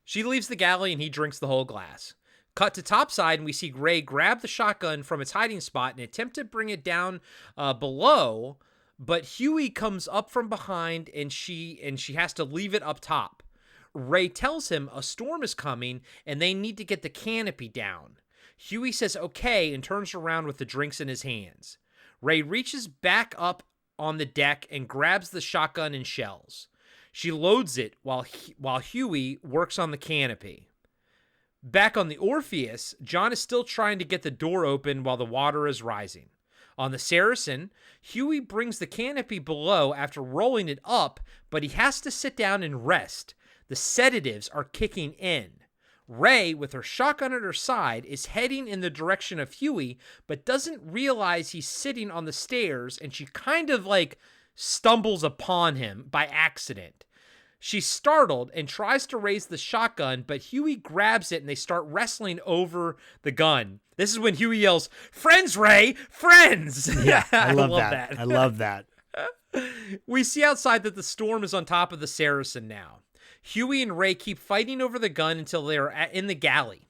She leaves the galley and he drinks the whole glass. Cut to topside and we see Ray grab the shotgun from its hiding spot and attempt to bring it down below. But Huey comes up from behind and she has to leave it up top. Ray tells him a storm is coming and they need to get the canopy down. Huey says okay and turns around with the drinks in his hands. Ray reaches back up on the deck and grabs the shotgun and shells. She loads it while Huey works on the canopy. Back on the Orpheus, John is still trying to get the door open while the water is rising. On the Saracen, Huey brings the canopy below after rolling it up, but he has to sit down and rest. The sedatives are kicking in. Ray, with her shotgun at her side, is heading in the direction of Huey, but doesn't realize he's sitting on the stairs, and she kind of like stumbles upon him by accident. She's startled and tries to raise the shotgun, but Huey grabs it and they start wrestling over the gun. This is when Huey yells, "Friends, Ray! Friends!" Yeah, I love that. I love that. We see outside that the storm is on top of the Saracen now. Huey and Ray keep fighting over the gun until they are in the galley.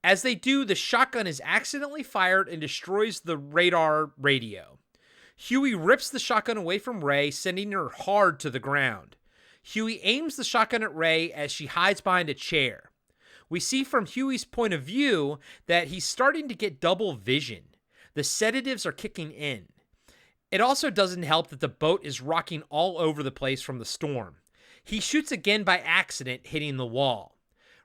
As they do, the shotgun is accidentally fired and destroys the radar radio. Huey rips the shotgun away from Ray, sending her hard to the ground. Huey aims the shotgun at Ray as she hides behind a chair. We see from Huey's point of view that he's starting to get double vision. The sedatives are kicking in. It also doesn't help that the boat is rocking all over the place from the storm. He shoots again by accident, hitting the wall.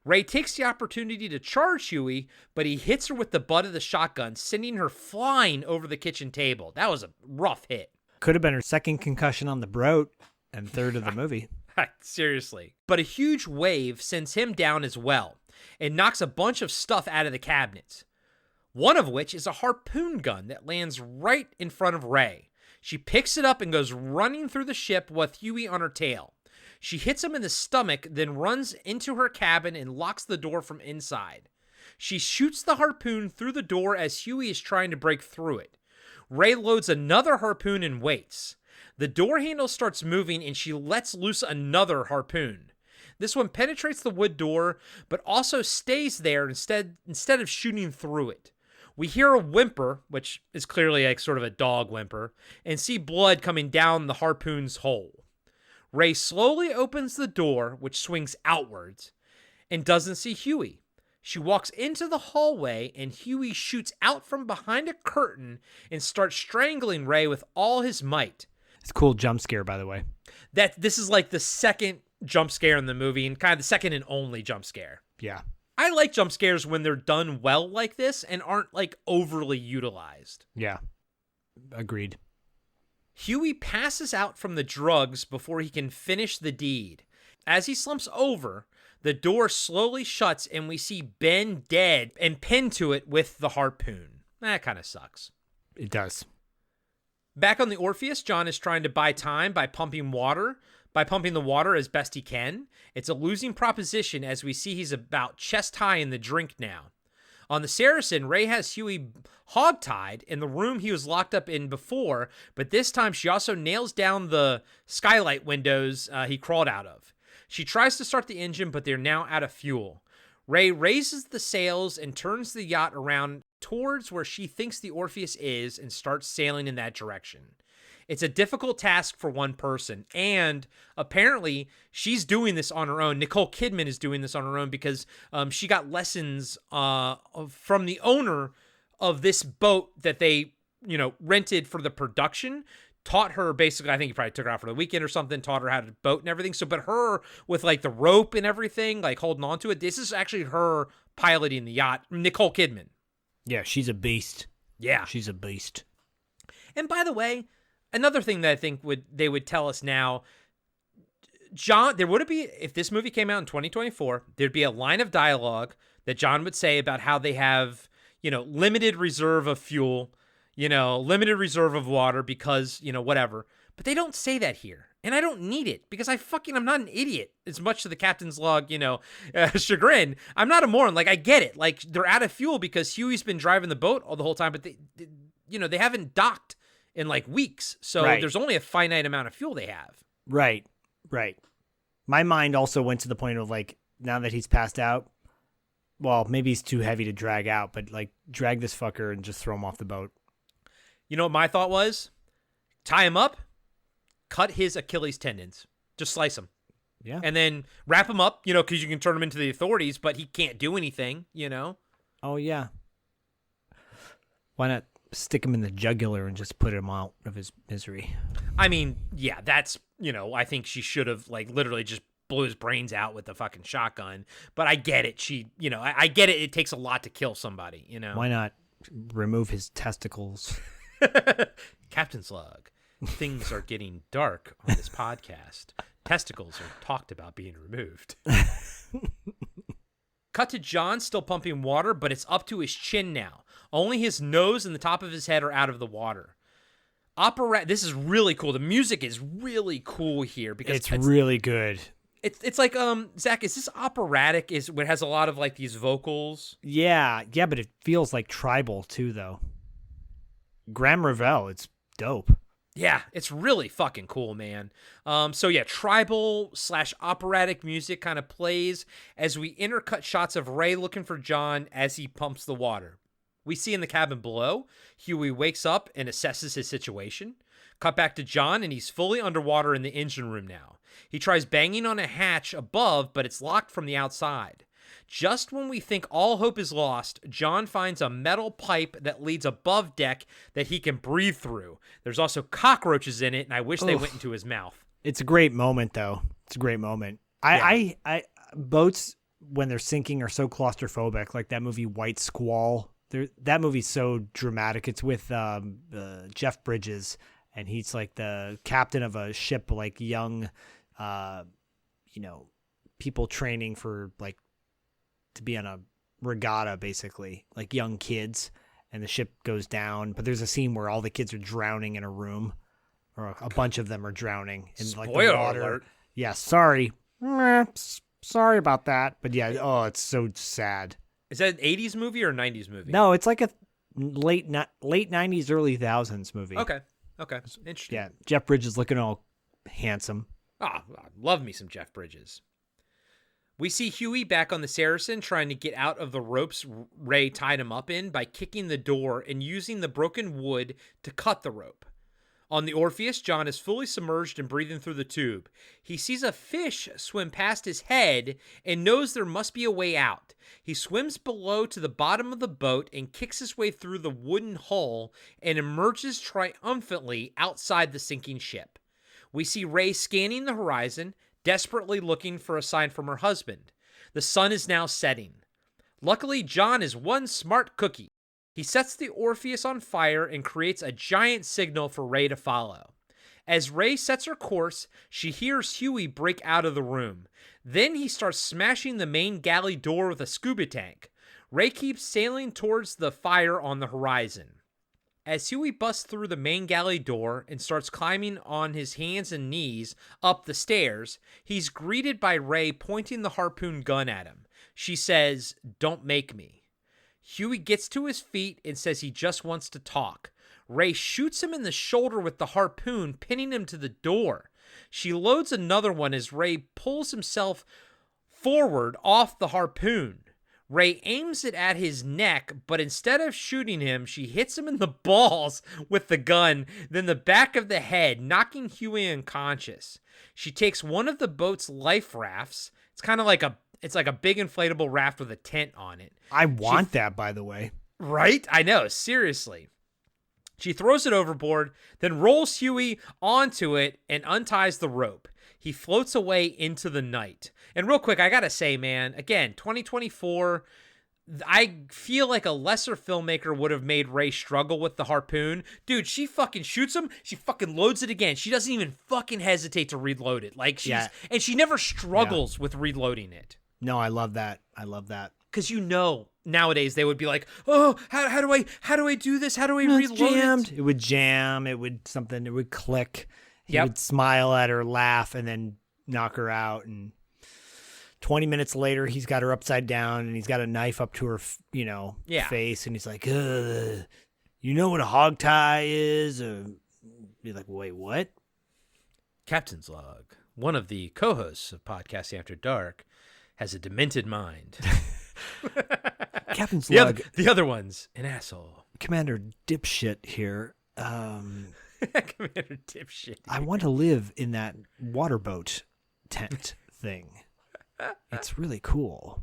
Ray takes the opportunity to charge Huey, but he hits her with the butt of the shotgun, sending her flying over the kitchen table. That was a rough hit. Could have been her second concussion on the boat and third of the movie. Seriously. But a huge wave sends him down as well and knocks a bunch of stuff out of the cabinets. One of which is a harpoon gun that lands right in front of Ray. She picks it up and goes running through the ship with Huey on her tail. She hits him in the stomach, then runs into her cabin and locks the door from inside. She shoots the harpoon through the door as Huey is trying to break through it. Ray loads another harpoon and waits. The door handle starts moving and she lets loose another harpoon. This one penetrates the wood door, but also stays there instead of shooting through it. We hear a whimper, which is clearly like sort of a dog whimper, and see blood coming down the harpoon's hole. Ray slowly opens the door, which swings outwards, and doesn't see Huey. She walks into the hallway, and Huey shoots out from behind a curtain and starts strangling Ray with all his might. It's a cool jump scare, by the way. This is like the second jump scare in the movie, and kind of the second and only jump scare. Yeah. I like jump scares when they're done well like this and aren't like overly utilized. Yeah. Agreed. Huey passes out from the drugs before he can finish the deed. As he slumps over, the door slowly shuts and we see Ben dead and pinned to it with the harpoon. That kind of sucks. It does. Back on the Orpheus, John is trying to buy time by pumping the water as best he can. It's a losing proposition as we see he's about chest high in the drink now. On the Saracen, Ray has Huey hogtied in the room he was locked up in before, but this time she also nails down the skylight windows he crawled out of. She tries to start the engine, but they're now out of fuel. Ray raises the sails and turns the yacht around towards where she thinks the Orpheus is and starts sailing in that direction. It's a difficult task for one person, and apparently she's doing this on her own. Nicole Kidman is doing this on her own because she got lessons from the owner of this boat that they, rented for the production. Taught her basically, I think he probably took her out for the weekend or something, taught her how to boat and everything. So, but her with like the rope and everything, like holding on to it, this is actually her piloting the yacht, Nicole Kidman. Yeah, she's a beast. Yeah. She's a beast. And by the way, another thing that I think they would tell us now, John, there would be, if this movie came out in 2024, there'd be a line of dialogue that John would say about how they have, limited reserve of fuel, limited reserve of water because, whatever. But they don't say that here. And I don't need it because I'm not an idiot as much to the captain's log, chagrin. I'm not a moron. Like, I get it. Like, they're out of fuel because Huey's been driving the boat all the whole time, but they haven't docked in like weeks. So There's only a finite amount of fuel they have. Right. My mind also went to the point of like, now that he's passed out, well, maybe he's too heavy to drag out, but like drag this fucker and just throw him off the boat. You know what my thought was? Tie him up, cut his Achilles tendons, just slice him. Yeah. And then wrap him up, because you can turn him into the authorities, but he can't do anything, Oh, yeah. Why not stick him in the jugular and just put him out of his misery? I mean, yeah, that's, I think she should have like literally just blew his brains out with the fucking shotgun. But I get it. I get it. It takes a lot to kill somebody, Why not remove his testicles? Captain's log. Things are getting dark on this podcast. Testicles are talked about being removed. Cut to John still pumping water, but it's up to his chin now. Only his nose and the top of his head are out of the water. This is really cool. The music is really cool here because it's really good. It's like Zach, is this operatic? It has a lot of like these vocals? Yeah, but it feels like tribal too, though. Graham Revell, it's dope. Yeah, it's really fucking cool, man. So yeah, tribal / operatic music kind of plays as we intercut shots of Ray looking for John as he pumps the water. We see in the cabin below, Huey wakes up and assesses his situation. Cut back to John, and he's fully underwater in the engine room now. He tries banging on a hatch above, but it's locked from the outside. Just when we think all hope is lost, John finds a metal pipe that leads above deck that he can breathe through. There's also cockroaches in it, and I wish they went into his mouth. It's a great moment, though. It's a great moment. I boats, when they're sinking, are so claustrophobic, like that movie White Squall. That movie's so dramatic. It's with Jeff Bridges, and he's like the captain of a ship, like young, people training for like to be on a regatta, basically, like young kids, and the ship goes down. But there's a scene where all the kids are drowning in a room, or a bunch of them are drowning in like the water. Alert. Yeah, sorry about that. But yeah, it's so sad. Is that an 80s movie or a 90s movie? No, it's like a late 90s, early 2000s movie. Okay. Interesting. Yeah, Jeff Bridges looking all handsome. I love me some Jeff Bridges. We see Huey back on the Saracen trying to get out of the ropes Ray tied him up in by kicking the door and using the broken wood to cut the rope. On the Orpheus, John is fully submerged and breathing through the tube. He sees a fish swim past his head and knows there must be a way out. He swims below to the bottom of the boat and kicks his way through the wooden hull and emerges triumphantly outside the sinking ship. We see Ray scanning the horizon, desperately looking for a sign from her husband. The sun is now setting. Luckily, John is one smart cookie. He sets the Orpheus on fire and creates a giant signal for Ray to follow. As Ray sets her course, she hears Huey break out of the room. Then he starts smashing the main galley door with a scuba tank. Ray keeps sailing towards the fire on the horizon. As Huey busts through the main galley door and starts climbing on his hands and knees up the stairs, he's greeted by Ray pointing the harpoon gun at him. She says, "Don't make me." Huey gets to his feet and says he just wants to talk. Ray shoots him in the shoulder with the harpoon, pinning him to the door. She loads another one as Ray pulls himself forward off the harpoon. Ray aims it at his neck, but instead of shooting him, she hits him in the balls with the gun, then the back of the head, knocking Huey unconscious. She takes one of the boat's life rafts. It's kind of like a big inflatable raft with a tent on it. I want that, by the way. Right? I know, seriously. She throws it overboard, then rolls Huey onto it and unties the rope. He floats away into the night. And real quick, I gotta say, man, again, 2024, I feel like a lesser filmmaker would have made Ray struggle with the harpoon. Dude, she fucking shoots him, she fucking loads it again. She doesn't even fucking hesitate to reload it. Like, and she never struggles with reloading it. No, I love that. Because nowadays they would be like, oh, how do I do this? How do I reload it? It would jam. It would click. He would smile at her, laugh, and then knock her out. And 20 minutes later, he's got her upside down, and he's got a knife up to her, face, and he's like, you know what a hog tie is? You're like, wait, what? Captain's log. One of the co-hosts of Podcasting After Dark has a demented mind. Captain's log. The other one's an asshole. Commander Dipshit here. Commander Dipshit. I want to live in that water boat tent thing. It's really cool.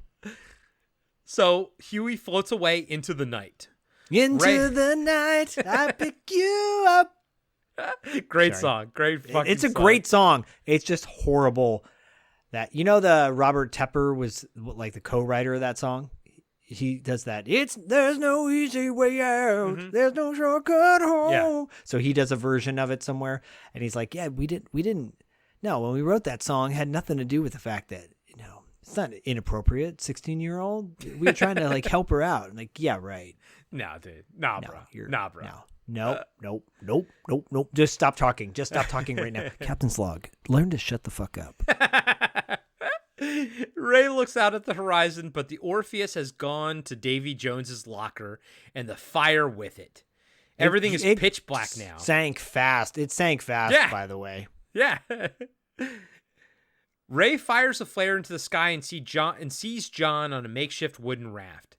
So Huey floats away into the night. Into the night, I pick you up. Great song. Great fucking It's a song. great song. It's just horrible that, the Robert Tepper was like the co-writer of that song. He does that. There's no easy way out. Mm-hmm. There's no shortcut home. Yeah. So he does a version of it somewhere. And he's like, yeah, we didn't. No, when we wrote that song, it had nothing to do with the fact that, it's not inappropriate. 16-year-old. We were trying to like help her out. I'm like, yeah, right. Nah, dude. Nah, bro. No. Nope. Just stop talking. Right now. Captain's log. Learn to shut the fuck up. Ray looks out at the horizon, but the Orpheus has gone to Davy Jones's locker and the fire with it. Everything is pitch black now. It sank fast, by the way. Yeah. Ray fires a flare into the sky and sees John on a makeshift wooden raft.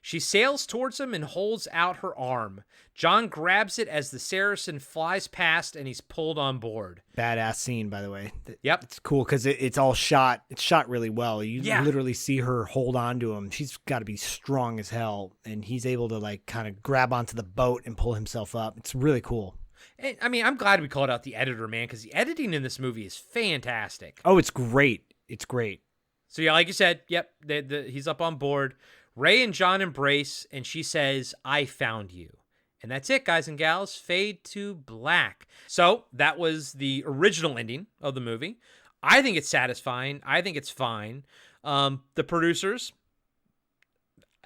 She sails towards him and holds out her arm. John grabs it as the Saracen flies past and he's pulled on board. Badass scene, by the way. Yep. It's cool because it's all shot. It's shot really well. You Yeah. literally see her hold on to him. She's got to be strong as hell. And he's able to like kind of grab onto the boat and pull himself up. It's really cool. And, I mean, I'm glad we called out the editor, man, because the editing in this movie is fantastic. Oh, it's great. It's great. So, yeah, like you said, yep, he's up on board. Ray and John embrace, and she says, "I found you." And that's it, guys and gals. Fade to black. So that was the original ending of the movie. I think it's satisfying. I think it's fine. The producers,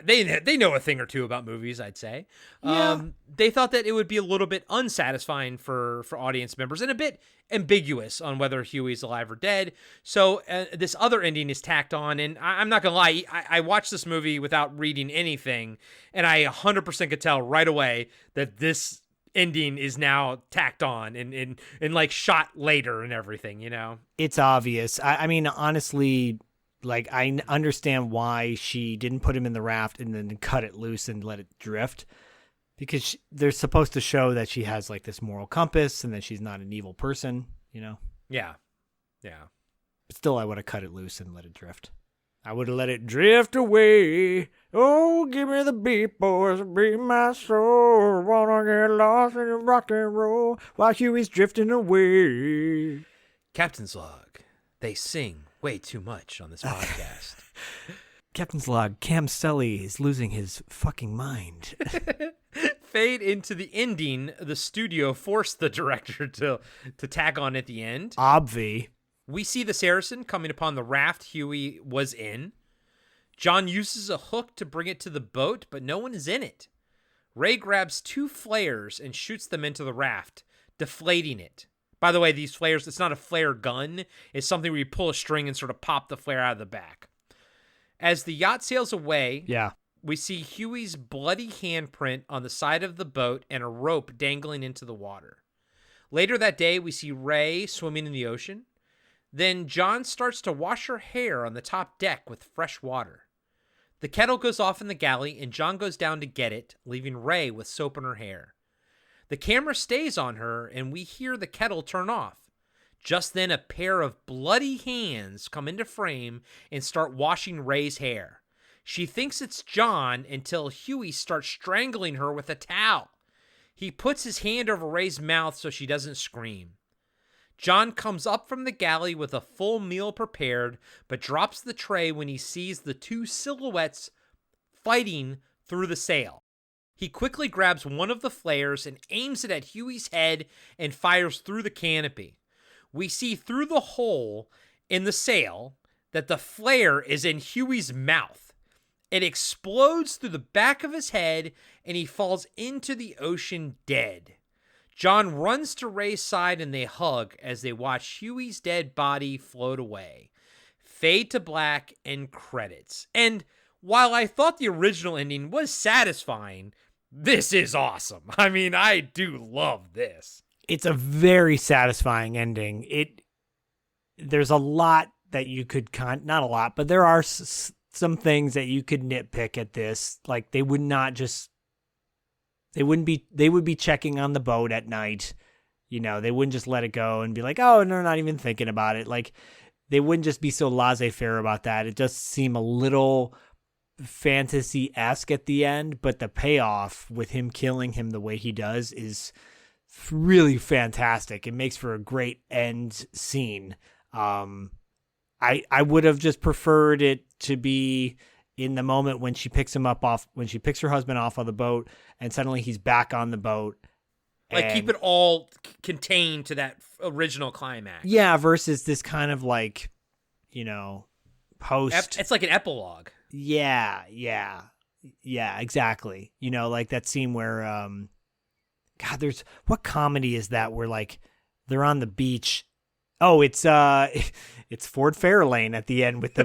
they know a thing or two about movies, I'd say. Yeah. They thought that it would be a little bit unsatisfying for audience members and a bit ambiguous on whether Huey's alive or dead. So this other ending is tacked on, and I'm not going to lie, I watched this movie without reading anything, and I 100% could tell right away that this ending is now tacked on and like shot later and everything, you know? It's obvious. I mean, honestly, like, I understand why she didn't put him in the raft and then cut it loose and let it drift, because they're supposed to show that she has like this moral compass and that she's not an evil person, you know? Yeah. But still, I would have cut it loose and let it drift. I would have let it drift away. Oh, give me the beat, boys, beat my soul. Wanna get lost in the rock and roll while Huey's drifting away. Captain's log. They sing way too much on this podcast. Captain's log, Cam Sully is losing his fucking mind. Fade into the ending. The studio forced the director to tack on at the end. Obvi. We see the Saracen coming upon the raft Huey was in. John uses a hook to bring it to the boat, but no one is in it. Ray grabs 2 flares and shoots them into the raft, deflating it. By the way, these flares, it's not a flare gun. It's something where you pull a string and sort of pop the flare out of the back. As the yacht sails away, we see Huey's bloody handprint on the side of the boat and a rope dangling into the water. Later that day, we see Ray swimming in the ocean. Then John starts to wash her hair on the top deck with fresh water. The kettle goes off in the galley, and John goes down to get it, leaving Ray with soap in her hair. The camera stays on her, and we hear the kettle turn off. Just then, a pair of bloody hands come into frame and start washing Ray's hair. She thinks it's John until Huey starts strangling her with a towel. He puts his hand over Ray's mouth so she doesn't scream. John comes up from the galley with a full meal prepared, but drops the tray when he sees the 2 silhouettes fighting through the sail. He quickly grabs one of the flares and aims it at Huey's head and fires through the canopy. We see through the hole in the sail that the flare is in Huey's mouth. It explodes through the back of his head and he falls into the ocean dead. John runs to Ray's side and they hug as they watch Huey's dead body float away. Fade to black and credits. And while I thought the original ending was satisfying, this is awesome. I mean, I do love this. It's a very satisfying ending. There's a lot that you could not a lot, but there are some things that you could nitpick at this. Like they would be checking on the boat at night. You know, they wouldn't just let it go and be like, oh, they're not even thinking about it. Like they wouldn't just be so laissez-faire about that. It does seem a little fantasy-esque at the end, but the payoff with him killing him the way he does is really fantastic. It makes for a great end scene. I would have just preferred it to be in the moment when she picks when she picks her husband off of the boat and suddenly he's back on the boat. Like keep it all contained to that original climax. Yeah, versus this kind of like, you know, post. It's like an epilogue. Yeah, exactly. You know, like that scene where, God, what comedy is that where like they're on the beach? Oh, it's Ford Fairlane at the end with the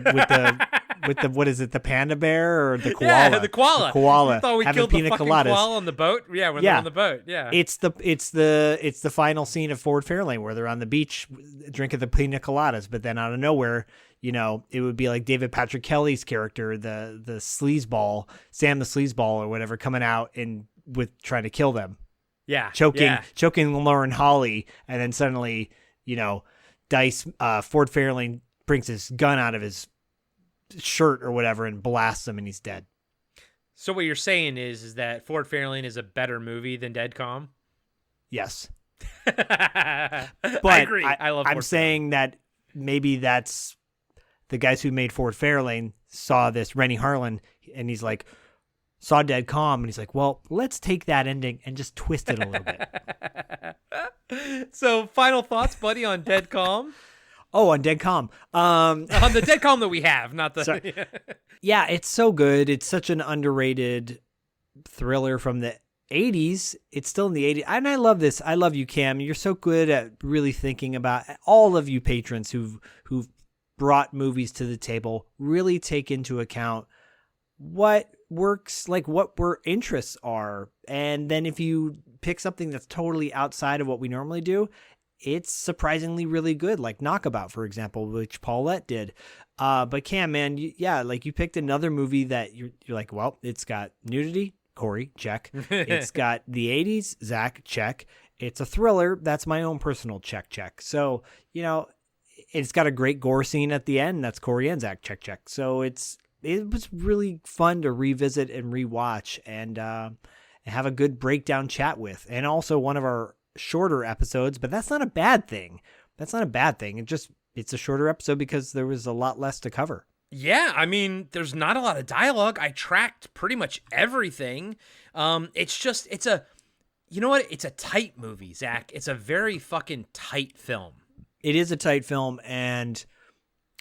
with the what is it, the panda bear or the koala? Yeah, the koala. The koala. I thought we having killed the pina fucking coladas. koala on the boat. Yeah, when they're on the boat. Yeah. It's the final scene of Ford Fairlane where they're on the beach drinking the pina coladas, but then out of nowhere, it would be like David Patrick Kelly's character, the sleazeball, Sam the sleazeball or whatever, coming out and with trying to kill them. Yeah. Choking Lauren Holly, and then suddenly, Dice Ford Fairlane brings his gun out of his shirt or whatever and blasts him, and he's dead. So what you're saying is that Ford Fairlane is a better movie than Dead Calm? Yes. But I agree. I'm saying that maybe that's the guys who made Ford Fairlane saw this, Rennie Harlan, and he's like, saw Dead Calm, and he's like, well, let's take that ending and just twist it a little bit. So final thoughts, buddy, on Dead Calm? Oh, on Dead Calm. On the Dead Calm that we have, not the... Sorry. Yeah, it's so good. It's such an underrated thriller from the 80s. It's still in the 80s. And I love this. I love you, Cam. You're so good at really thinking about all of you patrons who've brought movies to the table. Really take into account what works, like what our interests are. And then if you pick something that's totally outside of what we normally do, it's surprisingly really good, like Knockabout, for example, which Paulette did. But Cam, man, you picked another movie that you're like, well, it's got nudity, Corey, check. It's got the 80s, Zach, check. It's a thriller, that's my own personal check. So, it's got a great gore scene at the end, that's Corey and Zach, check. So it was really fun to revisit and rewatch and have a good breakdown chat with. And also one of our shorter episodes, but that's not a bad thing. It's a shorter episode because there was a lot less to cover. Yeah, I mean, there's not a lot of dialogue. I tracked pretty much everything. It's a tight movie, Zach. It's a very fucking tight film. It is a tight film, and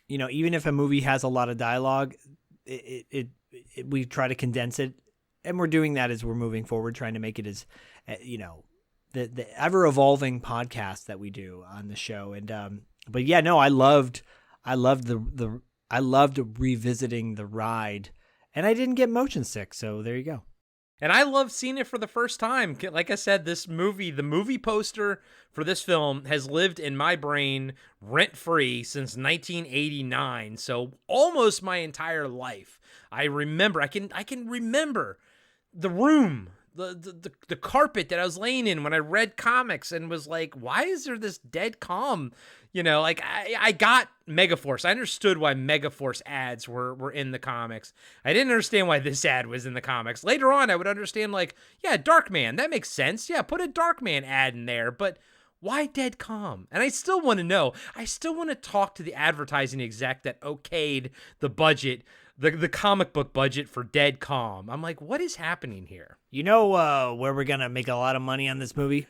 even if a movie has a lot of dialogue, we try to condense it, and we're doing that as we're moving forward, trying to make it as the ever evolving podcast that we do on the show. And but yeah, no, I loved revisiting the ride, and I didn't get motion sick, so there you go. And I loved seeing it for the first time. Like I said, the movie poster for this film has lived in my brain rent-free since 1989. So almost my entire life. I can remember the room, the carpet that I was laying in when I read comics and was like, why is there this Dead Calm? I got Megaforce. I understood why Megaforce ads were in the comics. I didn't understand why this ad was in the comics. Later on, I would understand, Darkman. That makes sense. Yeah, put a Darkman ad in there. But why Dead Calm? And I still want to know. I still want to talk to the advertising exec that okayed the budget, the comic book budget for Dead Calm. I'm like, what is happening here? Where we're going to make a lot of money on this movie?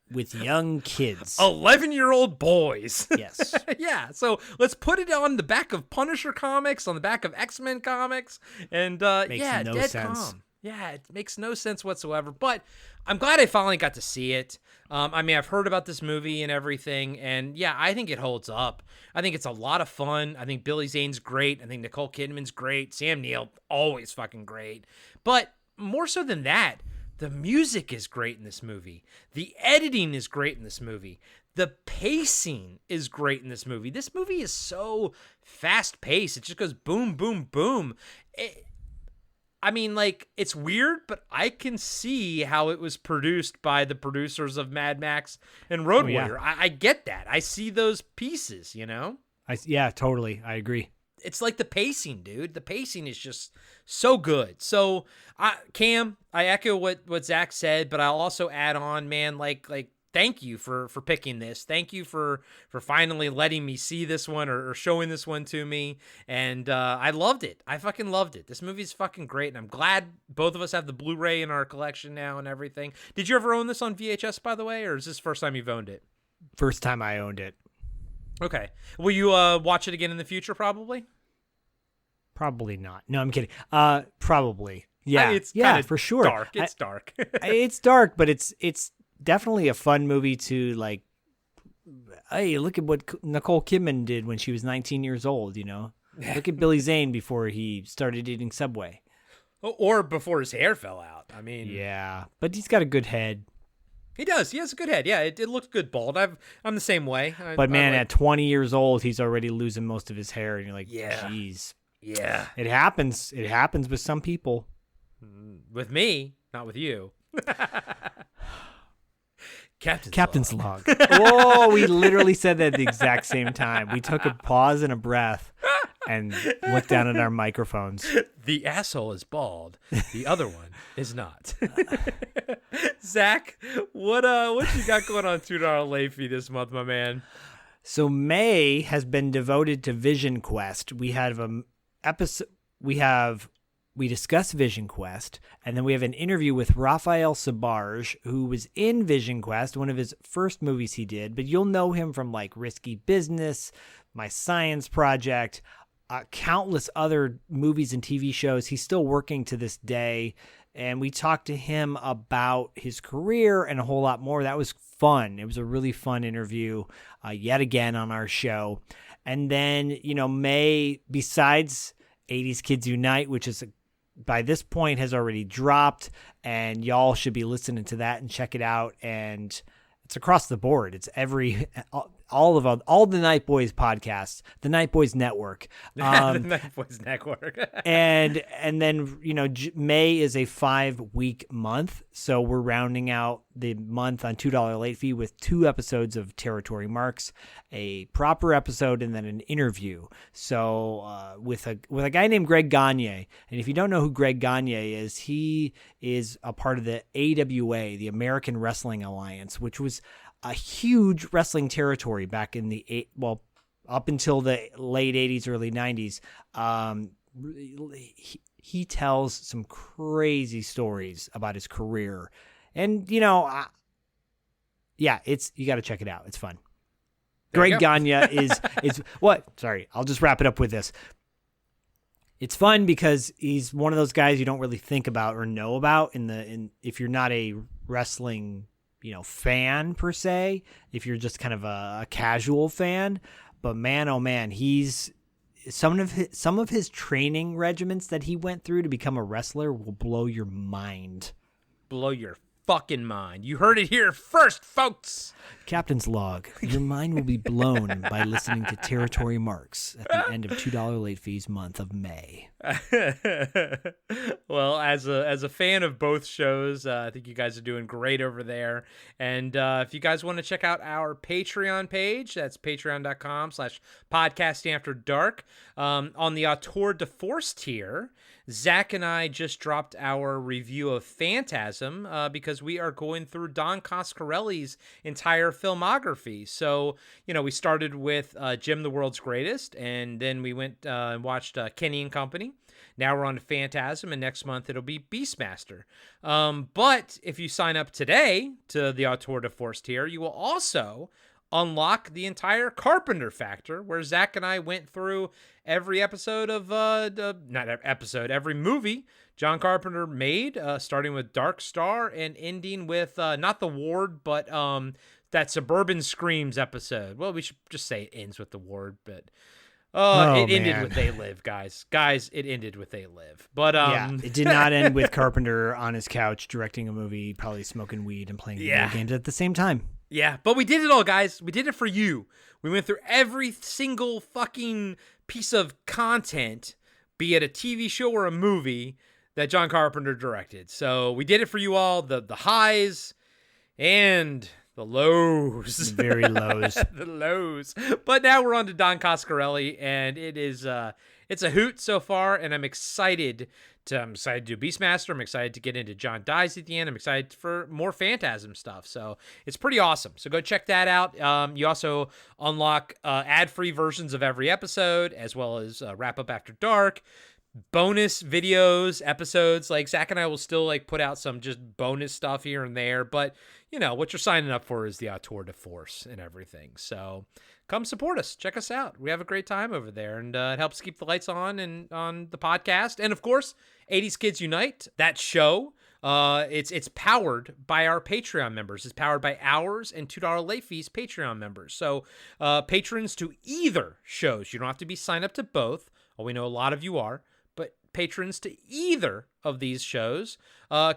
With young kids. 11-year-old boys. Yes. Yeah, so let's put it on the back of Punisher comics, on the back of X-Men comics, and makes no Dead sense. Calm. Yeah, it makes no sense whatsoever, but I'm glad I finally got to see it. I've heard about this movie and everything, and yeah, I think it holds up. I think it's a lot of fun. I think Billy Zane's great. I think Nicole Kidman's great. Sam Neill, always fucking great. But more so than that, the music is great in this movie. The editing is great in this movie. The pacing is great in this movie. This movie is so fast-paced. It just goes boom, boom, boom. It's weird, but I can see how it was produced by the producers of Mad Max and Road Warrior. I get that. I see those pieces, Yeah, totally. I agree. It's like the pacing, dude. The pacing is just so good. So, Cam, I echo what Zach said, but I'll also add on, man, thank you for picking this. Thank you for finally letting me see this one or showing this one to me. And I loved it. I fucking loved it. This movie's fucking great, and I'm glad both of us have the Blu-ray in our collection now and everything. Did you ever own this on VHS, by the way, or is this the first time you've owned it? First time I owned it. Okay. Will you watch it again in the future, probably? Probably not. No, I'm kidding. Probably. Yeah. It's for sure. Dark. It's dark. It's dark, but it's definitely a fun movie to hey, look at what Nicole Kidman did when she was 19 years old, Look at Billy Zane before he started eating Subway. Or before his hair fell out. I mean, yeah, but he's got a good head. He does. He has a good head. Yeah, it looks good bald. I'm the same way. But man, at 20 years old, he's already losing most of his hair, and you're like, jeez. Yeah. It happens. It happens with some people. With me, not with you. Captain's log. Oh, we literally said that at the exact same time. We took a pause and a breath and looked down at our microphones. The asshole is bald. The other one is not. Zach, what you got going on $2 late fee this month, my man? So May has been devoted to Vision Quest. We have an episode. We discuss Vision Quest, and then we have an interview with Raphael Sabarge, who was in Vision Quest, one of his first movies he did, but you'll know him from like Risky Business, My Science Project, countless other movies and TV shows. He's still working to this day, and we talked to him about his career and a whole lot more. That was fun. It was a really fun interview yet again on our show. And then, May, besides 80s Kids Unite, which is by this point has already dropped, and y'all should be listening to that and check it out. And it's across the board. It's all the Night Boys podcasts, the Night Boys Network, the Night Boys Network, and then May is a 5-week month, so we're rounding out the month on $2 late fee with 2 episodes of Territory Marks, a proper episode, and then an interview. So with a guy named Greg Gagne, and if you don't know who Greg Gagne is, he is a part of the AWA, the American Wrestling Alliance, which was a huge wrestling territory back in up until the late 80s, early 90s. He tells some crazy stories about his career. And, you got to check it out. It's fun. Greg Gagne is what? Sorry, I'll just wrap it up with this. It's fun because he's one of those guys you don't really think about or know about if you're not a wrestling fan per se, if you're just kind of a casual fan. But man, oh man, he's some of his training regimens that he went through to become a wrestler will blow your mind. Blow your fucking mind. You heard it here first, folks. Captain's log. Your mind will be blown by listening to Territory Marks at the end of $2 late fees month of May. Well, as a fan of both shows, I think you guys are doing great over there. And if you guys want to check out our Patreon page, that's patreon.com/podcastingafterdark. On the Auteur de Force tier, Zach and I just dropped our review of Phantasm because we are going through Don Coscarelli's entire filmography. So, we started with Jim the World's Greatest, and then we went and watched Kenny and Company. Now we're on to Phantasm, and next month it'll be Beastmaster. But if you sign up today to the Auteur de Force tier, you will also unlock the entire Carpenter Factor, where Zach and I went through every episode of every movie John Carpenter made, starting with Dark Star and ending with not The Ward, but that Suburban Screams episode. Well, we should just say it ends with The Ward, but it ended with They Live, guys. It ended with They Live. But it did not end with Carpenter on his couch directing a movie, probably smoking weed and playing video games at the same time. Yeah, but we did it all, guys. We did it for you. We went through every single fucking piece of content, be it a TV show or a movie, that John Carpenter directed. So we did it for you all, the highs and the lows. The very lows. The lows. But now we're on to Don Coscarelli, and it is it's a hoot so far, and I'm excited to do Beastmaster. I'm excited to get into John Dies at the end. I'm excited for more Phantasm stuff. So it's pretty awesome. So go check that out. You also unlock ad-free versions of every episode, as well as Wrap Up After Dark, bonus videos, episodes. Like Zach and I will still put out some just bonus stuff here and there, but what you're signing up for is the Auteur de Force and everything. So come support us. Check us out. We have a great time over there, and it helps keep the lights on and on the podcast. And of course, 80s Kids Unite, that show, it's powered by our Patreon members. It's powered by ours and $2 late fees Patreon members. So patrons to either shows, you don't have to be signed up to both, Well, we know a lot of you are, but patrons to either of these shows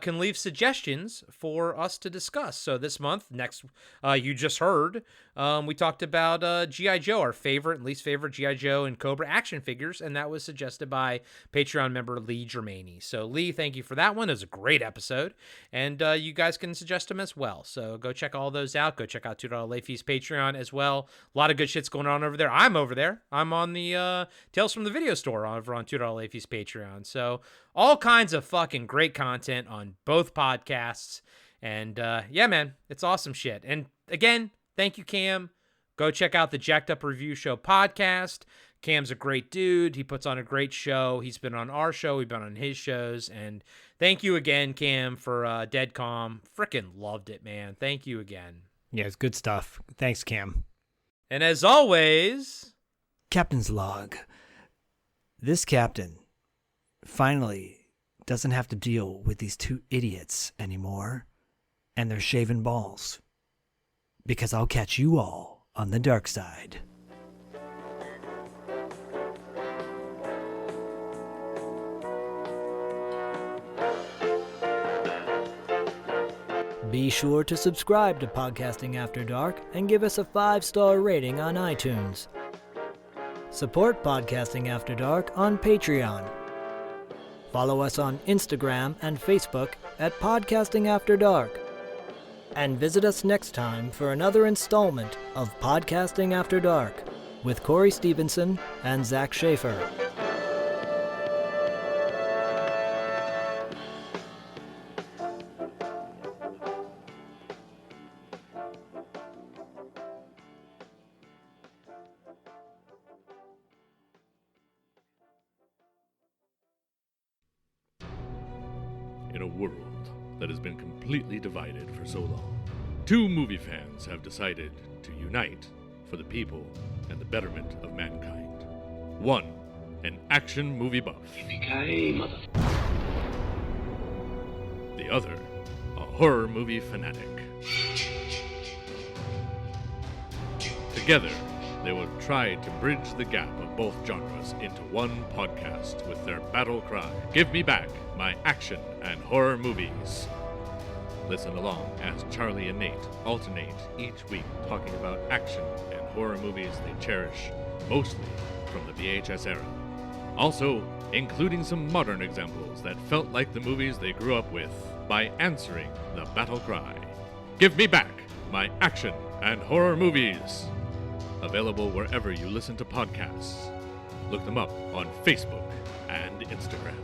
can leave suggestions for us to discuss. So this month, you just heard, we talked about G.I. Joe, our favorite and least favorite G.I. Joe and Cobra action figures, and that was suggested by Patreon member Lee Germani. So Lee, thank you for that one. It was a great episode, and you guys can suggest them as well. So go check all those out. Go check out $2 Late Fees Patreon as well. A lot of good shit's going on over there. I'm over there. I'm on the Tales from the Video Store over on $2 Late Fees Patreon. So all kinds of fucking great content on both podcasts. And yeah, man, it's awesome shit. And again, thank you, Cam. Go check out the Jacked Up Review Show podcast. Cam's a great dude. He puts on a great show. He's been on our show. We've been on his shows. And thank you again, Cam, for Dead Calm. Frickin' loved it, man. Thank you again. Yeah, it's good stuff. Thanks, Cam. And as always, Captain's log. This captain finally doesn't have to deal with these two idiots anymore and their shaven balls, because I'll catch you all on the dark side. Be sure to subscribe to Podcasting After Dark and give us a 5-star rating on iTunes. Support Podcasting After Dark on Patreon. Follow us on Instagram and Facebook at Podcasting After Dark. And visit us next time for another installment of Podcasting After Dark with Corey Stevenson and Zach Schaefer. In a world that has been completely divided for so long, two movie fans have decided to unite for the people and the betterment of mankind. One, an action movie buff. The other, a horror movie fanatic. Together, they will try to bridge the gap of both genres into one podcast with their battle cry, "Give me back my action and horror movies." Listen along as Charlie and Nate alternate each week talking about action and horror movies they cherish, mostly from the VHS era. Also, including some modern examples that felt like the movies they grew up with by answering the battle cry, "Give me back my action and horror movies." Available wherever you listen to podcasts. Look them up on Facebook and Instagram.